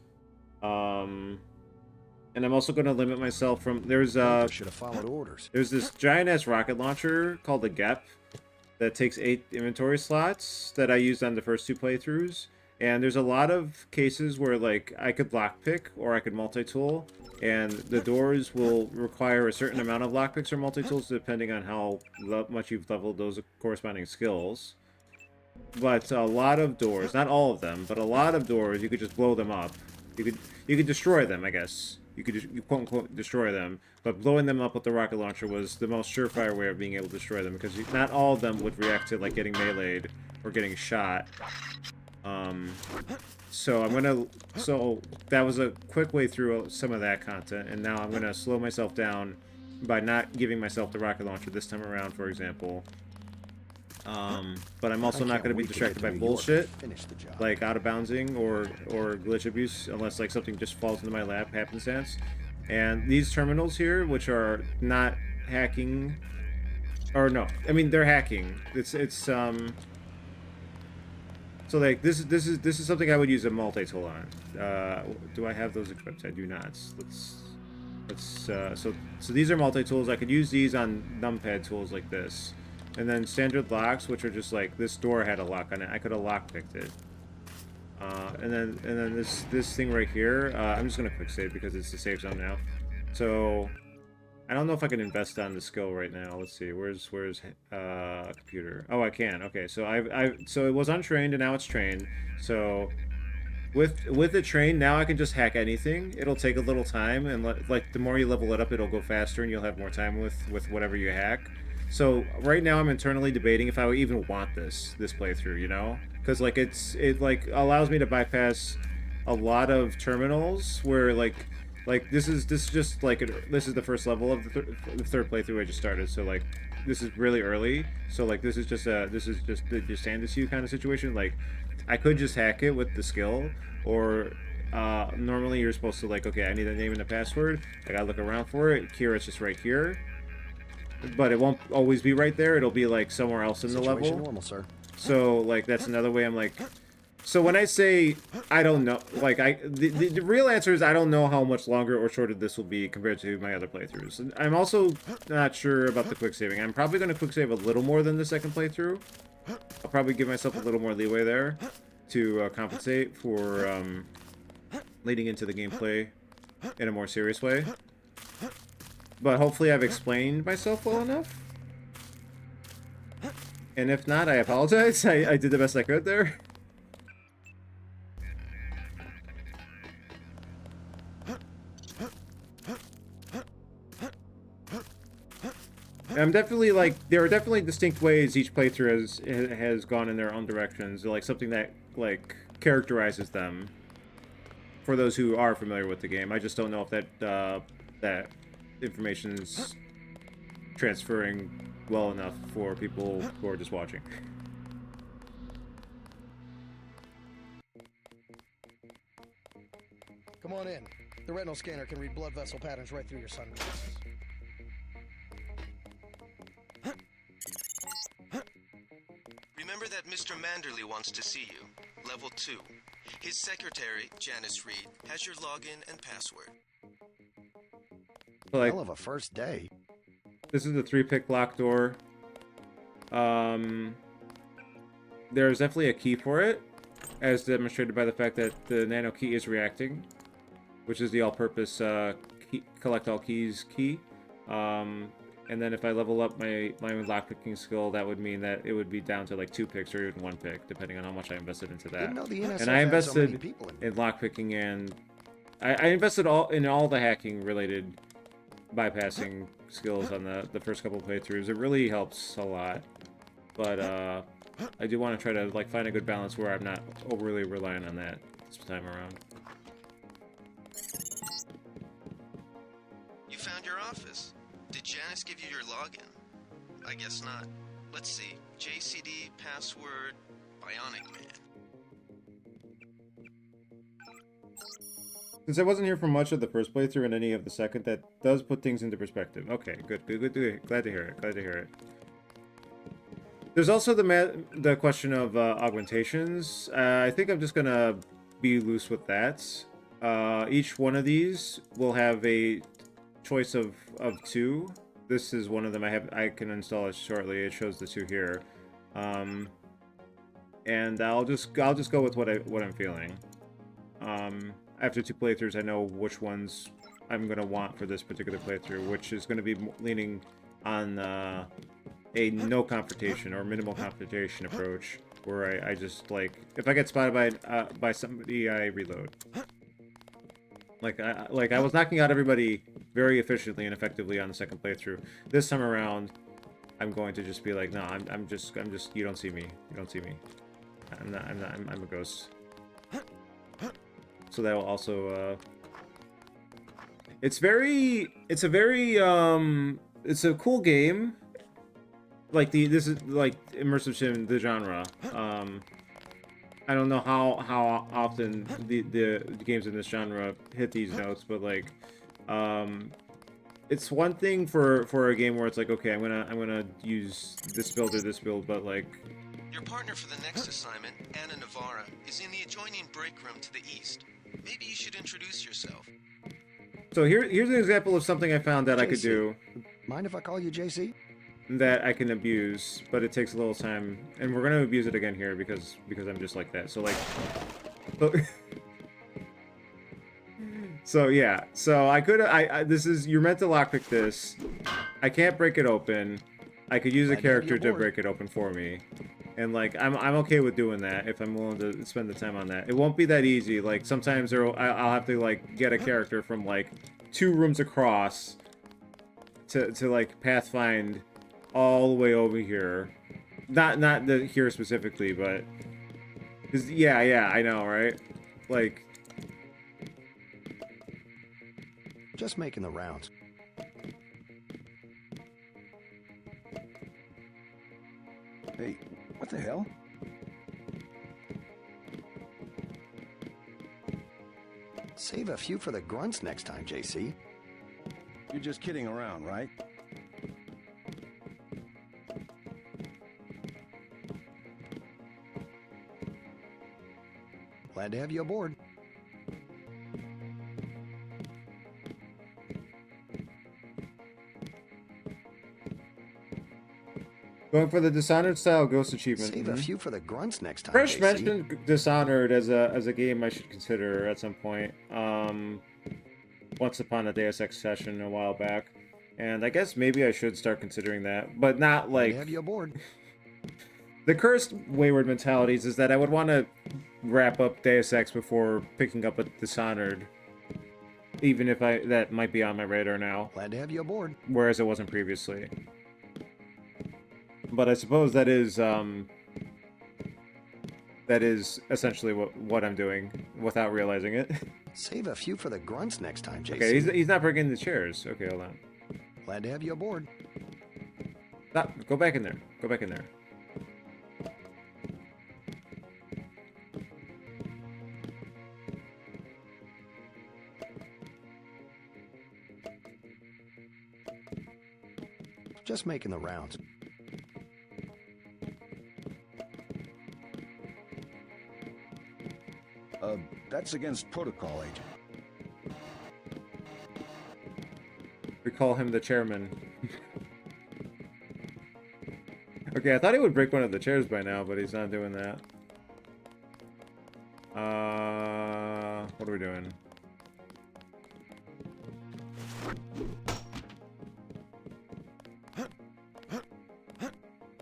And I'm also going to limit myself from should have followed orders. There's this giant ass rocket launcher called the GEP that takes 8 inventory slots that I used on the first 2 playthroughs. And there's a lot of cases where like I could lockpick or I could multi-tool, and the doors will require a certain amount of lockpicks or multi-tools depending on how much you've leveled those corresponding skills. But a lot of doors, not all of them, but a lot of doors, you could just blow them up. You could destroy them, I guess. You could just, quote unquote, destroy them. But blowing them up with the rocket launcher was the most surefire way of being able to destroy them, because not all of them would react to like getting meleeed or getting shot. So that was a quick way through some of that content, and now I'm gonna slow myself down by not giving myself the rocket launcher this time around, for example. But I'm also not going to be distracted by bullshit, like out of bouncing or glitch abuse, unless like something just falls into my lap happenstance. And these terminals here, which are not hacking, or no, I mean they're hacking. So like this is something I would use a multi-tool on. Do I have those equipped? I do not. So these are multi-tools. I could use these on numpad tools like this. And then standard locks, which are just like this door had a lock on it. I could have lockpicked it. And then this thing right here. I'm just gonna quick save because it's the safe zone now. So I don't know if I can invest on the skill right now. Let's see. Where's computer? Oh, I can. Okay. So so it was untrained and now it's trained. So with the train now I can just hack anything. It'll take a little time, and like the more you level it up, it'll go faster, and you'll have more time with whatever you hack. So right now I'm internally debating if I would even want this playthrough, you know, because like it like allows me to bypass a lot of terminals where like this is just like this is the first level of the third playthrough I just started, so like this is really early, so like this is just the just hand this to you kind of situation. Like I could just hack it with the skill, or normally you're supposed to like, okay, I need a name and a password, I gotta look around for it. Here it's just right here. But it won't always be right there. It'll be like somewhere else in the level. Normal, sir. So like that's another way I'm like. So when I say I don't know, like the real answer is I don't know how much longer or shorter this will be compared to my other playthroughs. And I'm also not sure about the quick saving. I'm probably going to quick save a little more than the second playthrough. I'll probably give myself a little more leeway there to compensate for leading into the gameplay in a more serious way. But hopefully I've explained myself well enough. And if not, I apologize. I did the best I could there. I'm definitely like, there are definitely distinct ways each playthrough has gone in their own directions. Like something that like characterizes them for those who are familiar with the game. I just don't know if that information's transferring well enough for people who are just watching. Come on in. The retinal scanner can read blood vessel patterns right through your sunglasses. Remember that Mr. Manderley wants to see you. Level 2. His secretary, Janice Reed, has your login and password. Like, hell of a first day. This is the 3-pick lock door. There's definitely a key for it, as demonstrated by the fact that the nano key is reacting, which is the all-purpose collect all keys key. And then if I level up my lockpicking skill, that would mean that it would be down to like 2 picks or even 1 pick, depending on how much I invested into that. And I invested in lockpicking, and I invested in all the hacking related bypassing skills on the first couple of playthroughs. It really helps a lot, but I do want to try to like find a good balance where I'm not overly relying on that this time around. You found your office. Did Janice give you your login? I guess not. Let's see. JCD password Bionic Man. Since I wasn't here for much of the first playthrough and any of the second, that does put things into perspective. Okay, good. Glad to hear it. Glad to hear it. There's also the question of augmentations. I think I'm just gonna be loose with that. Each one of these will have a choice of 2. This is one of them. I can install it shortly. It shows the 2 here, and I'll just go with what I'm feeling. After 2 playthroughs, I know which ones I'm gonna want for this particular playthrough, which is gonna be leaning on a no confrontation or minimal confrontation approach, where I just, like, if I get spotted by somebody, I reload. Like I was knocking out everybody very efficiently and effectively on the second playthrough. This time around, I'm going to just be like, no, I'm just you don't see me. You don't see me. I'm a ghost. So that will also it's a cool game. Like this is like immersive sim, the genre. I don't know how often the games in this genre hit these notes, but like, it's one thing for a game where it's like, okay, I'm gonna use this build or this build, but like, Your partner for the next assignment, Anna Navarra, is in the adjoining break room to the east. Maybe you should introduce yourself. So here's an example of something I found that I could do. Mind if I call you JC? That I can abuse, but it takes a little time, and we're gonna abuse it again here because I'm just like that. So like, so yeah. So I could this is, you're meant to lockpick this. I can't break it open. I could use a character to break it open for me, and like I'm okay with doing that if I'm willing to spend the time on that. It won't be that easy. Like sometimes I'll have to like get a character from like 2 rooms across to like pathfind all the way over here. Not the here specifically, but cause yeah, I know, right? Like, Just making the rounds. Hey, what the hell? Save a few for the grunts next time, JC. You're just kidding around, right? Glad to have you aboard. going for the Dishonored style ghost achievement. Save a few for the grunts next time. Fresh JC. mentioned Dishonored as a game I should consider at some point. Once upon a Deus Ex session a while back, and I guess maybe I should start considering that, but not like. Have you aboard? The cursed wayward mentalities is that I would want to wrap up Deus Ex before picking up a Dishonored, even if that might be on my radar now. Glad to have you aboard. Whereas it wasn't previously. But I suppose that is essentially what I'm doing without realizing it. Save a few for the grunts next time, JC. Okay, he's not breaking the chairs. Okay, hold on. Glad to have you aboard. Stop. Go back in there. Go back in there. Just making the rounds. That's against protocol, Agent. We call him the chairman. Okay, I thought he would break one of the chairs by now, but he's not doing that. What are we doing?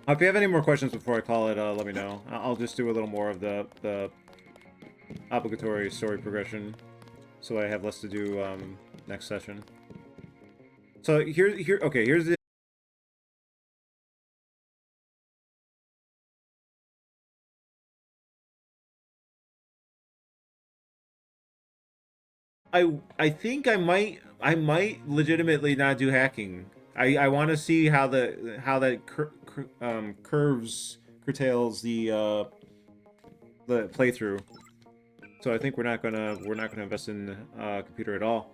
If you have any more questions before I call it, let me know. I'll just do a little more of the obligatory story progression, so I have less to do next session. So here's the. I think I might legitimately not do hacking I want to see how that curtails the playthrough. So I think we're not gonna invest in computer at all.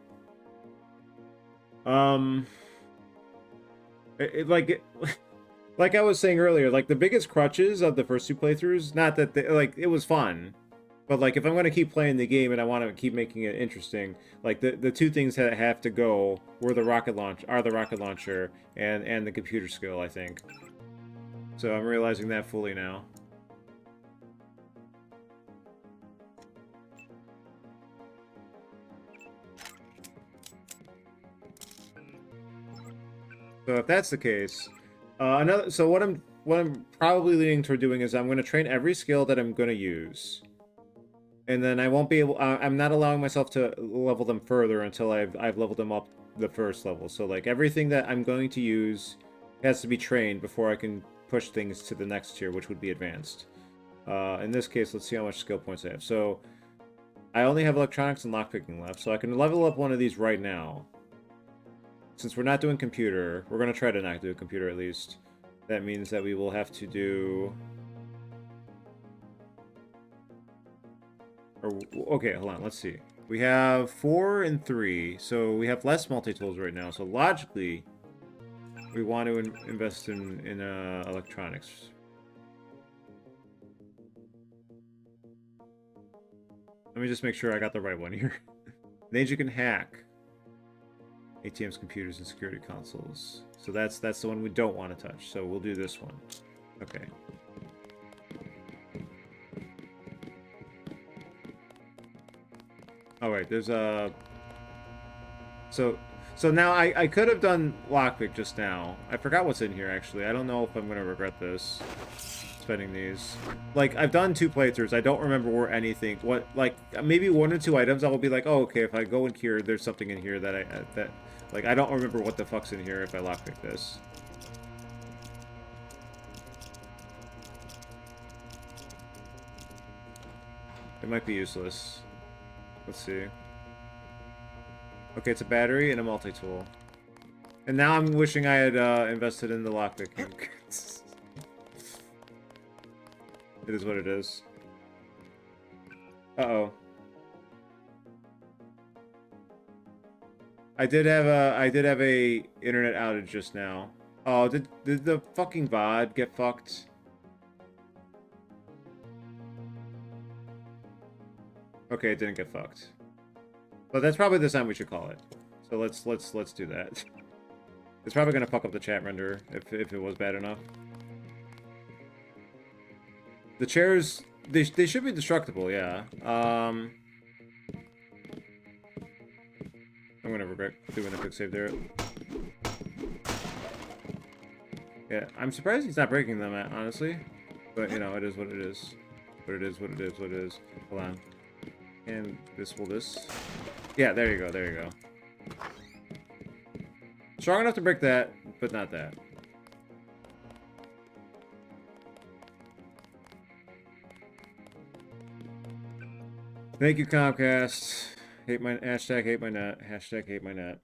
Like I was saying earlier, like the biggest crutches of the first two playthroughs, not that it was fun, but like if I'm gonna keep playing the game and I want to keep making it interesting, like the two things that have to go were the rocket launcher and the computer skill, I think. So I'm realizing that fully now. So if that's the case, so what I'm probably leaning toward doing is I'm going to train every skill that I'm going to use, and then I won't be able. I'm not allowing myself to level them further until I've leveled them up the first level. So like everything that I'm going to use has to be trained before I can push things to the next tier, which would be advanced. In this case, let's see how much skill points I have. So I only have electronics and lockpicking left, so I can level up one of these right now. Since we're not doing computer, we're going to try to not do computer at least. That means that we will have to do... Okay, hold on, let's see. We have 4 and 3, so we have less multi-tools right now. So logically, we want to invest in electronics. Let me just make sure I got the right one here. An agent can hack ATMs, computers, and security consoles. So that's the one we don't want to touch. So we'll do this one. Okay. All right. There's a. So now I could have done lockpick just now. I forgot what's in here actually. I don't know if I'm gonna regret this. Spending these. Like I've done 2 playthroughs. I don't remember where anything. What like maybe 1 or 2 items. I will be like, oh okay. If I go in here, there's something in here that like, I don't remember what the fuck's in here if I lockpick this. It might be useless. Let's see. Okay, it's a battery and a multi-tool. And now I'm wishing I had invested in the lockpicking. It is what it is. Uh-oh. I did have a internet outage just now. Oh, did the fucking VOD get fucked? Okay, it didn't get fucked. But that's probably the time we should call it. So let's do that. It's probably gonna fuck up the chat render if it was bad enough. The chairs, they should be destructible, yeah. I'm gonna regret doing a quick save there. Yeah, I'm surprised he's not breaking them, honestly. But, you know, it is what it is. What it is, what it is, what it is. Hold on. And this will this. Yeah, there you go, there you go. Strong enough to break that, but not that. Thank you, Comcast. Hate my hashtag hate my net. Hashtag hate my net.